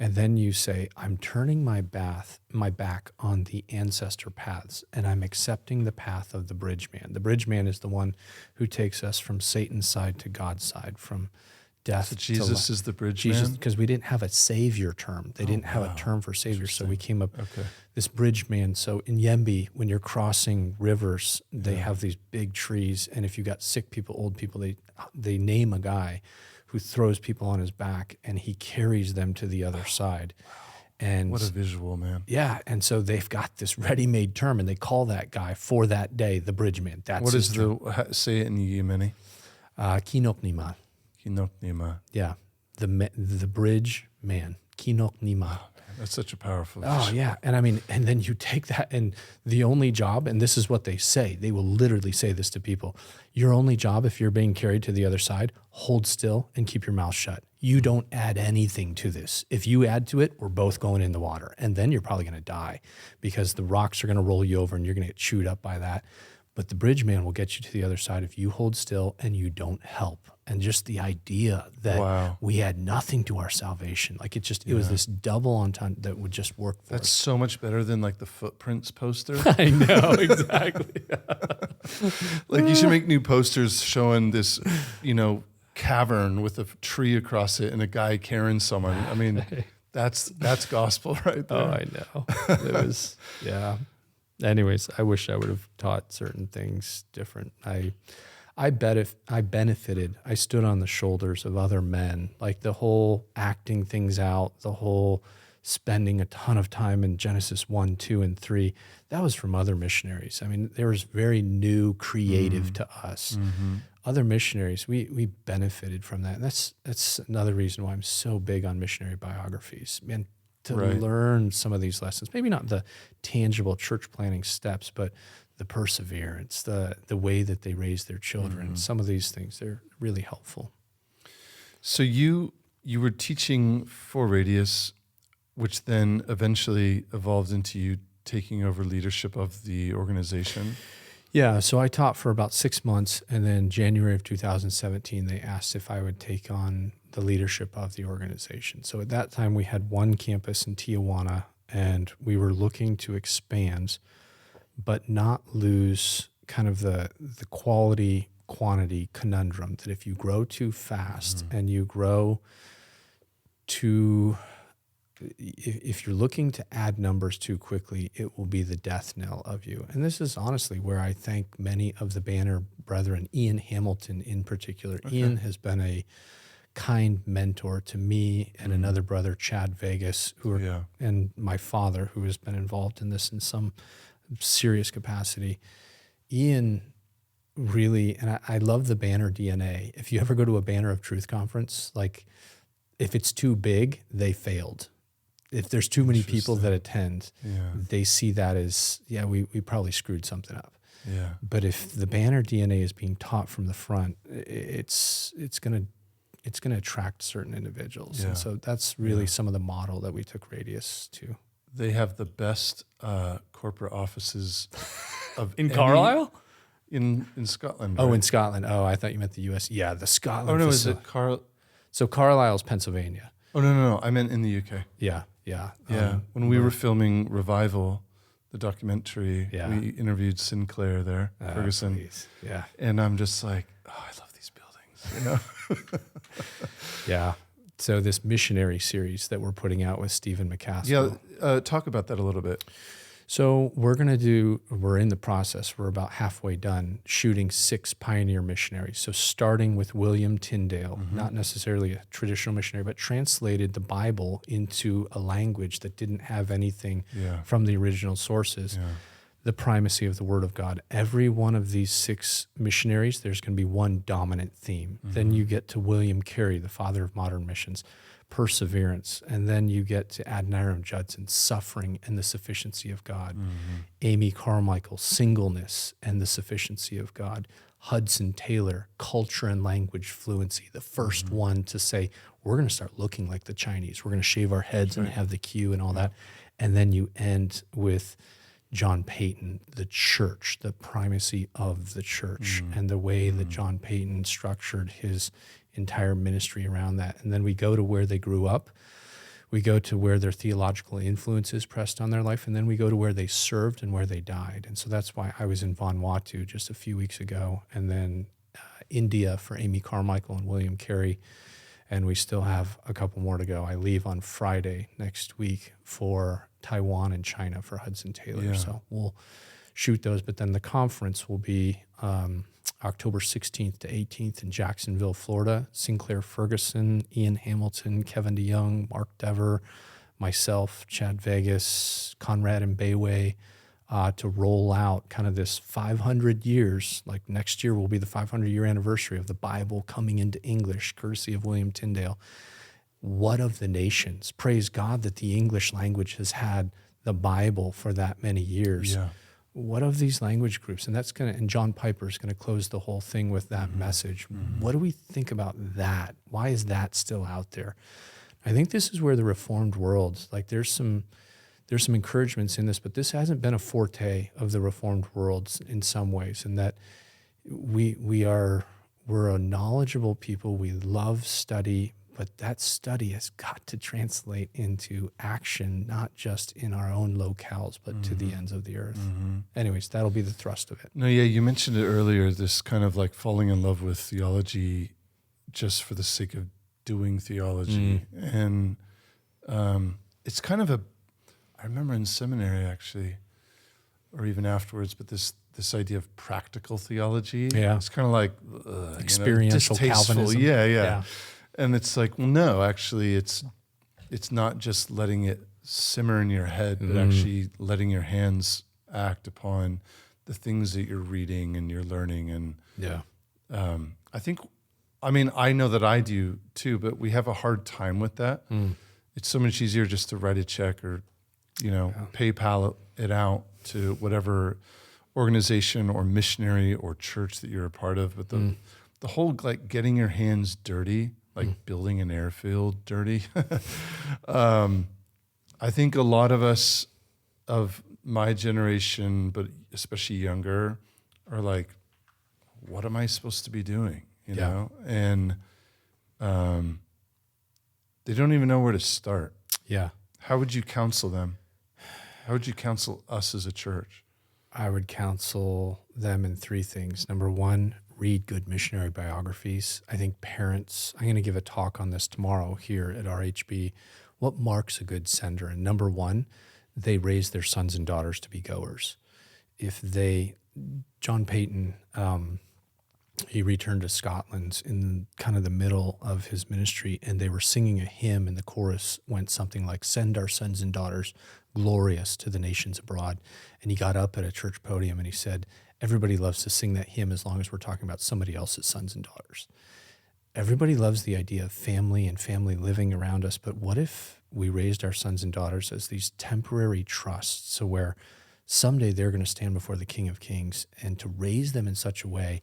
and then you say, I'm turning my back on the ancestor paths, and I'm accepting the path of the bridge man. The bridge man is the one who takes us from Satan's side to God's side, from death to life. Jesus is the bridge man? Because we didn't have a savior term. They didn't have a term for savior, so we came up this bridge man. So in Yembi, when you're crossing rivers, they have these big trees, and if you got sick people, old people, they name a guy who throws people on his back, and he carries them to the other side. And what a visual, man. Yeah, and so they've got this ready-made term, and they call that guy for that day the bridge man. That's what is say it in Yemeni? Kinoknima. Kinoknima. Yeah, the bridge man. Kinoknima. That's such a powerful. Oh yeah, and then you take that, and the only job, and this is what they say. They will literally say this to people: your only job, if you're being carried to the other side, hold still and keep your mouth shut. You don't add anything to this. If you add to it, we're both going in the water, and then you're probably going to die, because the rocks are going to roll you over, and you're going to get chewed up by that. But the bridge man will get you to the other side if you hold still and you don't help. And just the idea that we had nothing to our salvation. Like it was this double entendre that would just work for us. That's so much better than like the footprints poster. I know, exactly. Like you should make new posters showing this, cavern with a tree across it and a guy carrying someone. I mean, that's gospel right there. Oh, I know. It was, Anyways, I wish I would have taught certain things different. I benefited. I stood on the shoulders of other men, like the whole acting things out, the whole spending a ton of time in Genesis 1, 2, and 3. That was from other missionaries. I mean, there was very new, creative to us. Other missionaries, we benefited from that. And that's another reason why I'm so big on missionary biographies. Man, to learn some of these lessons, maybe not the tangible church planning steps, but the perseverance, the way that they raise their children, some of these things, they're really helpful. So you were teaching for Radius, which then eventually evolved into you taking over leadership of the organization. Yeah, so I taught for about 6 months, and then January of 2017, they asked if I would take on the leadership of the organization. So at that time, we had one campus in Tijuana, and we were looking to expand, but not lose kind of the quality-quantity conundrum that if you grow too fast and you grow if you're looking to add numbers too quickly, it will be the death knell of you. And this is honestly where I thank many of the Banner brethren, Ian Hamilton in particular. Okay. Ian has been a kind mentor to me and another brother, Chad Vegas, and my father, who has been involved in this in some serious capacity. Ian really, and I love the Banner DNA. If you ever go to a Banner of Truth conference, like if it's too big, they failed. If there's too many people that attend, they see that as, we probably screwed something up. Yeah. But if the Banner DNA is being taught from the front, it's going to attract certain individuals. And so that's really some of the model that we took Radius to. They have the best corporate offices of in Carlisle? in Scotland. Oh, right? in Scotland. Oh, I thought you meant the U.S. Yeah, the Scotland. Oh no, facility. is it Carl? So Carlisle's Pennsylvania. Oh no, I meant in the UK. Yeah. Yeah, when we were filming Revival, the documentary, Yeah. we interviewed Sinclair there, Ferguson. Please. Yeah. And I'm just like, oh, I love these buildings, Yeah. So this missionary series that we're putting out with Stephen McCaskill. Yeah, talk about that a little bit. So we're in the process, we're about halfway done shooting 6 pioneer missionaries. So starting with William Tyndale, not necessarily a traditional missionary, but translated the Bible into a language that didn't have anything from the original sources. Yeah. The primacy of the Word of God. Every one of these 6 missionaries, there's going to be one dominant theme. Then you get to William Carey, the father of modern missions, perseverance. And then you get to Adoniram Judson, suffering and the sufficiency of God. Amy Carmichael, singleness and the sufficiency of God. Hudson Taylor, culture and language fluency, the first one to say, we're going to start looking like the Chinese. We're going to shave our heads and have the queue and all that. And then you end with John Payton, the church, the primacy of the church, and the way that John Payton structured his entire ministry around that. And then we go to where they grew up. We go to where their theological influences pressed on their life, and then we go to where they served and where they died. And so that's why I was in Vanuatu just a few weeks ago, and then India for Amy Carmichael and William Carey, and we still have a couple more to go. I leave on Friday next week for Taiwan and China for Hudson Taylor. Yeah. So we'll shoot those, but then the conference will be October 16th to 18th in Jacksonville, Florida. Sinclair Ferguson, Ian Hamilton, Kevin DeYoung, Mark Dever, myself, Chad Vegas, Conrad and Bayway, to roll out kind of this 500 years, like next year will be the 500-year anniversary of the Bible coming into English, courtesy of William Tyndale. What of the nations? Praise God that the English language has had the Bible for that many years. Yeah. What of these language groups? And that's and John Piper is going to close the whole thing with that message. What do we think about that? Why is that still out there? I think this is where the Reformed world, like there's some encouragements in this, but this hasn't been a forte of the Reformed world in some ways, in that we're a knowledgeable people. We love study, but that study has got to translate into action, not just in our own locales, but to the ends of the earth. Anyways, that'll be the thrust of it. No, yeah, you mentioned it earlier, this kind of like falling in love with theology just for the sake of doing theology. And it's kind of I remember in seminary actually, or even afterwards, but this idea of practical theology. Yeah. It's kind of like Experiential distasteful. Calvinism. Yeah. And it's like, well, no, actually it's not just letting it simmer in your head, but actually letting your hands act upon the things that you're reading and you're learning. And I know that I do too, but we have a hard time with that. It's so much easier just to write a check or, PayPal it out to whatever organization or missionary or church that you're a part of. But the whole like getting your hands dirty, like building an airfield dirty. I think a lot of us of my generation, but especially younger, are like, what am I supposed to be doing? You know? And they don't even know where to start. Yeah. How would you counsel them? How would you counsel us as a church? I would counsel them in 3 things. Number 1, read good missionary biographies. I think parents, I'm going to give a talk on this tomorrow here at RHB. What marks a good sender? And number 1, they raise their sons and daughters to be goers. John Payton, he returned to Scotland in kind of the middle of his ministry, and they were singing a hymn, and the chorus went something like, "Send our sons and daughters glorious to the nations abroad." And he got up at a church podium and he said, everybody loves to sing that hymn as long as we're talking about somebody else's sons and daughters. Everybody loves the idea of family and family living around us, but what if we raised our sons and daughters as these temporary trusts, so where someday they're going to stand before the King of Kings, and to raise them in such a way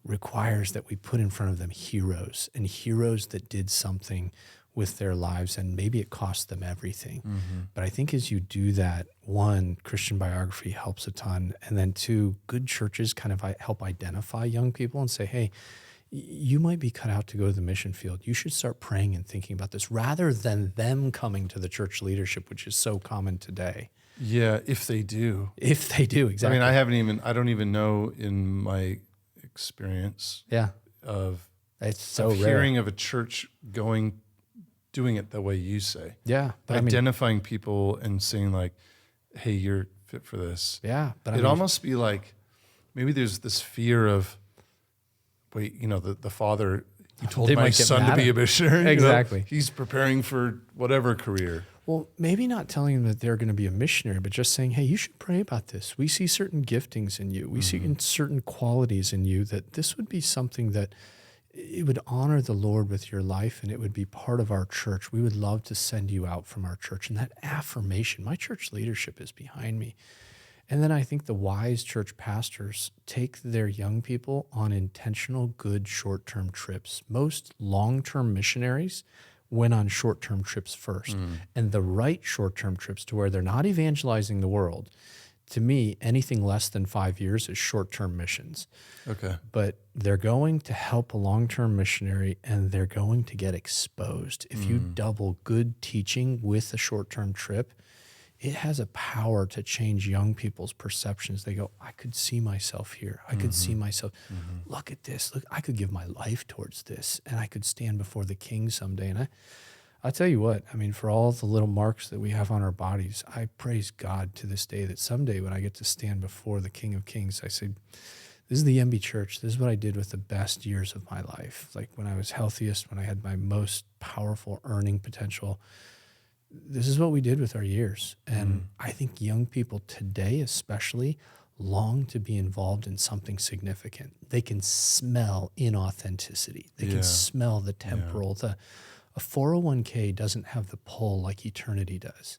requires that we put in front of them heroes, and heroes that did something with their lives, and maybe it costs them everything. Mm-hmm. But I think as you do that, one, Christian biography helps a ton. And then two, good churches kind of help identify young people and say, hey, you might be cut out to go to the mission field. You should start praying and thinking about this rather than them coming to the church leadership, which is so common today. Yeah, if they do. If they do, exactly. I mean, I don't even know in my experience of it's so of rare. Hearing of a church doing it the way you say. Yeah. But identifying people and saying like, hey, you're fit for this. Yeah. But it'd almost be like, maybe there's this fear of, wait, the father, he told my son to be a missionary. Exactly. He's preparing for whatever career. Well, maybe not telling them that they're going to be a missionary, but just saying, hey, you should pray about this. We see certain giftings in you. We see certain qualities in you that this would be something that it would honor the Lord with your life, and it would be part of our church. We would love to send you out from our church. And that affirmation, my church leadership is behind me. And then I think the wise church pastors take their young people on intentional, good short-term trips. Most long-term missionaries went on short-term trips first. And the right short-term trips to where they're not evangelizing the world, to me, anything less than 5 years is short-term missions. Okay. But they're going to help a long-term missionary, and they're going to get exposed. If you double good teaching with a short-term trip, it has a power to change young people's perceptions. They go, I could see myself here. I could see myself. Look at this. Look, I could give my life towards this, and I could stand before the King someday. And I'll tell you what, for all the little marks that we have on our bodies, I praise God to this day that someday when I get to stand before the King of Kings, I say, this is the YembiYembi church. This is what I did with the best years of my life. Like when I was healthiest, when I had my most powerful earning potential. This is what we did with our years. And I think young people today especially long to be involved in something significant. They can smell inauthenticity. They can smell the temporal. A 401k doesn't have the pull like eternity does.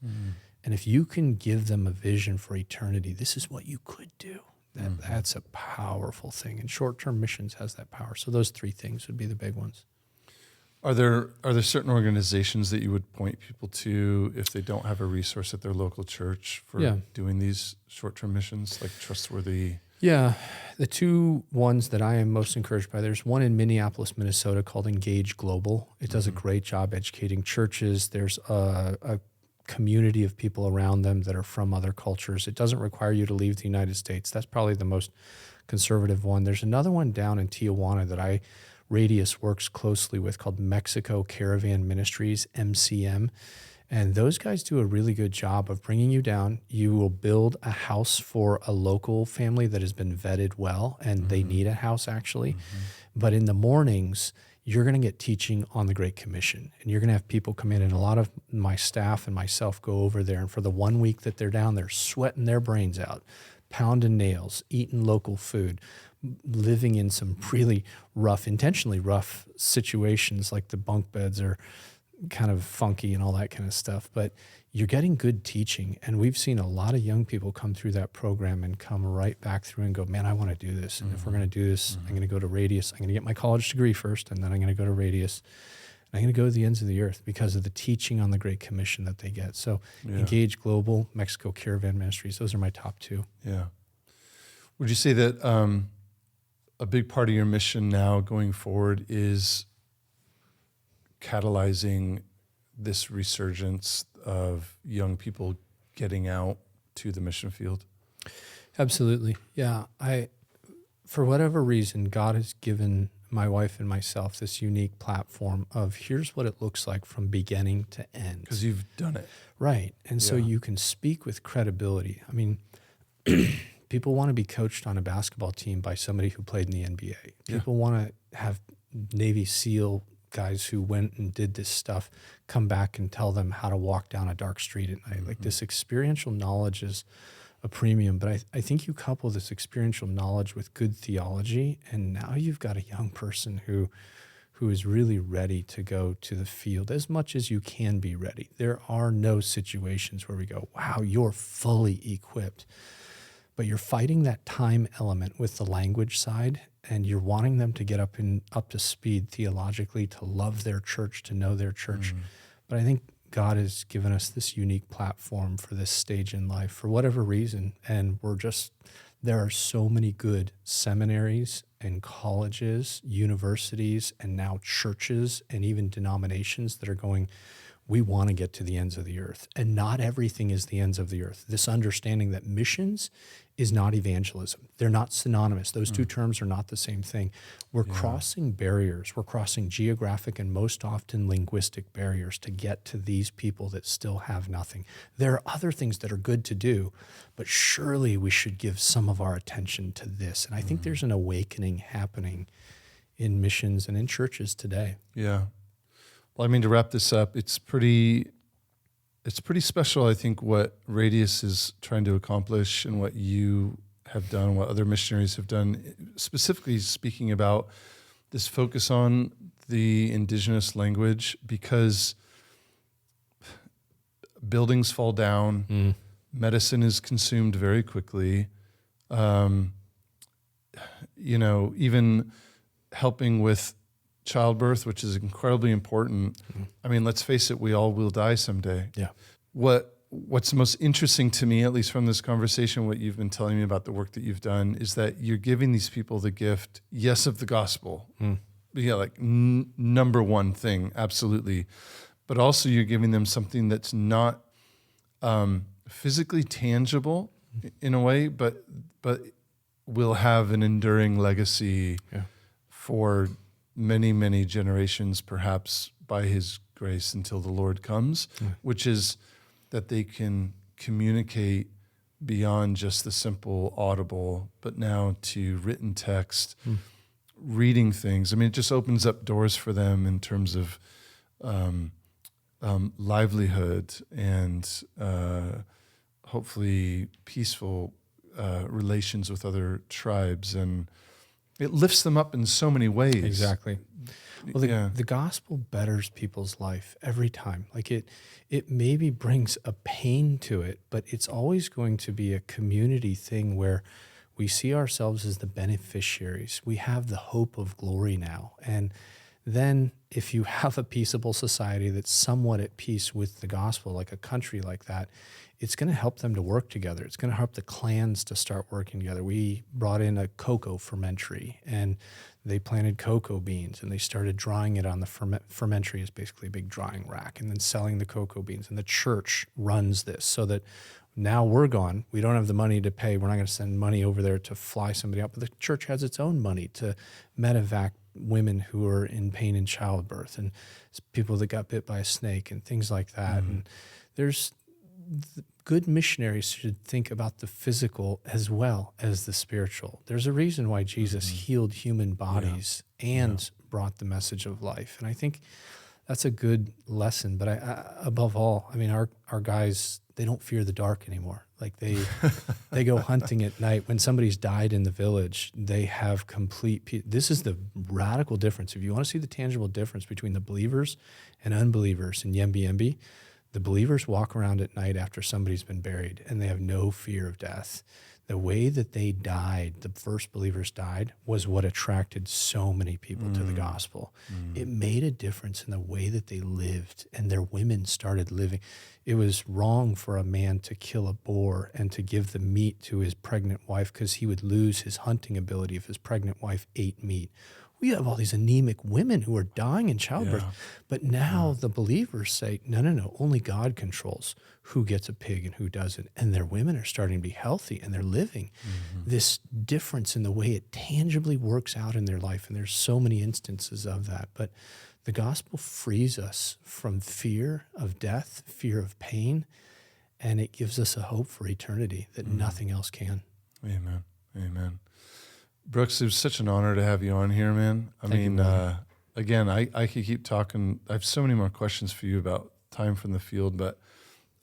And if you can give them a vision for eternity, this is what you could do. That's a powerful thing. And short-term missions has that power. So those three things would be the big ones. Are there certain organizations that you would point people to if they don't have a resource at their local church for doing these short-term missions, like trustworthy? Yeah, the two ones that I am most encouraged by, there's one in Minneapolis, Minnesota called Engage Global. It does a great job educating churches. There's a community of people around them that are from other cultures. It doesn't require you to leave the United States. That's probably the most conservative one. There's another one down in Tijuana that Radius works closely with called Mexico Caravan Ministries, MCM. And those guys do a really good job of bringing you down. You will build a house for a local family that has been vetted well, and they need a house actually. But in the mornings, you're going to get teaching on the Great Commission. And you're going to have people come in, and a lot of my staff and myself go over there. And for the 1 week that they're down there, sweating their brains out, pounding nails, eating local food, living in some really rough, intentionally rough situations, like the bunk beds are kind of funky and all that kind of stuff. But you're getting good teaching. And we've seen a lot of young people come through that program and come right back through and go, man, I want to do this. And if we're going to do this, I'm going to go to Radius. I'm going to get my college degree first, and then I'm going to go to Radius. And I'm going to go to the ends of the earth because of the teaching on the Great Commission that they get. So Engage Global, Mexico Caravan Ministries, those are my top two. Yeah. Would you say that a big part of your mission now going forward is catalyzing this resurgence of young people getting out to the mission field? Absolutely. Yeah. For whatever reason, God has given my wife and myself this unique platform of here's what it looks like from beginning to end. Because you've done it. Right. And so you can speak with credibility. People want to be coached on a basketball team by somebody who played in the NBA. People want to have Navy SEAL guys who went and did this stuff come back and tell them how to walk down a dark street at night. Like this experiential knowledge is a premium, but I think you couple this experiential knowledge with good theology, and now you've got a young person who is really ready to go to the field as much as you can be ready. There are no situations where we go, wow, you're fully equipped. But you're fighting that time element with the language side, and you're wanting them to get up to speed theologically, to love their church, to know their church. But I think God has given us this unique platform for this stage in life for whatever reason. And there are so many good seminaries and colleges, universities, and now churches and even denominations that are going, we want to get to the ends of the earth. And not everything is the ends of the earth. This understanding that missions is not evangelism. They're not synonymous. Those two terms are not the same thing. We're crossing barriers. We're crossing geographic and most often linguistic barriers to get to these people that still have nothing. There are other things that are good to do, but surely we should give some of our attention to this. And I think there's an awakening happening in missions and in churches today. Yeah. Well, I mean, to wrap this up, it's pretty special, I think, what Radius is trying to accomplish and what you have done, what other missionaries have done, specifically speaking about this focus on the indigenous language, because buildings fall down, medicine is consumed very quickly, even helping with childbirth, which is incredibly important. I mean, let's face it, we all will die someday. Yeah. What's most interesting to me, at least from this conversation, what you've been telling me about the work that you've done, is that you're giving these people the gift, yes, of the gospel. Yeah, like number one thing, absolutely. But also you're giving them something that's not physically tangible in a way, but will have an enduring legacy for many, many generations, perhaps by his grace until the Lord comes, which is that they can communicate beyond just the simple audible, but now to written text, reading things. I mean, it just opens up doors for them in terms of livelihood and hopefully peaceful relations with other tribes, and it lifts them up in so many ways. Exactly. Well, the gospel betters people's life every time. Like it maybe brings a pain to it, but it's always going to be a community thing where we see ourselves as the beneficiaries. We have the hope of glory now. And then if you have a peaceable society that's somewhat at peace with the gospel, like a country like that, it's going to help them to work together. It's going to help the clans to start working together. We brought in a cocoa fermentary, and they planted cocoa beans, and they started drying it on the fermentary is basically a big drying rack, and then selling the cocoa beans. And the church runs this so that now we're gone. We don't have the money to pay. We're not going to send money over there to fly somebody out, but the church has its own money to medevac women who are in pain in childbirth, and people that got bit by a snake and things like that. And there's good missionaries should think about the physical as well as the spiritual. There's a reason why Jesus healed human bodies and brought the message of life. And I think that's a good lesson. But above all, I mean, our guys, they don't fear the dark anymore. Like they go hunting at night. When somebody's died in the village, they have complete peace. This is the radical difference. If you want to see the tangible difference between the believers and unbelievers in YembiYembi, the believers walk around at night after somebody's been buried, and they have no fear of death. The way that they died, the first believers died, was what attracted so many people to the gospel. It made a difference in the way that they lived, and their women started living. It was wrong for a man to kill a boar and to give the meat to his pregnant wife because he would lose his hunting ability if his pregnant wife ate meat. We have all these anemic women who are dying in childbirth. But now the believers say, no, only God controls who gets a pig and who doesn't. And their women are starting to be healthy, and they're living this difference in the way it tangibly works out in their life. And there's so many instances of that. But the gospel frees us from fear of death, fear of pain, and it gives us a hope for eternity that nothing else can. Amen. Amen. Brooks, it was such an honor to have you on here, man. I mean, again, I could keep talking. I have so many more questions for you about time from the field, but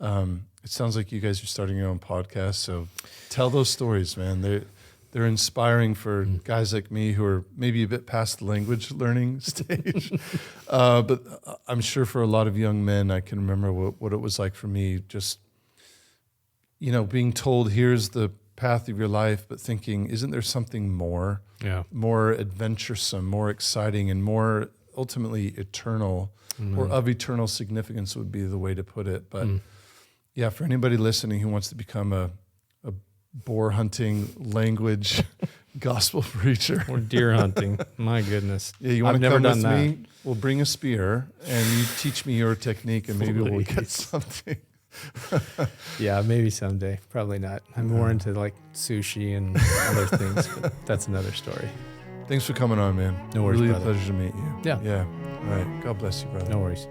it sounds like you guys are starting your own podcast. So tell those stories, man. They're inspiring for guys like me who are maybe a bit past the language learning stage. But I'm sure for a lot of young men, I can remember what it was like for me, just, being told, here's the path of your life, but thinking, isn't there something more? Yeah. More adventuresome, more exciting, and more ultimately eternal, or of eternal significance would be the way to put it. But yeah, for anybody listening who wants to become a boar hunting language gospel preacher Or deer hunting. My goodness. yeah, you want I've to never come with done me? We'll bring a spear and you teach me your technique, and maybe we'll get Please. something. Yeah, maybe someday. Probably not. I'm more into like sushi and other things, but that's another story. Thanks for coming on, man. No worries, Really brother. a pleasure to meet you. Yeah. Yeah. All right. God bless you, brother. No worries.